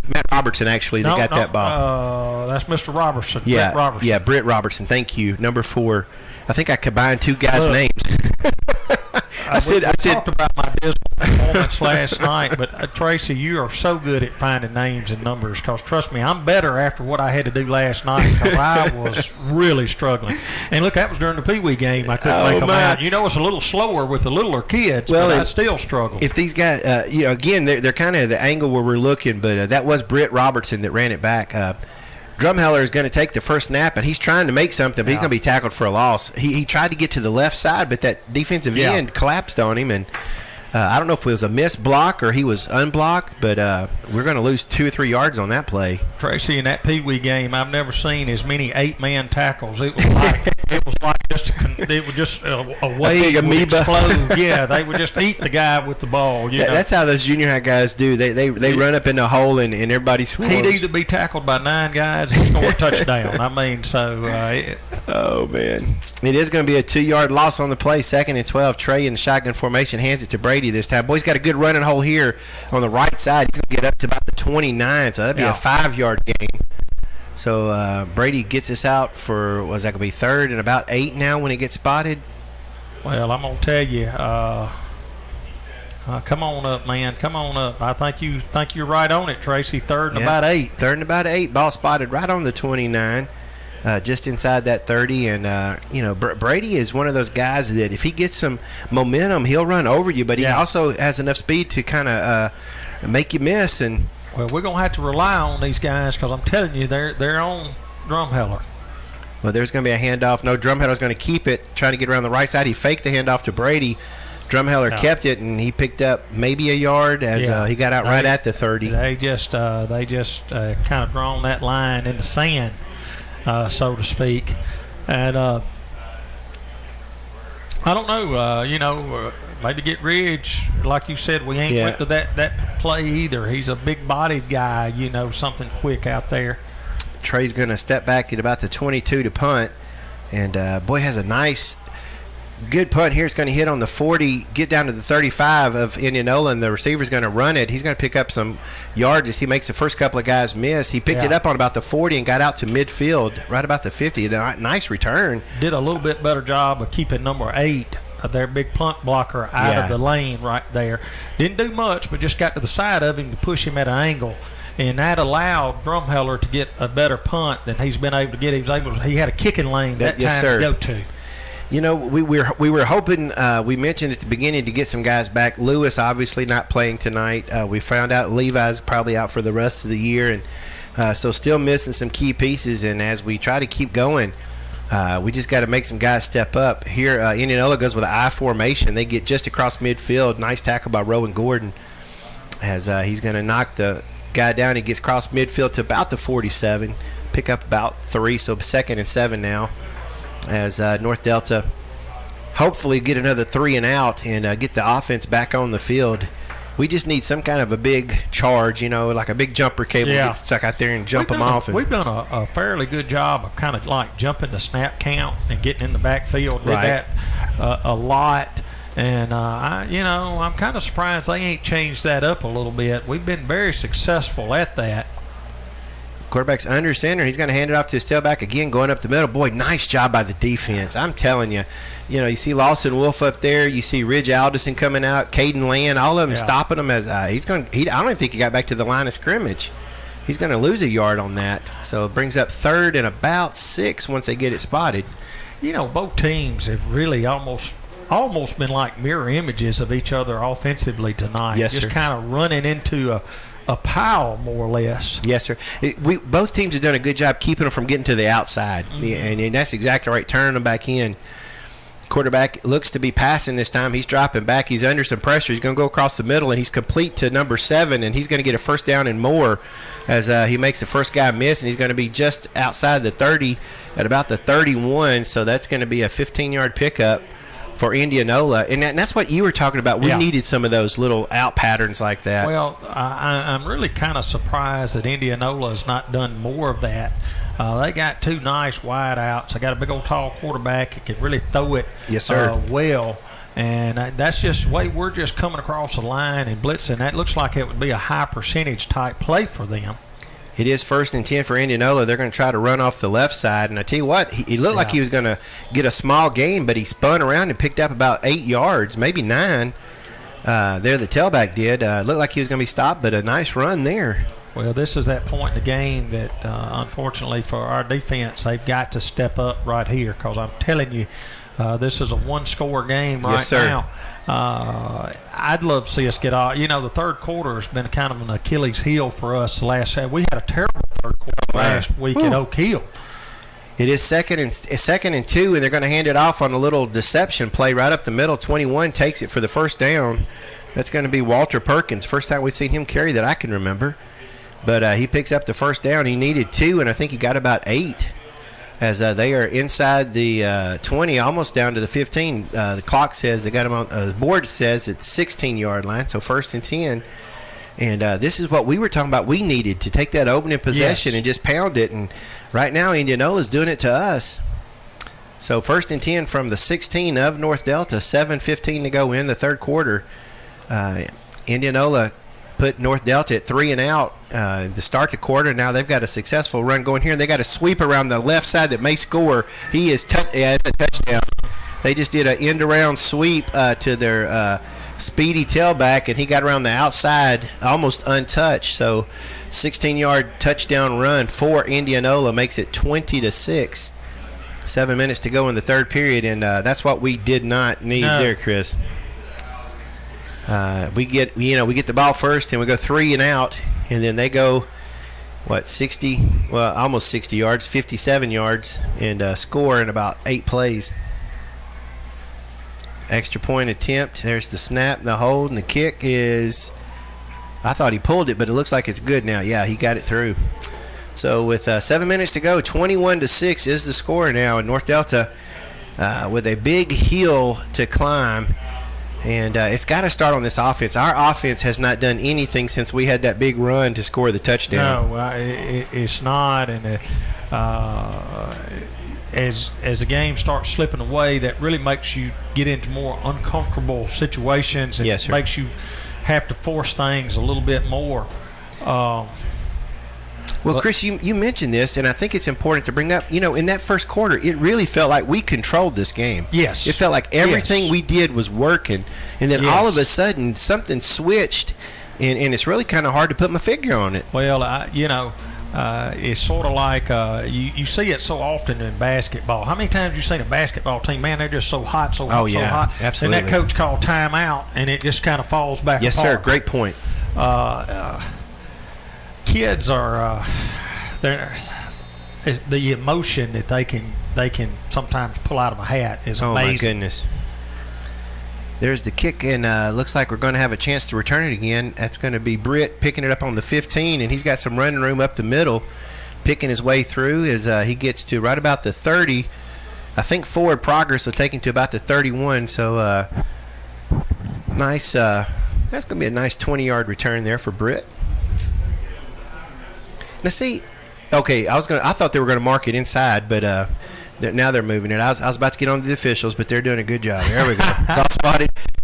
Matt Robertson, actually, that got that ball. That's Mr. Robertson. Yeah, Britt Robertson. Yeah, Britt Robertson. Thank you. Number 4. I think I combined 2 guys' names. We talked about my dismal performance last night, but Tracy, you are so good at finding names and numbers. Because trust me, I'm better after what I had to do last night. Because I was really struggling. And look, that was during the Pee Wee game. I couldn't make them out. It's a little slower with the littler kids, but I still struggle. If these guys, again, they're kind of the angle where we're looking, but that was Britt Robertson that ran it back. Drumheller is going to take the first snap, and he's trying to make something, but he's going to be tackled for a loss. He tried to get to the left side, but that defensive end collapsed on him, and I don't know if it was a missed block or he was unblocked, but we're going to lose 2 or 3 yards on that play. Tracy, in that Pee Wee game, I've never seen as many 8-man tackles. It was like it was like just a wave would amoeba. explode. Yeah, they would just eat the guy with the ball. You know? That's how those junior high guys do. They run up in the hole and everybody swarms. He'd either be tackled by 9 guys or score a touchdown. I mean, so. Oh, man. It is going to be a 2-yard loss on the play. 2nd and 12. Trey in the shotgun formation hands it to Brady this time. Boy's got a good running hole here on the right side. He's going to get up to about the 29, so that'd be a 5-yard gain. So Brady gets us out for, what's that going to be, 3rd and about 8 now when it gets spotted? Well, I'm going to tell you, come on up, man. Come on up. I think you're right on it, Tracy. 3rd and about 8. 3rd and about 8. Ball spotted right on the 29. Just inside that 30, and Brady is one of those guys that if he gets some momentum, he'll run over you, but he also has enough speed to kind of make you miss. And well, we're gonna have to rely on these guys because I'm telling you, they're on Drumheller. Well, there's going to be a handoff. No, Drumheller's going to keep it, trying to get around the right side. He faked the handoff to Brady. Drumheller kept it, and he picked up maybe a yard as he got out right at the 30. They just kind of drawn that line in the sand. So to speak, and I don't know. Maybe get Ridge, like you said. We ain't went to that play either. He's a big-bodied guy. Something quick out there. Trey's going to step back at about the 22 to punt, and boy has a nice, good punt here. It's going to hit on the 40, get down to the 35 of Indianola, and the receiver's going to run it. He's going to pick up some yards as he makes the first couple of guys miss. He picked it up on about the 40 and got out to midfield, right about the 50. A nice return. Did a little bit better job of keeping number 8, their big punt blocker, out of the lane right there. Didn't do much, but just got to the side of him to push him at an angle. And that allowed Drumheller to get a better punt than he's been able to get. He had a kicking lane that time to go to. We were hoping, we mentioned at the beginning, to get some guys back. Lewis obviously not playing tonight. We found out Levi's probably out for the rest of the year, and so still missing some key pieces. And as we try to keep going, we just got to make some guys step up. Here, Indianola goes with an I formation. They get just across midfield. Nice tackle by Rowan Gordon as he's going to knock the guy down. He gets across midfield to about the 47, pick up about 3, so 2nd and 7 now. As North Delta hopefully get another 3 and out and get the offense back on the field. We just need some kind of a big charge, like a big jumper cable to get stuck out there and jump them off. We've done a fairly good job of kind of like jumping the snap count and getting in the backfield. Did that a lot. And, I'm kind of surprised they ain't changed that up a little bit. We've been very successful at that. Quarterback's under center. He's going to hand it off to his tailback again, going up the middle. Boy, nice job by the defense. I'm telling you. You see Lawson Wolf up there. You see Ridge Alderson coming out, Caden Land, all of them stopping him as I don't even think he got back to the line of scrimmage. He's going to lose a yard on that. So it brings up 3rd and about 6 once they get it spotted. Both teams have really almost been like mirror images of each other offensively tonight. Yes, just sir. kind of running into a pile, more or less. Yes, sir. Both teams have done a good job keeping them from getting to the outside, and that's exactly right, turning them back in. Quarterback looks to be passing this time. He's dropping back. He's under some pressure. He's going to go across the middle, and he's complete to number 7, and he's going to get a first down and more as he makes the first guy miss, and he's going to be just outside the 30 at about the 31, so that's going to be a 15-yard pickup for Indianola, and that's what you were talking about. We needed some of those little out patterns like that. Well, I'm really kind of surprised that Indianola has not done more of that. They got 2 nice wide outs. They got a big old tall quarterback that can really throw it well. And that's just the way we're just coming across the line and blitzing. That looks like it would be a high percentage type play for them. It is 1st and 10 for Indianola. They're going to try to run off the left side. And I tell you what, he looked like he was going to get a small gain, but he spun around and picked up about 8 yards, maybe 9. There the tailback did. Looked like he was going to be stopped, but a nice run there. Well, this is that point in the game that, unfortunately for our defense, they've got to step up right here because I'm telling you, this is a 1-score game right now. I'd love to see us get off. The third quarter has been kind of an Achilles heel for us. We had a terrible third quarter last week at Oak Hill. It is 2nd and 2, and they're going to hand it off on a little deception play right up the middle. 21 takes it for the first down. That's going to be Walter Perkins. First time we've seen him carry that I can remember. But he picks up the first down. He needed 2, and I think he got about 8. as they are inside the 20, almost down to the 15. The clock says they got them on. The board says it's 16-yard line, so 1st and 10. And this is what we were talking about. We needed to take that opening possession and just pound it. And right now, Indianola's doing it to us. So 1st and 10 from the 16 of North Delta. 7:15 to go in the third quarter. Indianola put North Delta at 3 and out to start the quarter. Now they've got a successful run going here, and they got a sweep around the left side that may score. He is it's a touchdown. They just did an end-around sweep to their speedy tailback, and he got around the outside almost untouched. So 16-yard touchdown run for Indianola makes it 20-6. 7 minutes to go in the third period, and that's what we did not need there, Chris. We get the ball first, and we go 3 and out, and then they go, almost 60 yards, 57 yards, and score in about 8 plays. Extra point attempt. There's the snap, the hold, and the kick is, I thought he pulled it, but it looks like it's good now. Yeah, he got it through. So with 7 minutes to go, 21-6 is the score now, and North Delta with a big hill to climb. And it's got to start on this offense. Our offense has not done anything since we had that big run to score the touchdown. No, it's not. And as the game starts slipping away, that really makes you get into more uncomfortable situations. And makes you have to force things a little bit more. Well, Chris, you mentioned this, and I think it's important to bring up, in that first quarter, it really felt like we controlled this game. Yes. It felt like everything we did was working, and then all of a sudden something switched, and it's really kind of hard to put my finger on it. Well, it's sort of like you see it so often in basketball. How many times have you seen a basketball team, man, they're just so hot, so hot. Absolutely. And that coach called timeout, and it just kind of falls back apart. Yes, sir, great point. Kids are the emotion that they can sometimes pull out of a hat is amazing. Oh my goodness. There's the kick, and looks like we're going to have a chance to return it again. That's going to be Britt picking it up on the 15, and he's got some running room up the middle, picking his way through as he gets to right about the 30. I think forward progress will take him to about the 31. So nice. That's going to be a nice 20-yard return there for Britt. Now see, okay, I thought they were going to mark it inside, but now they're moving it. I was about to get on to the officials, but they're doing a good job. There we go.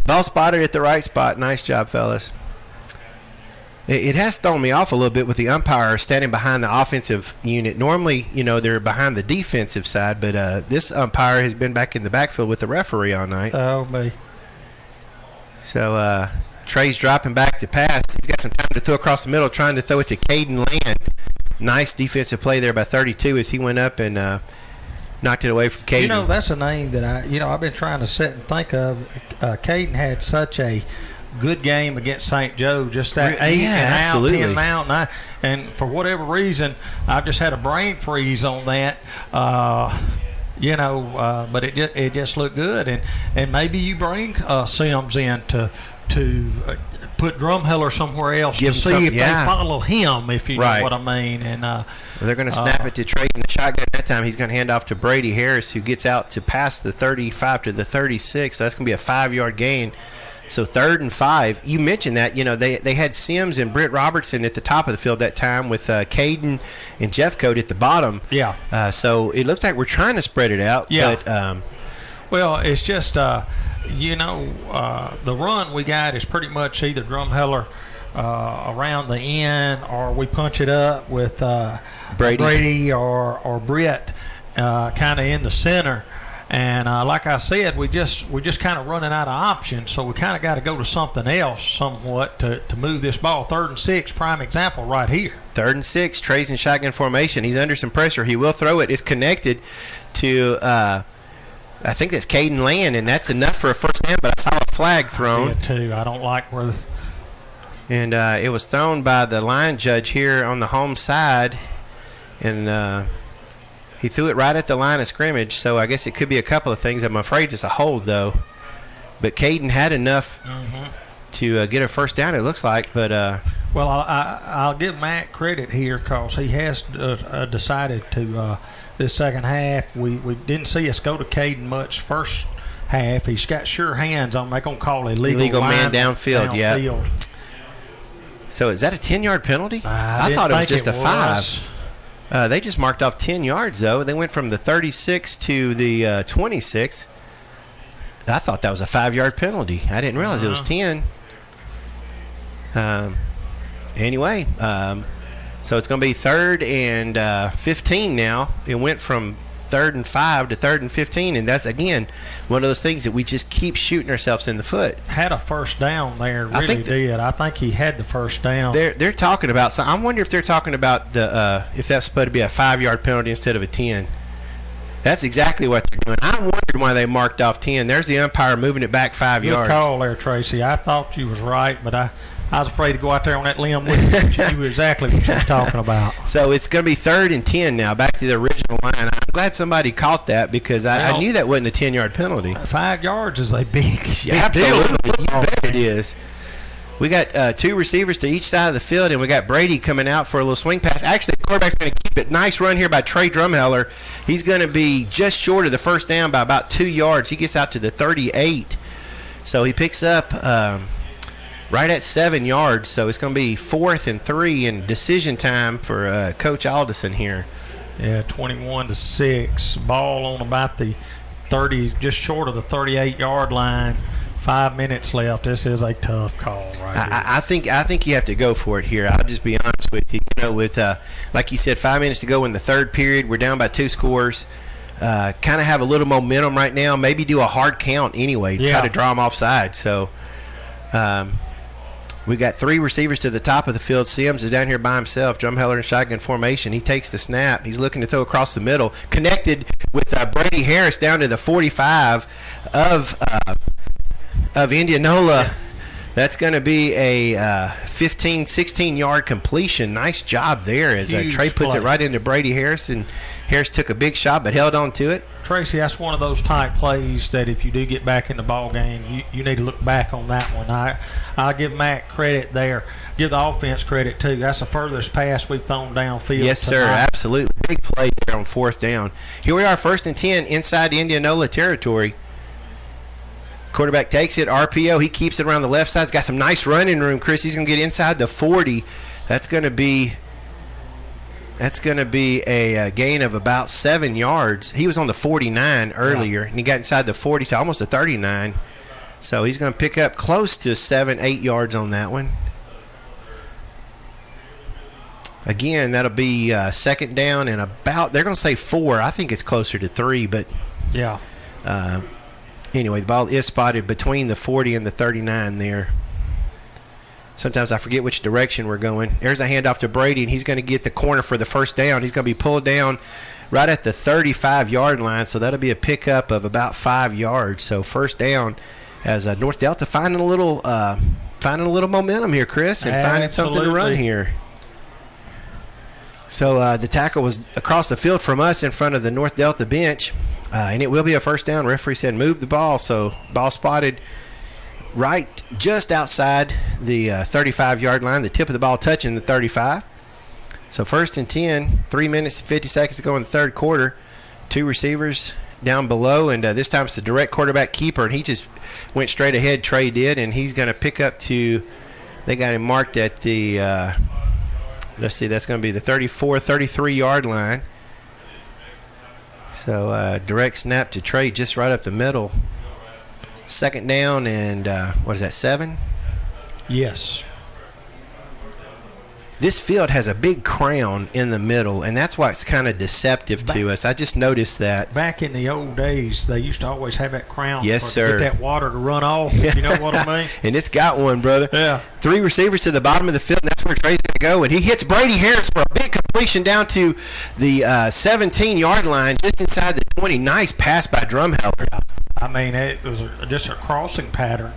Ball spotted at the right spot. Nice job, fellas. It has thrown me off a little bit with the umpire standing behind the offensive unit. Normally, they're behind the defensive side, but this umpire has been back in the backfield with the referee all night. Oh, me. So Trey's dropping back to pass. He's got some time to throw across the middle, trying to throw it to Caden Land. Nice defensive play there by 32 as he went up and knocked it away from Caden. That's a name that I've been trying to sit and think of. Caden had such a good game against St. Joe, just that 8 and out, 10 out, and for whatever reason, I've just had a brain freeze on that. But it just looked good, and maybe you bring Sims in to put Drumheller somewhere else to see if they follow him, if you know what I mean. And they're going to snap it to Trey in the shotgun. That time he's going to hand off to Brady Harris, who gets out to pass the 35 to the 36. So that's going to be a 5-yard gain. So 3rd and 5. You mentioned that, they had Sims and Britt Robertson at the top of the field that time with Caden and Jeffcoat at the bottom. Yeah. So it looks like we're trying to spread it out. Yeah. But, well, it's just, the run we got is pretty much either Drumheller around the end, or we punch it up with Brady or Britt kind of in the center. And like I said, we just kind of running out of options, so we kind of got to go to something else somewhat to move this ball. 3rd and 6, prime example right here. 3rd and 6, Trey's in shotgun formation. He's under some pressure. He will throw it. It's connected to, I think that's Caden Land, and that's enough for a first down, but I saw a flag thrown. Yeah, too. I don't like where. And it was thrown by the line judge here on the home side, and he threw it right at the line of scrimmage, so I guess it could be a couple of things. I'm afraid it's a hold, though. But Caden had enough to get a first down, it looks like. But well, I'll give Matt credit here because he has decided to this second half. We didn't see us go to Caden much first half. He's got sure hands on. They're going to call illegal man downfield. Yeah. Downfield. So is that a 10-yard penalty? I thought it was just a 5. They just marked off 10 yards, though. They went from the 36 to the 26. I thought that was a 5-yard penalty. I didn't realize it was 10. Anyway, so it's going to be 3rd and 15 now. It went from 3rd and 5 to 3rd and 15, and that's, again, one of those things that we just keep shooting ourselves in the foot. Had a first down there, really did. I think he had the first down. They're talking about, so I wonder if they're talking about the if that's supposed to be a 5-yard penalty instead of a 10. That's exactly what they're doing. I wondered why they marked off 10. There's the umpire moving it back 5 yards. Good call there, Tracy. I thought you was right, but I was afraid to go out there on that limb with you. But you knew exactly what you were talking about. So it's going to be 3rd and 10 now, back to the original line. I'm glad somebody caught that because I knew that wasn't a 10-yard penalty. 5 yards is a big Absolutely. deal. You bet it is. We got 2 receivers to each side of the field, and we got Brady coming out for a little swing pass. Actually, the quarterback's going to keep it. Nice run here by Trey Drumheller. He's going to be just short of the first down by about 2 yards. He gets out to the 38. So he picks up right at 7 yards. So it's going to be 4th and 3 and decision time for Coach Alderson here. Yeah, 21-6. Ball on about the 30, just short of the 38-yard line. 5 minutes left. This is a tough call right here. I think you have to go for it here. I'll just be honest with you. You know, with like you said, 5 minutes to go in the third period. We're down by 2 scores. Kind of have a little momentum right now. Maybe do a hard count anyway. Yeah. Try to draw them offside. So we got 3 receivers to the top of the field. Sims is down here by himself. Drumheller in shotgun formation. He takes the snap. He's looking to throw across the middle. Connected with Brady Harris down to the 45 of Indianola. That's going to be a 15, 16-yard completion. Nice job there as Trey puts it right into Brady Harris, and Harris took a big shot but held on to it. Tracy, that's one of those type plays that if you do get back in the ball game, you need to look back on that one. I'll give Matt credit there. Give the offense credit, too. That's the furthest pass we've thrown downfield Yes, sir, tonight. absolutely. Big play there on 4th down. Here we are, 1st and 10 inside the Indianola territory. Quarterback takes it, RPO. He keeps it around the left side. He's got some nice running room, Chris. He's going to get inside the 40. That's going to be a gain of about 7 yards. He was on the 49 earlier, and he got inside the 40 to almost a 39. So he's going to pick up close to 7, 8 yards on that one. Again, that'll be 2nd down and about, they're going to say 4. I think it's closer to 3, but yeah. Anyway, the ball is spotted between the 40 and the 39 there. Sometimes I forget which direction we're going. There's a handoff to Brady, and he's going to get the corner for the first down. He's going to be pulled down right at the 35-yard line, so that'll be a pickup of about 5 yards. So 1st down as North Delta finding a little momentum here, Chris, and finding something to run here. So the tackle was across the field from us in front of the North Delta bench. And it will be a 1st down. Referee said move the ball. So ball spotted right just outside the 35-yard line. The tip of the ball touching the 35. So 1st and 10. 3 minutes and 50 seconds to go in the third quarter. 2 receivers down below. And this time it's the direct quarterback keeper. And he just went straight ahead. Trey did. And he's going to pick up to – they got him marked at the let's see. That's going to be the 34, 33-yard line. So direct snap to Trey just right up the middle. 2nd down and what is that, 7? Yes. This field has a big crown in the middle, and that's why it's kind of deceptive to us. I just noticed that. Back in the old days, they used to always have that crown Yes, sir. to get that water to run off, if you know what I mean. And it's got one, brother. Yeah. 3 receivers to the bottom of the field, and that's where Trey's going to go. And he hits Brady Harris for a big completion down to the 17-yard line, just inside the 20. Nice pass by Drumheller. I mean, it was just a crossing pattern.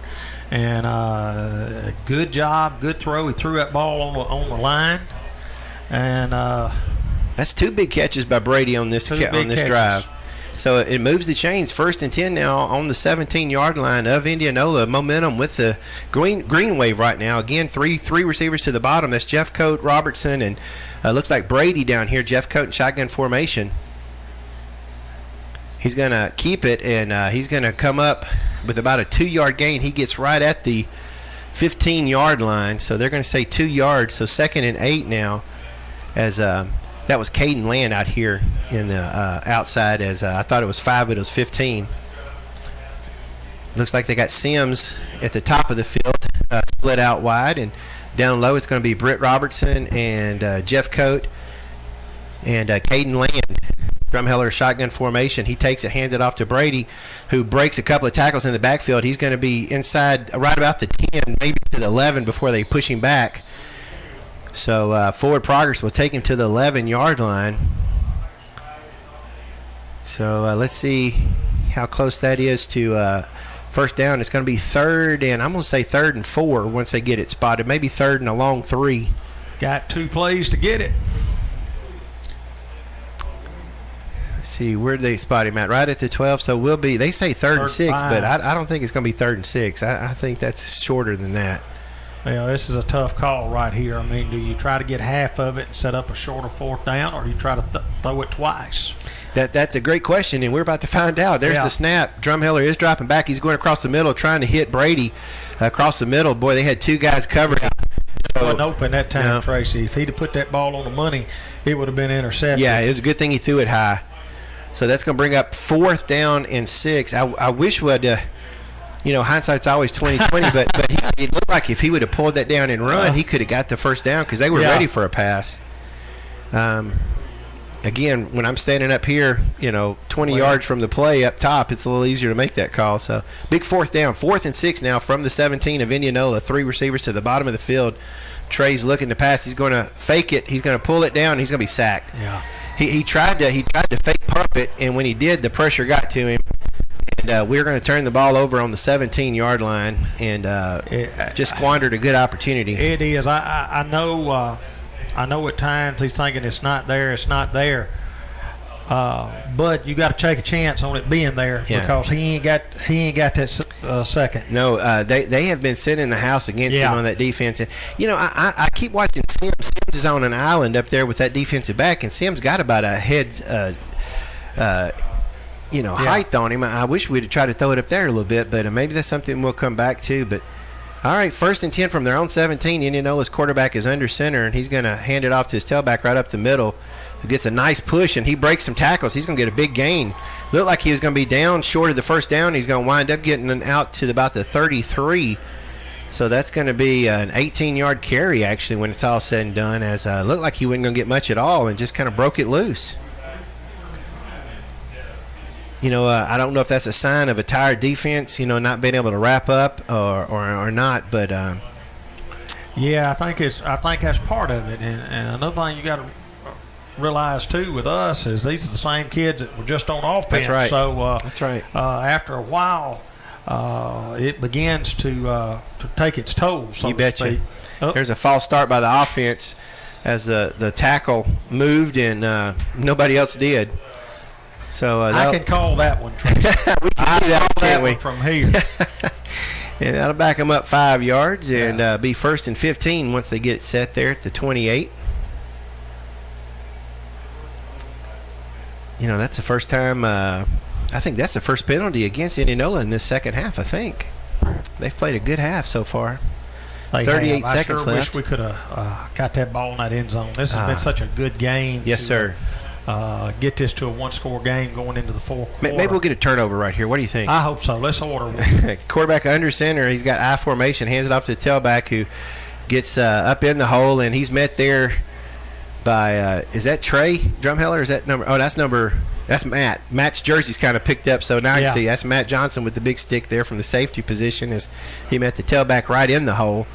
And good job, good throw. He threw that ball on the line. And that's 2 big catches by Brady on this drive. So it moves the chains. 1st and 10 now on the 17-yard line of Indianola. Momentum with the green wave right now. Again, three receivers to the bottom. That's Jeff Coate, Robertson, and looks like Brady down here. Jeff Coate in shotgun formation. He's going to keep it, and he's going to come up with about a 2-yard gain. He gets right at the 15-yard line, so they're going to say 2 yards. So 2nd and 8 now, as that was Caden Land out here in the outside, as I thought it was 5, but it was 15. Looks like they got Sims at the top of the field, split out wide, and down low it's going to be Britt Robertson and Jeff Coate and Caden Land. Drumheller shotgun formation. He takes it, hands it off to Brady, who breaks a couple of tackles in the backfield. He's going to be inside right about the 10, maybe to the 11 before they push him back. So forward progress will take him to the 11-yard line. So let's see how close that is to first down. It's going to be 3rd, and I'm going to say 3rd and 4 once they get it spotted. Maybe 3rd and a long 3. Got 2 plays to get it. Let's see, where did they spot him at? Right at the 12. So we'll be, they say 3rd and 6, but I don't think it's going to be 3rd and 6. I think that's shorter than that. Well, this is a tough call right here. I mean, do you try to get half of it and set up a shorter 4th down, or do you try to throw it twice? That's a great question, and we're about to find out. There's the snap. Drumheller is dropping back. He's going across the middle, trying to hit Brady across the middle. Boy, they had 2 guys covered. Yeah. It wasn't open that time, Tracy. If he'd have put that ball on the money, it would have been intercepted. Yeah, it was a good thing he threw it high. So that's going to bring up 4th down and 6. I wish hindsight's always 20/20, but it looked like if he would have pulled that down and run, he could have got the first down because they were ready for a pass. Again, when I'm standing up here, 20 yards from the play up top, it's a little easier to make that call. So big 4th down, 4th and 6 now from the 17 of Indianola. 3 receivers to the bottom of the field. Trey's looking to pass. He's going to fake it. He's going to pull it down. And he's going to be sacked. Yeah. He tried to fake pump it, and when he did, the pressure got to him. And we're going to turn the ball over on the 17-yard line, and just squandered a good opportunity. It is. I know at times he's thinking it's not there. But you got to take a chance on it being there because he ain't got that second. No, they have been sitting in the house against him on that defense. And I keep watching Sims. Sims is on an island up there with that defensive back, and Sims got about a head's height on him. I wish we'd have tried to throw it up there a little bit, but maybe that's something we'll come back to. But all right, 1st and 10 from their own 17. Indianola's quarterback is under center, and he's going to hand it off to his tailback right up the middle, who gets a nice push, and he breaks some tackles. He's going to get a big gain. Looked like he was going to be down short of the first down. He's going to wind up getting out to about the 33. So that's going to be an 18-yard carry, actually, when it's all said and done, as looked like he wasn't going to get much at all and just kind of broke it loose. I don't know if that's a sign of a tired defense, not being able to wrap up or not, but yeah, I think that's part of it. And another thing you got to realize too with us is these are the same kids that were just on offense. That's right. So that's right. After a while, it begins to take its toll. So you betcha. There's a false start by the offense as the tackle moved and nobody else did. So I can call that one. We can see that, can't we? From here. And that'll back them up 5 yards and be 1st and 15 once they get it set there at the 28. That's the first time. I think that's the first penalty against Indianola in this second half. I think they've played a good half so far. 38 seconds left. I wish we could have got that ball in that end zone. This has been such a good game. Yes, sir. Get this to a 1-score game going into the 4th quarter. Maybe we'll get a turnover right here. What do you think? I hope so. Let's order one. Quarterback under center. He's got I formation. Hands it off to the tailback, who gets up in the hole, and he's met there by is that Trey Drumheller? Is that number? Oh, that's Matt. Matt's jersey's kind of picked up, so now I can see that's Matt Johnson with the big stick there from the safety position as he met the tailback right in the hole.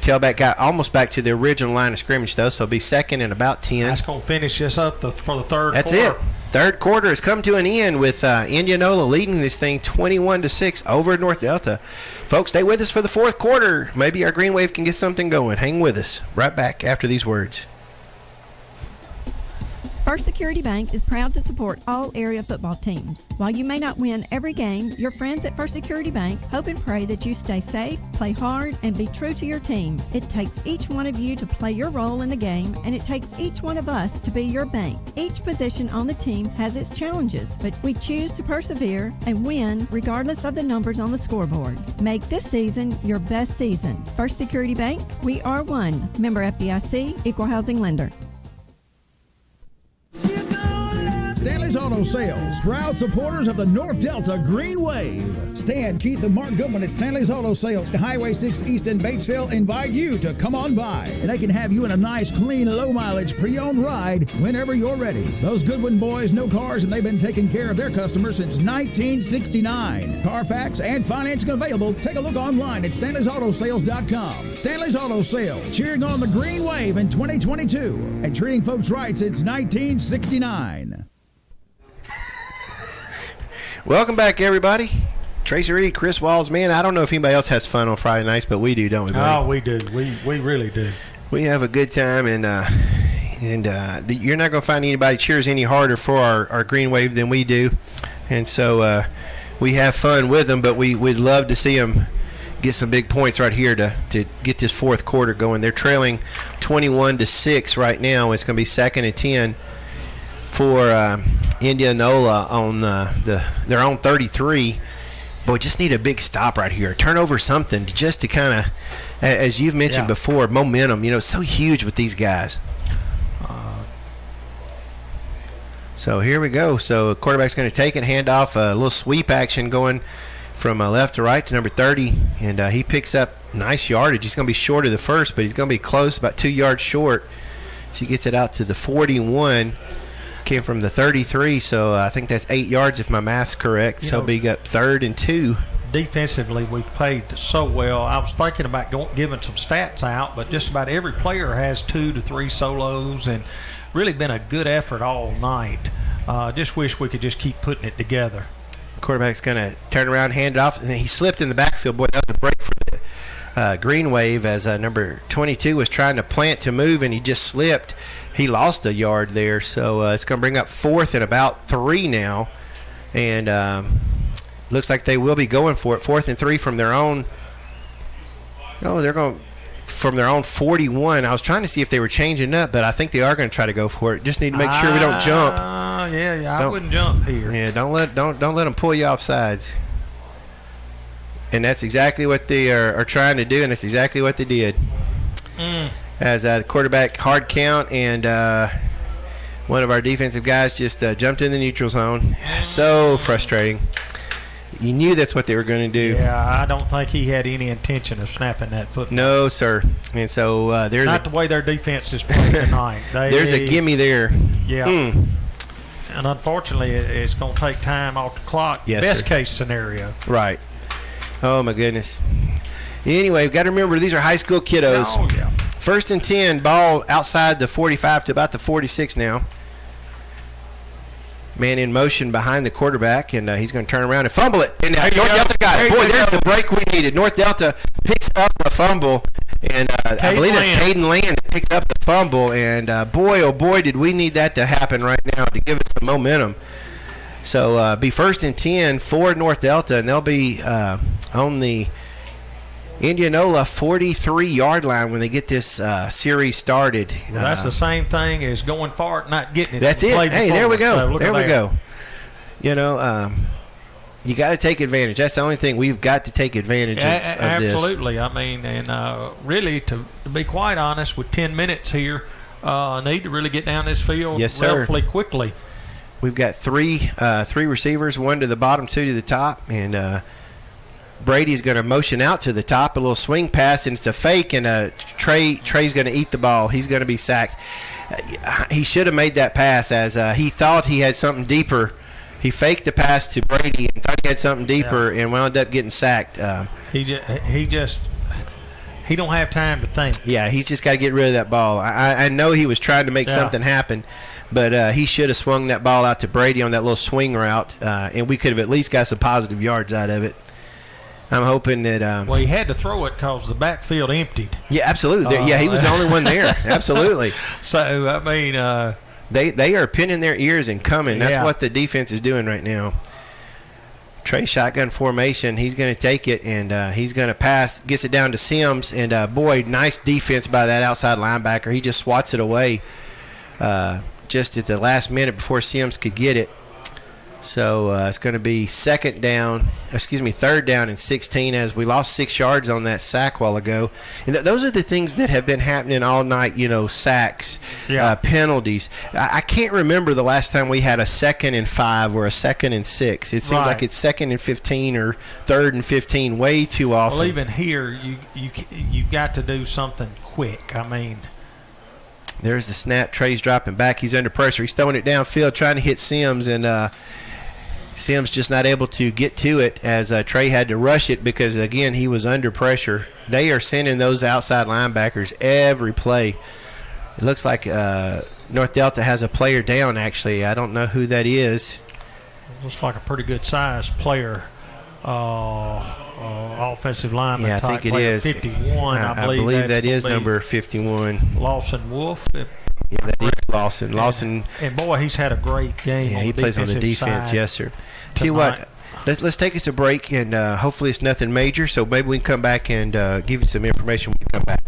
Tailback got almost back to the original line of scrimmage, though, so it'll be 2nd and about 10. That's going to finish this up for the 3rd quarter. That's it. 3rd quarter has come to an end with Indianola leading this thing 21-6 over North Delta. Folks, stay with us for the 4th quarter. Maybe our Green Wave can get something going. Hang with us. Right back after these words. First Security Bank is proud to support all area football teams. While you may not win every game, your friends at First Security Bank hope and pray that you stay safe, play hard, and be true to your team. It takes each one of you to play your role in the game, and it takes each one of us to be your bank. Each position on the team has its challenges, but we choose to persevere and win regardless of the numbers on the scoreboard. Make this season your best season. First Security Bank, we are one. Member FDIC, Equal Housing Lender. Stanley's Auto Sales, proud supporters of the North Delta Green Wave. Stan, Keith, and Mark Goodwin at Stanley's Auto Sales, Highway 6 East in Batesville, invite you to come on by. And they can have you in a nice, clean, low-mileage, pre-owned ride whenever you're ready. Those Goodwin boys know cars, and they've been taking care of their customers since 1969. Carfax and financing available. Take a look online at Stanley'sAutoSales.com. Stanley's Auto Sales, cheering on the Green Wave in 2022 and treating folks right since 1969. Welcome back, everybody. Tracy Reed, Chris Walls. Man, I don't know if anybody else has fun on Friday nights, but we do, don't we, buddy? Oh, we do. We really do. We have a good time, and you're not going to find anybody cheers any harder for our Green Wave than we do. And so we have fun with them, but we'd love to see them get some big points right here to get this fourth quarter going. They're trailing 21-6 right now. It's going to be 2nd and 10 for Indianola on their own 33. Boy, just need a big stop right here. Turn over something just to kind of, as you've mentioned before, momentum. You know, it's so huge with these guys. So here we go. So the quarterback's going to take it, hand off, a little sweep action going from left to right to number 30, and he picks up nice yardage. He's going to be short of the first, but he's going to be close, about 2 yards short. So he gets it out to the 41. Came from the 33, so I think that's 8 yards if my math's correct. So we got 3rd and 2. Defensively, we've played so well. I was thinking about giving some stats out, but just about every player has 2 to 3 solos, and really been a good effort all night. Just wish we could just keep putting it together. Quarterback's going to turn around, hand it off, and he slipped in the backfield. Boy, that was a break for the Green Wave as number 22 was trying to plant to move, and he just slipped. He lost a yard there, so it's going to bring up 4th and about 3 now. And looks like they will be going for it. 4th and 3 from their own. Oh, they're going from their own 41. I was trying to see if they were changing up, but I think they are going to try to go for it. Just need to make sure we don't jump. I wouldn't jump here. Yeah, don't let them pull you off sides. And that's exactly what they are trying to do, and that's exactly what they did. As the quarterback hard count, and one of our defensive guys just jumped in the neutral zone. So frustrating. You knew that's what they were going to do. Yeah, I don't think he had any intention of snapping that football. No, sir. And so there's not the way their defense is playing tonight. There's a gimme there. Yeah. And unfortunately, it's going to take time off the clock. Yes, Best sir. case scenario. Right. Oh, my goodness. Anyway, we've got to remember these are high school kiddos. Oh, yeah. 1st and 10, ball outside the 45 to about the 46 now. Man in motion behind the quarterback, and he's going to turn around and fumble it. And North Delta got it. Boy, there's the break we needed. North Delta picks up the fumble, and I believe it's Caden Land that picked up the fumble. And boy, oh boy, did we need that to happen right now to give us some momentum. So be 1st and 10 for North Delta, and they'll be on the Indianola 43-yard line when they get this series started. Well, that's the same thing as going far, not getting it. That's it. Hey, there we go. So there we go. You know, you got to take advantage. That's the only thing. We've got to take advantage of this. Absolutely. I mean, and really, to be quite honest, with 10 minutes here, need to really get down this field relatively quickly. We've got three receivers, 1 to the bottom, 2 to the top, and Brady's going to motion out to the top, a little swing pass, and it's a fake, and Trey's going to eat the ball. He's going to be sacked. He should have made that pass as he thought he had something deeper. He faked the pass to Brady and thought he had something deeper and wound up getting sacked. He don't have time to think. Yeah, he's just got to get rid of that ball. I know he was trying to make something happen, but he should have swung that ball out to Brady on that little swing route, and we could have at least got some positive yards out of it. I'm hoping that. Well, he had to throw it because the backfield emptied. Yeah, absolutely. Yeah, he was the only one there. Absolutely. So, I mean, They are pinning their ears and coming. That's what the defense is doing right now. Trey shotgun formation. He's going to take it, and he's going to pass. Gets it down to Sims, and boy, nice defense by that outside linebacker. He just swats it away just at the last minute before Sims could get it. So it's going to be third down and 16 as we lost 6 yards on that sack while ago. And those are the things that have been happening all night, sacks, penalties. I can't remember the last time we had a 2nd and 5 or a 2nd and 6. It seems like it's 2nd and 15 or 3rd and 15 way too often. Well, even here, you've got to do something quick. I mean, there's the snap. Trey's dropping back. He's under pressure. He's throwing it downfield, trying to hit Sims, and Sims just not able to get to it as Trey had to rush it because, again, he was under pressure. They are sending those outside linebackers every play. It looks like North Delta has a player down, actually. I don't know who that is. Looks like a pretty good-sized player. Offensive lineman. Yeah, I think it is. 51, I believe that is number 51. Lawson Wolf. Yeah, that is Lawson. Lawson. And boy, he's had a great game. Yeah, he plays on the defense. Side. Yes, sir. Tell you what, let's take us a break, and hopefully it's nothing major. So maybe we can come back and give you some information when we come back.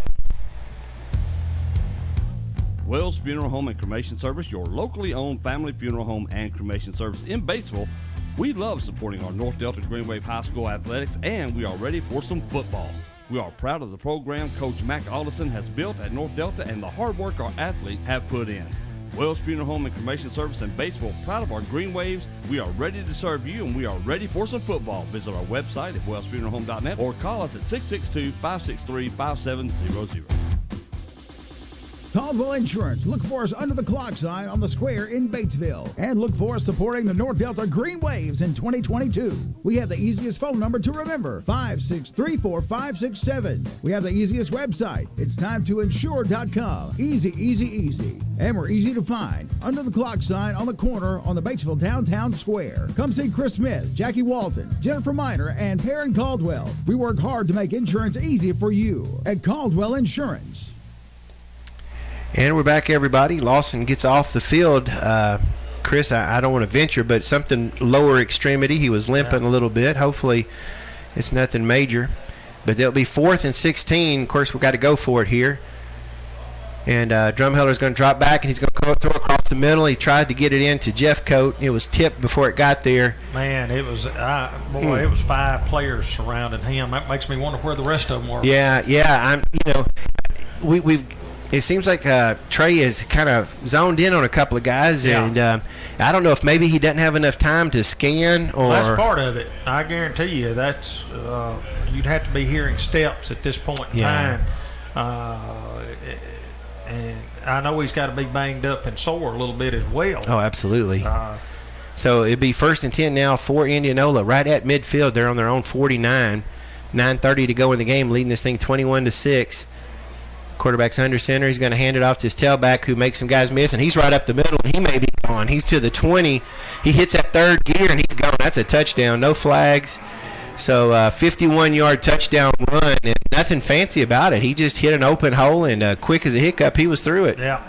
Wells Funeral Home and Cremation Service, your locally owned family funeral home and cremation service in Batesville. We love supporting our North Delta Green Wave High School athletics, and we are ready for some football. We are proud of the program Coach Mac Allison has built at North Delta and the hard work our athletes have put in. Wells Funeral Home and Cremation Service in Batesville, proud of our Green Waves. We are ready to serve you, and we are ready for some football. Visit our website at wellsfuneralhome.net or call us at 662-563-5700. Caldwell Insurance. Look for us under the clock sign on the square in Batesville. And look for us supporting the North Delta Green Waves in 2022. We have the easiest phone number to remember, 5634567. We have the easiest website. It's timetoinsure.com. Easy, easy, easy. And we're easy to find. Under the clock sign on the corner on the Batesville Downtown Square. Come see Chris Smith, Jackie Walton, Jennifer Miner, and Perrin Caldwell. We work hard to make insurance easy for you at Caldwell Insurance. And we're back, everybody. Lawson gets off the field. Chris, I don't want to venture, but something lower extremity. He was limping a little bit. Hopefully it's nothing major. But they'll be 4th and 16. Of course, we've got to go for it here. And Drumheller's going to drop back, and he's going to throw across the middle. He tried to get it into Jeff Coate. It was tipped before it got there. Man, it was it was 5 players surrounding him. That makes me wonder where the rest of them were. Yeah. We've. It seems like Trey is kind of zoned in on a couple of guys, and I don't know if maybe he doesn't have enough time to scan or. Well, that's part of it. I guarantee you that's you'd have to be hearing steps at this point in time. And I know he's got to be banged up and sore a little bit as well. Oh, absolutely. So it'd be 1st and 10 now for Indianola, right at midfield. They're on their own 49. 9:30 to go in the game, leading this thing 21-6. Quarterback's under center. He's going to hand it off to his tailback, who makes some guys miss, and he's right up the middle. He may be gone. He's to the 20. He hits that 3rd gear, and he's gone. That's a touchdown. No flags. So 51-yard touchdown run, and nothing fancy about it. He just hit an open hole, and quick as a hiccup, he was through it. Yeah.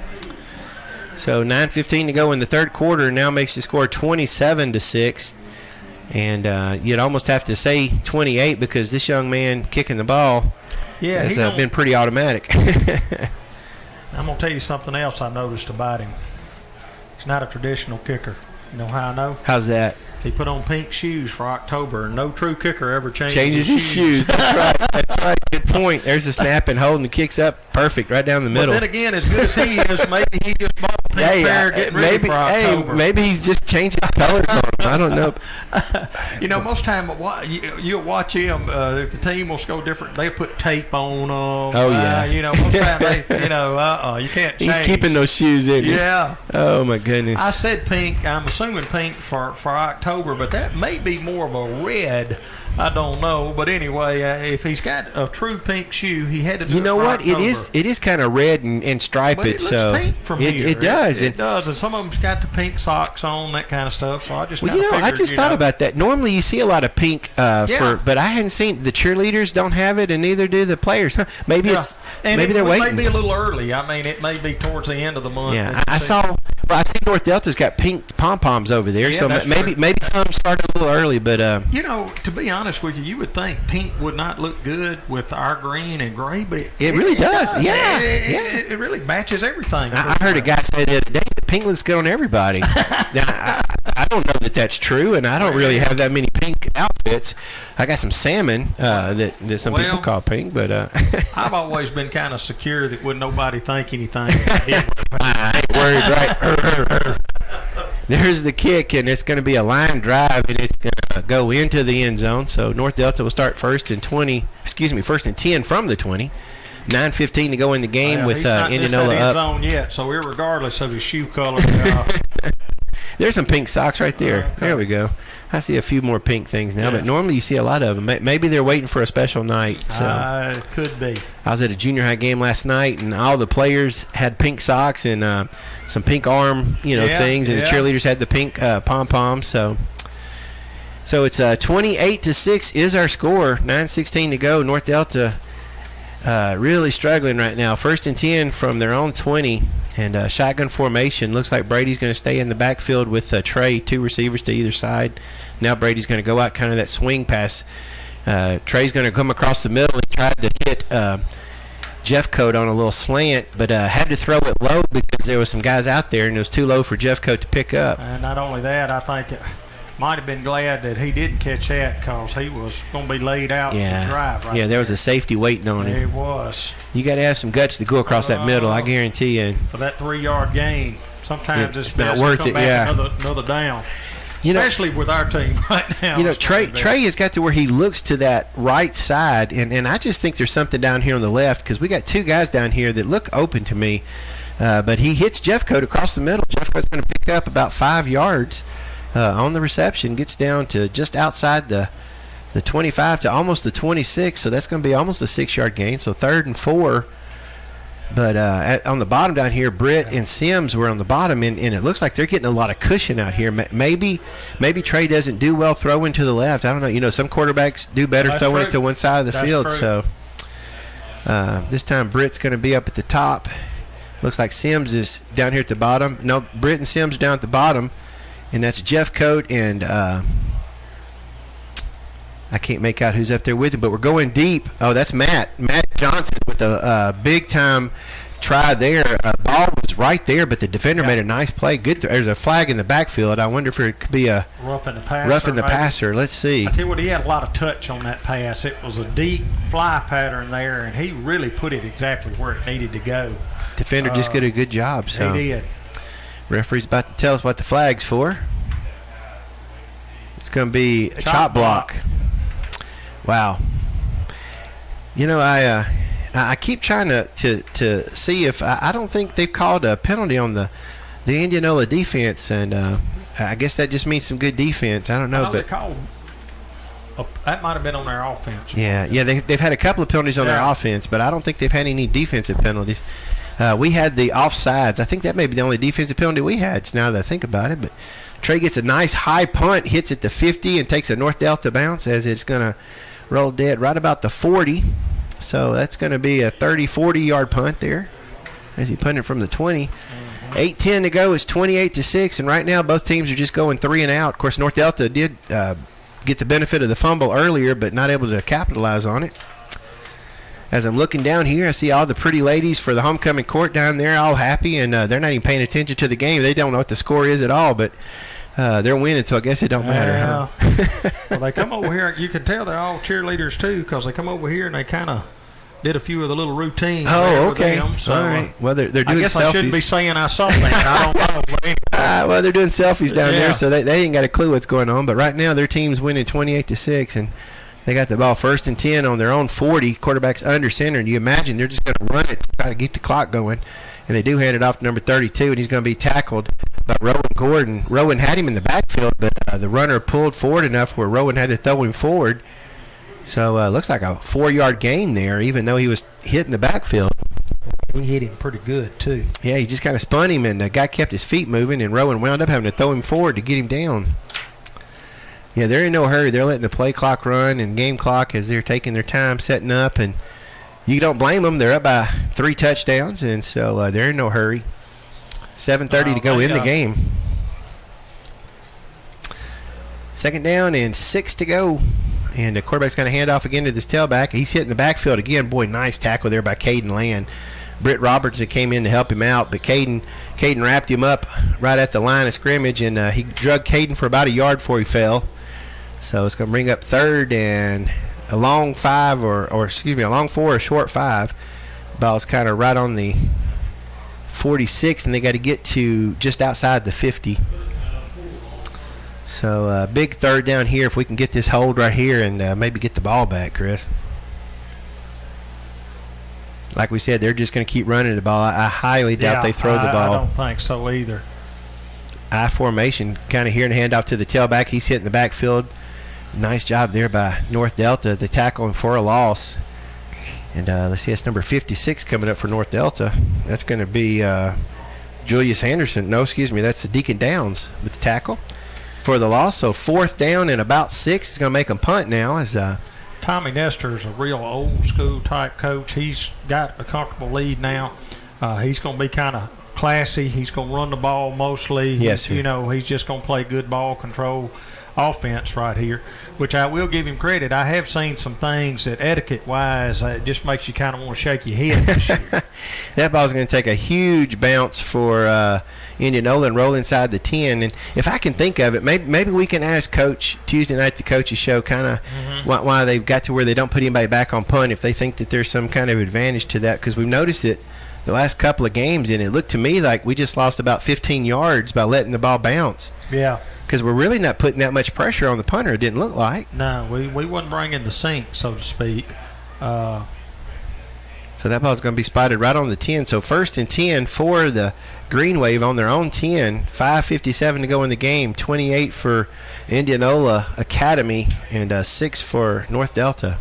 So 9:15 to go in the 3rd quarter. Now makes the score 27-6. And you'd almost have to say 28 because this young man kicking the ball has been pretty automatic. I'm going to tell you something else I noticed about him. He's not a traditional kicker. You know how I know? How's that? He put on pink shoes for October, and no true kicker ever changes his shoes. That's right. That's right. Good point. There's the snap and holding the kicks up. Perfect. Right down the middle. But then again, as good as he is, maybe he just bought a pink pair getting ready for October. Maybe he's just changing his colors on him. I don't know. Most time you'll watch him. If the team will go different, they put tape on them. Oh, yeah. Most time you can't change. He's keeping those shoes in. Yeah. Oh, my goodness. I said pink. I'm assuming pink for October, but that may be more of a red I don't know, but anyway, if he's got a true pink shoe, he had to do You know it what? right It over. is kind of red and striped. But it looks so pink from it, here. it does. It does, and some of them's got the pink socks on, that kind of stuff. So I just Well, I just thought about that. Normally, you see a lot of pink but I hadn't seen the cheerleaders don't have it, and neither do the players. Huh? Maybe it's and maybe they're waiting. It may be a little early. I mean, it may be towards the end of the month. Yeah, I saw. Well, I see North Delta's got pink pom poms over there, Yeah, so that's maybe some started a little early, but to be honest with you, you would think pink would not look good with our green and gray, but it really does. Yeah, it really matches everything. I heard a guy say the other day that pink looks good on everybody. Now, I don't know that that's true, and I don't really have that many pink outfits. I got some salmon that some people call pink, but I've always been kind of secure that wouldn't nobody think anything. I ain't worried, right? There's the kick, and it's going to be a line drive, and it's going to go into the end zone. So North Delta will start first and 10 from the 20. 9:15 to go in the game with Indianola up. Zone yet, so irregardless of his shoe color. There's some pink socks right there. Okay. There we go. I see a few more pink things now, but normally you see a lot of them. Maybe they're waiting for a special night. So it could be. I was at a junior high game last night, and all the players had pink socks and some pink arm, things, and the cheerleaders had the pink pom poms. So it's 28-6 is our score. 9:16 to go. North Delta really struggling right now. First and 10 from their own 20. And shotgun formation. Looks like Brady's going to stay in the backfield with Trey, two receivers to either side. Now Brady's going to go out kind of that swing pass. Trey's going to come across the middle. He tried to hit Jeffcoat on a little slant, but had to throw it low because there was some guys out there, and it was too low for Jeffcoat to pick up. And not only that, I think it might have been glad that he didn't catch that because he was going to be laid out to drive right there was a safety waiting on him. It was. You got to have some guts to go across that middle, I guarantee you. For that 3-yard gain, sometimes it's not best worth to come it, back another down. Especially with our team right now. Trey has got to where he looks to that right side, and I just think there's something down here on the left because we got two guys down here that look open to me. But he hits Jeffcoat across the middle. Jeffcoat's going to pick up about 5 yards on the reception, gets down to just outside the 25 to almost the 26, so that's going to be almost a 6-yard gain. So 3rd and 4. But on the bottom down here, Britt and Sims were on the bottom, and it looks like they're getting a lot of cushion out here. Maybe Trey doesn't do well throwing to the left. I don't know. Some quarterbacks do better throwing it to one side of the field. True. So this time Britt's going to be up at the top. Looks like Sims is down here at the bottom. No, Britt and Sims are down at the bottom, and that's Jeffcoat and I can't make out who's up there with him, but we're going deep. Oh, that's Matt Johnson with a big-time try there. Ball was right there, but the defender made a nice play. Good. There's a flag in the backfield. I wonder if it could be a roughing the passer. Let's see. I tell you what, he had a lot of touch on that pass. It was a deep fly pattern there, and he really put it exactly where it needed to go. Defender just did a good job. So he did. Referee's about to tell us what the flag's for. It's going to be a chop block. Wow. I keep trying to see if I don't think they've called a penalty on the Indianola defense, and I guess that just means some good defense. I don't know, but that might have been on their offense. Yeah, they've had a couple of penalties on their offense, but I don't think they've had any defensive penalties. We had the offsides. I think that may be the only defensive penalty we had. Now that I think about it, but Trey gets a nice high punt, hits it to 50, and takes a North Delta bounce as it's going to roll dead right about the 40. So that's going to be a 30-40 yard punt there as he punted from the 20. 8:10 to go. It's 28-6, and right now both teams are just going 3 and out. Of course, North Delta did get the benefit of the fumble earlier, but not able to capitalize on it. As I'm looking down here, I see all the pretty ladies for the homecoming court down there, all happy, and they're not even paying attention to the game. They don't know what the score is at all, but they're winning, so I guess it don't matter. Huh? Well, they come over here. You can tell they're all cheerleaders too, because they come over here and they kind of did a few of the little routines. Oh, okay. Them, so, all right. Well, they're doing selfies. I guess I shouldn't be saying I saw that. I don't know. But anyway. Well, they're doing selfies down there, so they ain't got a clue what's going on. But right now, their team's winning 28-6, and they got the ball 1st and 10 on their own 40. Quarterback's under center, and you imagine they're just going to run it to try to get the clock going. And they do hand it off to number 32, and he's going to be tackled by Rowan Gordon. Rowan had him in the backfield, but the runner pulled forward enough where Rowan had to throw him forward. So looks like a 4-yard gain there, even though he was hitting the backfield. He hit him pretty good, too. Yeah, he just kind of spun him, and the guy kept his feet moving, and Rowan wound up having to throw him forward to get him down. Yeah, they're in no hurry. They're letting the play clock run and game clock as they're taking their time setting up, and you don't blame them. They're up by 3 touchdowns, and so they're in no hurry. 7:30 to go in the game. 2nd down and 6 to go. And the quarterback's going to hand off again to this tailback. He's hitting the backfield again. Boy, nice tackle there by Caden Land. Britt Robertson came in to help him out, but Caden wrapped him up right at the line of scrimmage, and he drug Caden for about a yard before he fell. So it's going to bring up 3rd and a long 5, or a long 4, a short 5. Ball's kind of right on the 46, and they got to get to just outside the 50. So big 3rd down here if we can get this hold right here and maybe get the ball back, Chris. Like we said, they're just going to keep running the ball. I highly doubt they throw the ball. I don't think so either. I formation kind of here and hand off to the tailback. He's hitting the backfield. Nice job there by North Delta. The tackle for a loss. And let's see, it's number 56 coming up for North Delta. That's going to be Julius Anderson. No, excuse me, that's the Deacon Downs with the tackle for the loss. So 4th down and about 6 is going to make them punt now. As Tommy Nestor is a real old school type coach. He's got a comfortable lead now. He's going to be kind of classy. He's going to run the ball mostly. Yes, sir. You know, he's just going to play good ball control offense right here, which I will give him credit. I have seen some things that etiquette-wise, it just makes you kind of want to shake your head this year. That ball's going to take a huge bounce for Indianola and roll inside the 10. And if I can think of it, maybe we can ask Coach Tuesday night at the coaches show kind of why they've got to where they don't put anybody back on punt, if they think that there's some kind of advantage to that, because we've noticed it the last couple of games, and it looked to me like we just lost about 15 yards by letting the ball bounce. Yeah. Because we're really not putting that much pressure on the punter, it didn't look like. No, we wasn't bringing the sink, so to speak. So that ball's going to be spotted right on the 10. So 1st and 10 for the Green Wave on their own 10. 5:57 to go in the game. 28 for Indianola Academy and 6 for North Delta.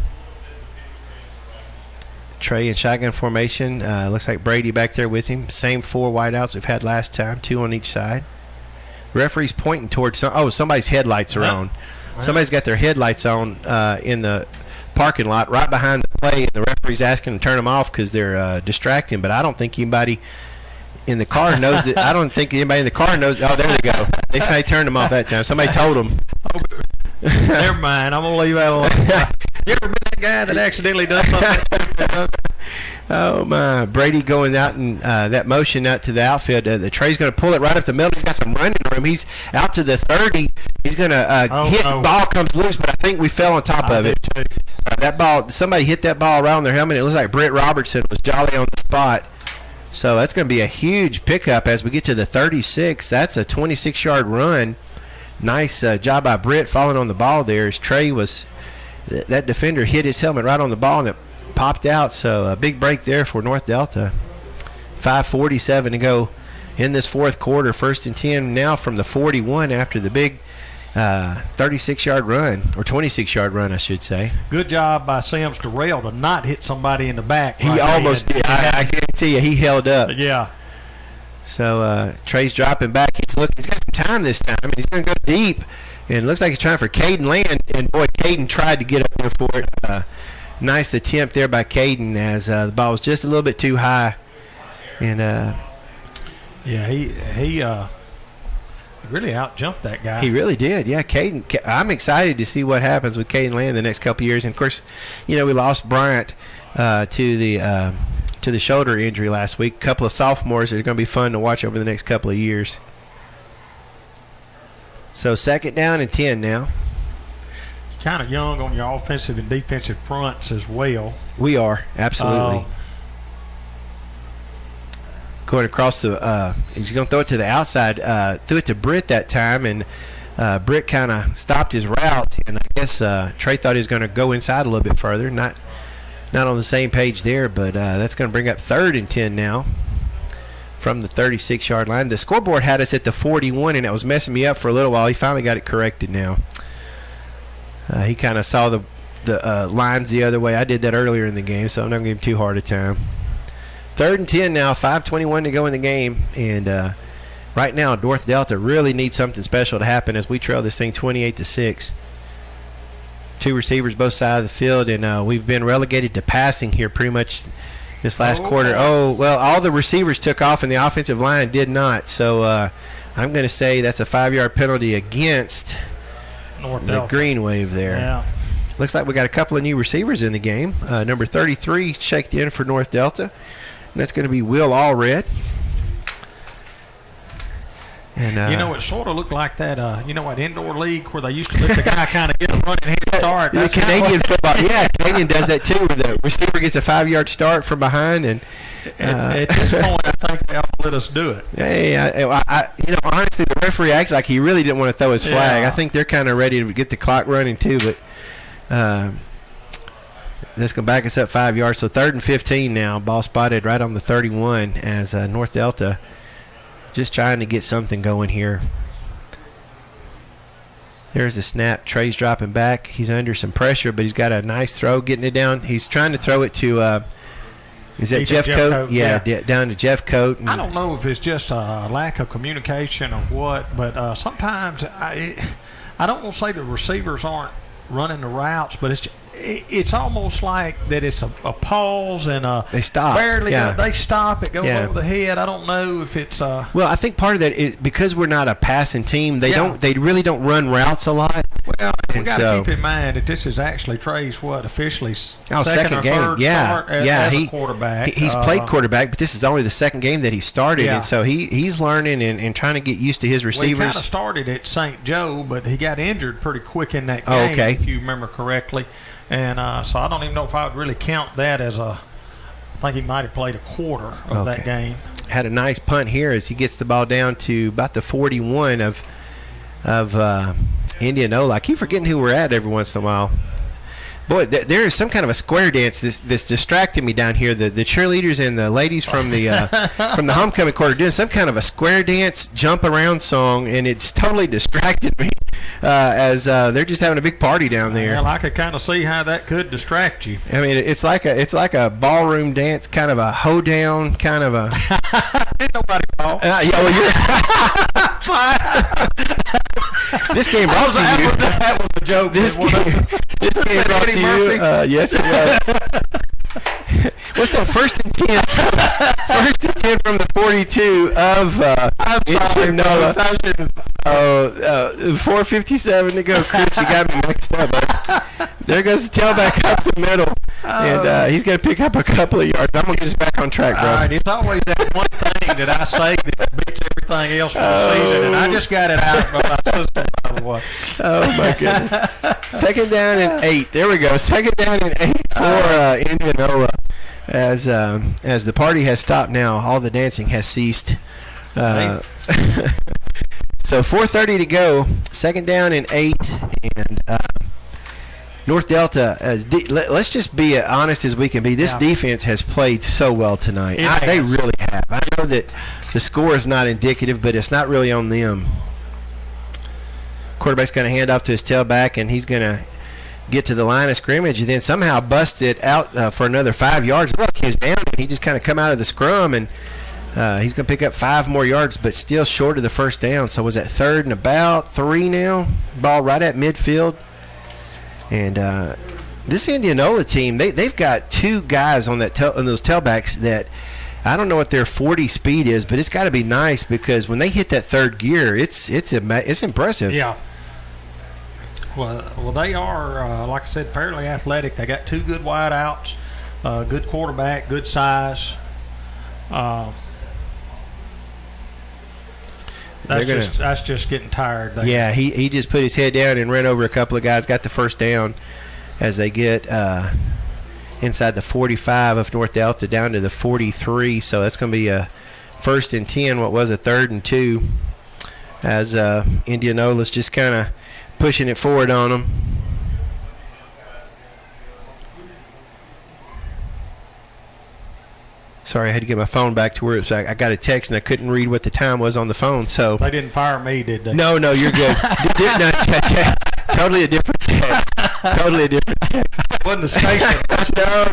Trey in shotgun formation. Looks like Brady back there with him. Same 4 wideouts we've had last time, 2 on each side. Referee's pointing towards somebody's headlights are on. Somebody's got their headlights on in the parking lot right behind the play, and the referee's asking to turn them off because they're distracting. But I don't think anybody in the car knows that. I don't think anybody in the car knows. Oh, there they go. They turned them off that time. Somebody told them. Never mind. I'm gonna leave that alone. You ever been that guy that accidentally does something? Oh my! Brady going out and that motion out to the outfield. The Trey's going to pull it right up the middle. He's got some running room. He's out to the 30. He's going to hit. No. Ball comes loose, but I think we fell on top of it. That ball. Somebody hit that ball around their helmet. It looks like Britt Robertson was jolly on the spot. So that's going to be a huge pickup as we get to the 36. That's a 26-yard run. Nice job by Britt falling on the ball there. As Trey was, that defender hit his helmet right on the ball and it popped out. So a big break there for North Delta. 5:47 to go in this 4th quarter. 1st and 10 now from the 41 after the big 36-yard run, or 26-yard run, I should say. Good job by Sims Durrell to not hit somebody in the back. He almost did. I guarantee you he held up. Yeah. So Trey's dropping back. He's got some time this time, and he's going to go deep. And it looks like he's trying for Caden Land. And, boy, Caden tried to get up there for it. Nice attempt there by Caden as the ball was just a little bit too high. And yeah, he really out-jumped that guy. He really did. Yeah, Caden. I'm excited to see what happens with Caden Land the next couple of years. And, of course, we lost Bryant to the shoulder injury last week. A couple of sophomores that are going to be fun to watch over the next couple of years. So 2nd down and 10 now. Kind of young on your offensive and defensive fronts as well. We are, absolutely. Going across the he's going to throw it to the outside. Threw it to Britt that time, and Britt kind of stopped his route, and I guess Trey thought he was going to go inside a little bit further. Not on the same page there, but that's going to bring up 3rd and 10 now from the 36-yard line. The scoreboard had us at the 41, and it was messing me up for a little while. He finally got it corrected now. He kind of saw the the lines the other way. I did that earlier in the game, so I'm not going to give him too hard a time. 3rd and 10 now, 5:21 to go in the game, and right now North Delta really needs something special to happen as we trail this thing 28-6. 2 receivers both sides of the field, and we've been relegated to passing here pretty much this last quarter. Oh, well, all the receivers took off and the offensive line did not. So I'm going to say that's a 5-yard penalty against the Green Wave there. Yeah. Looks like we got a couple of new receivers in the game. Number 33 checked in for North Delta, and that's going to be Will Allred. And, it sort of looked like that, that indoor league where they used to let the guy kind of get a running head start. The Canadian football, Canadian does that too, where the receiver gets a 5-yard start from behind. And at this point, I think they ought to let us do it. Hey, honestly, the referee acted like he really didn't want to throw his flag. Yeah. I think they're kind of ready to get the clock running too, but that's going to back us up 5 yards. So 3rd and 15 now, ball spotted right on the 31 as North Delta just trying to get something going here. There's the snap. Trey's dropping back. He's under some pressure, but he's got a nice throw getting it down. He's trying to throw it to is that Jeff Coate? Yeah, down to Jeff Coate. I don't know if it's just a lack of communication or what, but sometimes I don't want to say the receivers aren't running the routes, but it's almost like that it's a pause and they stop. Barely they stop. It goes over the head. I don't know if it's well, I think part of that is because we're not a passing team. They really don't run routes a lot. Well, we got to keep in mind that this is actually Trey's officially second game. Third start as a quarterback. He's played quarterback, but this is only the second game that he started, and so he's learning and trying to get used to his receivers. Well, he kind of started at St. Joe, but he got injured pretty quick in that game, if you remember correctly. And so I don't even know if I would really count that as I think he might have played a quarter of that game. Had a nice punt here as he gets the ball down to about the 41 of Indianola. I keep forgetting who we're at every once in a while. Boy, there is some kind of a square dance that's distracting me down here. The cheerleaders and the ladies from the homecoming court are doing some kind of a square dance, jump around song, and it's totally distracted me as they're just having a big party down there. Well, I could kind of see how that could distract you. I mean, it's like a ballroom dance, kind of a hoedown, kind of a. Didn't nobody fall. This game brought to you. That was a joke. This game brought to you. Yes, it was. What's that? 1st and 10. 1st and 10 from the 42 of Indianola. 4:57 to go. Chris, you got me mixed up. There goes the tailback up the middle. And he's going to pick up a couple of yards. I'm going to get us back on track, bro. All right, it's always that one thing that I say that beats everything else for the season, and I just got it out of my system, by the way. Oh, my goodness. 2nd down and 8. There we go. 2nd down and 8 for Indianola. As the party has stopped now, all the dancing has ceased. So 4:30 to go, 2nd down and 8, and North Delta. Let's just be honest as we can be. This defense has played so well tonight. They really have. I know that the score is not indicative, but it's not really on them. Quarterback's going to hand off to his tailback, and he's going to get to the line of scrimmage and then somehow bust it out for another 5 yards. Look, he was down, and he just kind of come out of the scrum, and he's going to pick up 5 more yards, but still short of the first down. So was that 3rd and about 3 now? Ball right at midfield. And this Indianola team, they've got 2 guys on those tailbacks that I don't know what their 40 speed is, but it's got to be nice because when they hit that 3rd gear, it's impressive. Yeah. Well, they are, like I said, fairly athletic. They got 2 good wideouts, good quarterback, good size. That's just getting tired. Yeah, he just put his head down and ran over a couple of guys, got the first down as they get inside the 45 of North Delta down to the 43. So that's going to be a 1st and 10, what was a 3rd and 2, as Indianola's just kind of pushing it forward on them. Sorry, I had to get my phone back to where it was. I got a text and I couldn't read what the time was on the phone. So they didn't fire me, did they? No, you're good. Totally a different text. Totally a different text. Wasn't a station. No.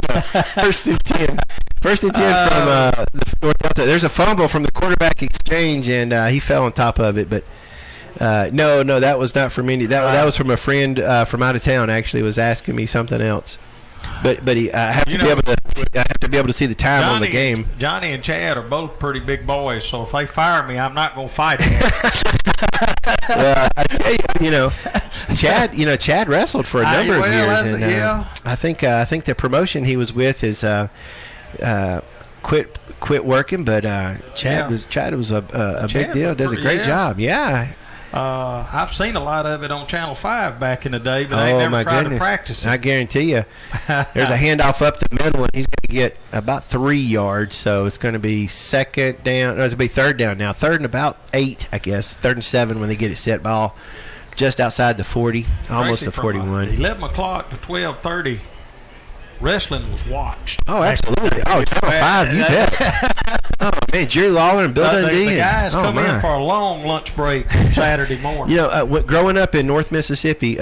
First and 10. First and 10 from the North Delta. There's a fumble from the quarterback exchange, and he fell on top of it. But no, that was not from Indy. That was from a friend from out of town. Actually, was asking me something else. But I have to be able to see the time on the game. Johnny and Chad are both pretty big boys, so if they fire me, I'm not going to fight them. Well, I tell you, Chad wrestled for a number of years, and I think the promotion he was with is quit working, but Chad was a big deal. Does a great job. Yeah. I've seen a lot of it on Channel 5 back in the day, but I ain't never tried to practice it. I guarantee you. There's a handoff up the middle, and he's going to get about 3 yards, so it's going to be second down. No, it's going to be third down now. Third and about 8, I guess. 3rd and 7 when they get it set ball just outside the 40, almost the 41. 11 o'clock to 12:30. Wrestling was watched. Oh, absolutely. Oh, Channel 5, you bet. Oh, man, Jerry Lawler and Bill Dundee. The guys come in for a long lunch break Saturday morning. Growing up in North Mississippi,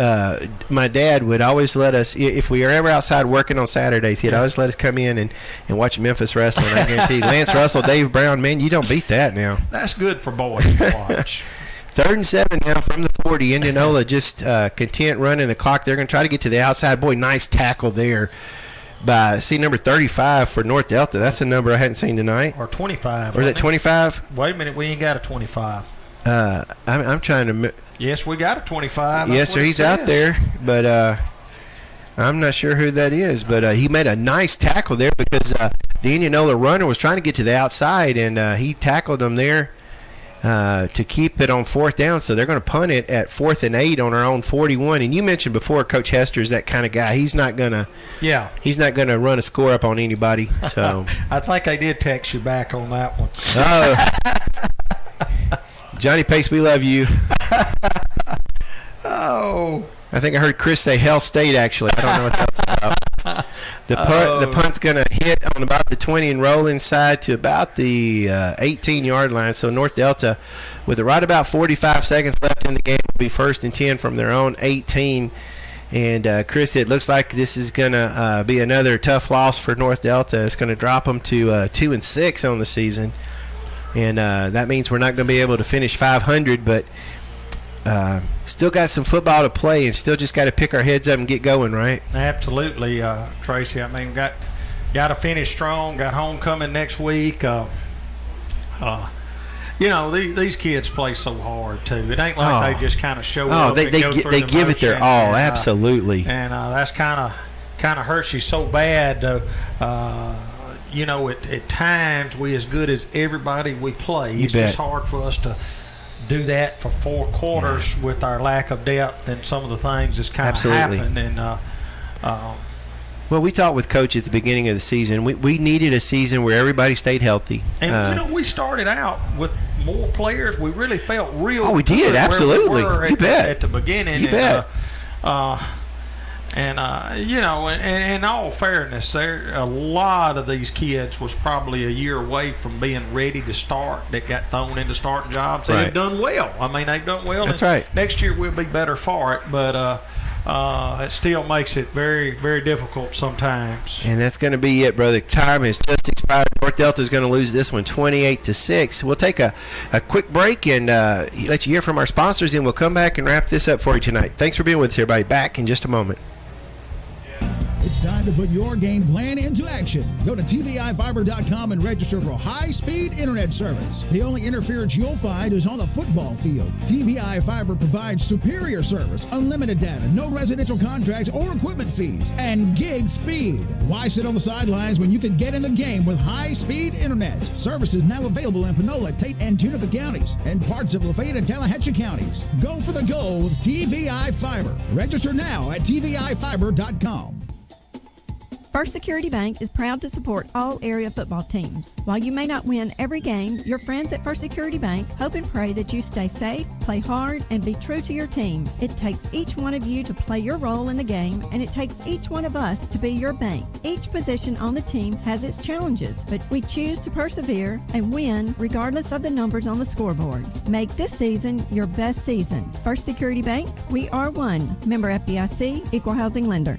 my dad would always let us, if we were ever outside working on Saturdays, he'd always let us come in and watch Memphis wrestling. I guarantee Lance Russell, Dave Brown, man, you don't beat that now. That's good for boys to watch. 3rd and 7 now from the 40. Indianola just content running the clock. They're going to try to get to the outside. Boy, nice tackle there by number 35 for North Delta. That's a number I hadn't seen tonight. Or 25. Or is it 25? Wait a minute, we ain't got a 25. I'm trying to. Yes, we got a 25. Yes, sir. He's out there, but I'm not sure who that is. But he made a nice tackle there because the Indianola runner was trying to get to the outside, and he tackled him there to keep it on 4th down. So they're going to punt it at 4th and 8 on our own 41. And you mentioned before, Coach Hester's that kind of guy. He's not going to. Yeah. He's not going to run a score up on anybody. So I think I did text you back on that one. Oh, Johnny Pace, we love you. Oh. I think I heard Chris say Hell State, actually. I don't know what that's about. The punt's going to hit on about the 20 and roll inside to about the 18-yard line. So North Delta, with right about 45 seconds left in the game, will be 1st and 10 from their own 18. And, Chris, it looks like this is going to be another tough loss for North Delta. It's going to drop them to 2 and 6 on the season. And that means we're not going to be able to finish 500, but still got some football to play and still just got to pick our heads up and get going, right? Absolutely, Tracy. I mean, got to finish strong. Got homecoming next week. These kids play so hard too. It ain't like they just kind of show up. They give it their all. Absolutely. And that's kind of hurts you so bad. At times we as good as everybody we play. It's just hard for us to do that for 4 quarters with our lack of depth and some of the things that's kind of happened. And well, we talked with Coach at the beginning of the season. We needed a season where everybody stayed healthy. And we started out with more players. We really felt real. Oh, we did, absolutely. You bet. At the beginning. You bet. In all fairness, a lot of these kids was probably a year away from being ready to start. That got thrown into starting jobs. They've done well. I mean, they've done well. That's right. Next year we'll be better for it, but it still makes it very, very difficult sometimes. And that's going to be it, brother. Time has just expired. North Delta is going to lose this one 28-6. We'll take a quick break and let you hear from our sponsors, and we'll come back and wrap this up for you tonight. Thanks for being with us, everybody. Back in just a moment. It's time to put your game plan into action. Go to TVIfiber.com and register for high-speed internet service. The only interference you'll find is on the football field. TVI Fiber provides superior service, unlimited data, no residential contracts or equipment fees, and gig speed. Why sit on the sidelines when you can get in the game with high-speed internet? Service is now available in Panola, Tate, and Tunica counties, and parts of Lafayette and Tallahatchie counties. Go for the goal with TVI Fiber. Register now at TVIfiber.com. First Security Bank is proud to support all area football teams. While you may not win every game, your friends at First Security Bank hope and pray that you stay safe, play hard, and be true to your team. It takes each one of you to play your role in the game, and it takes each one of us to be your bank. Each position on the team has its challenges, but we choose to persevere and win regardless of the numbers on the scoreboard. Make this season your best season. First Security Bank, we are one. Member FDIC, Equal Housing Lender.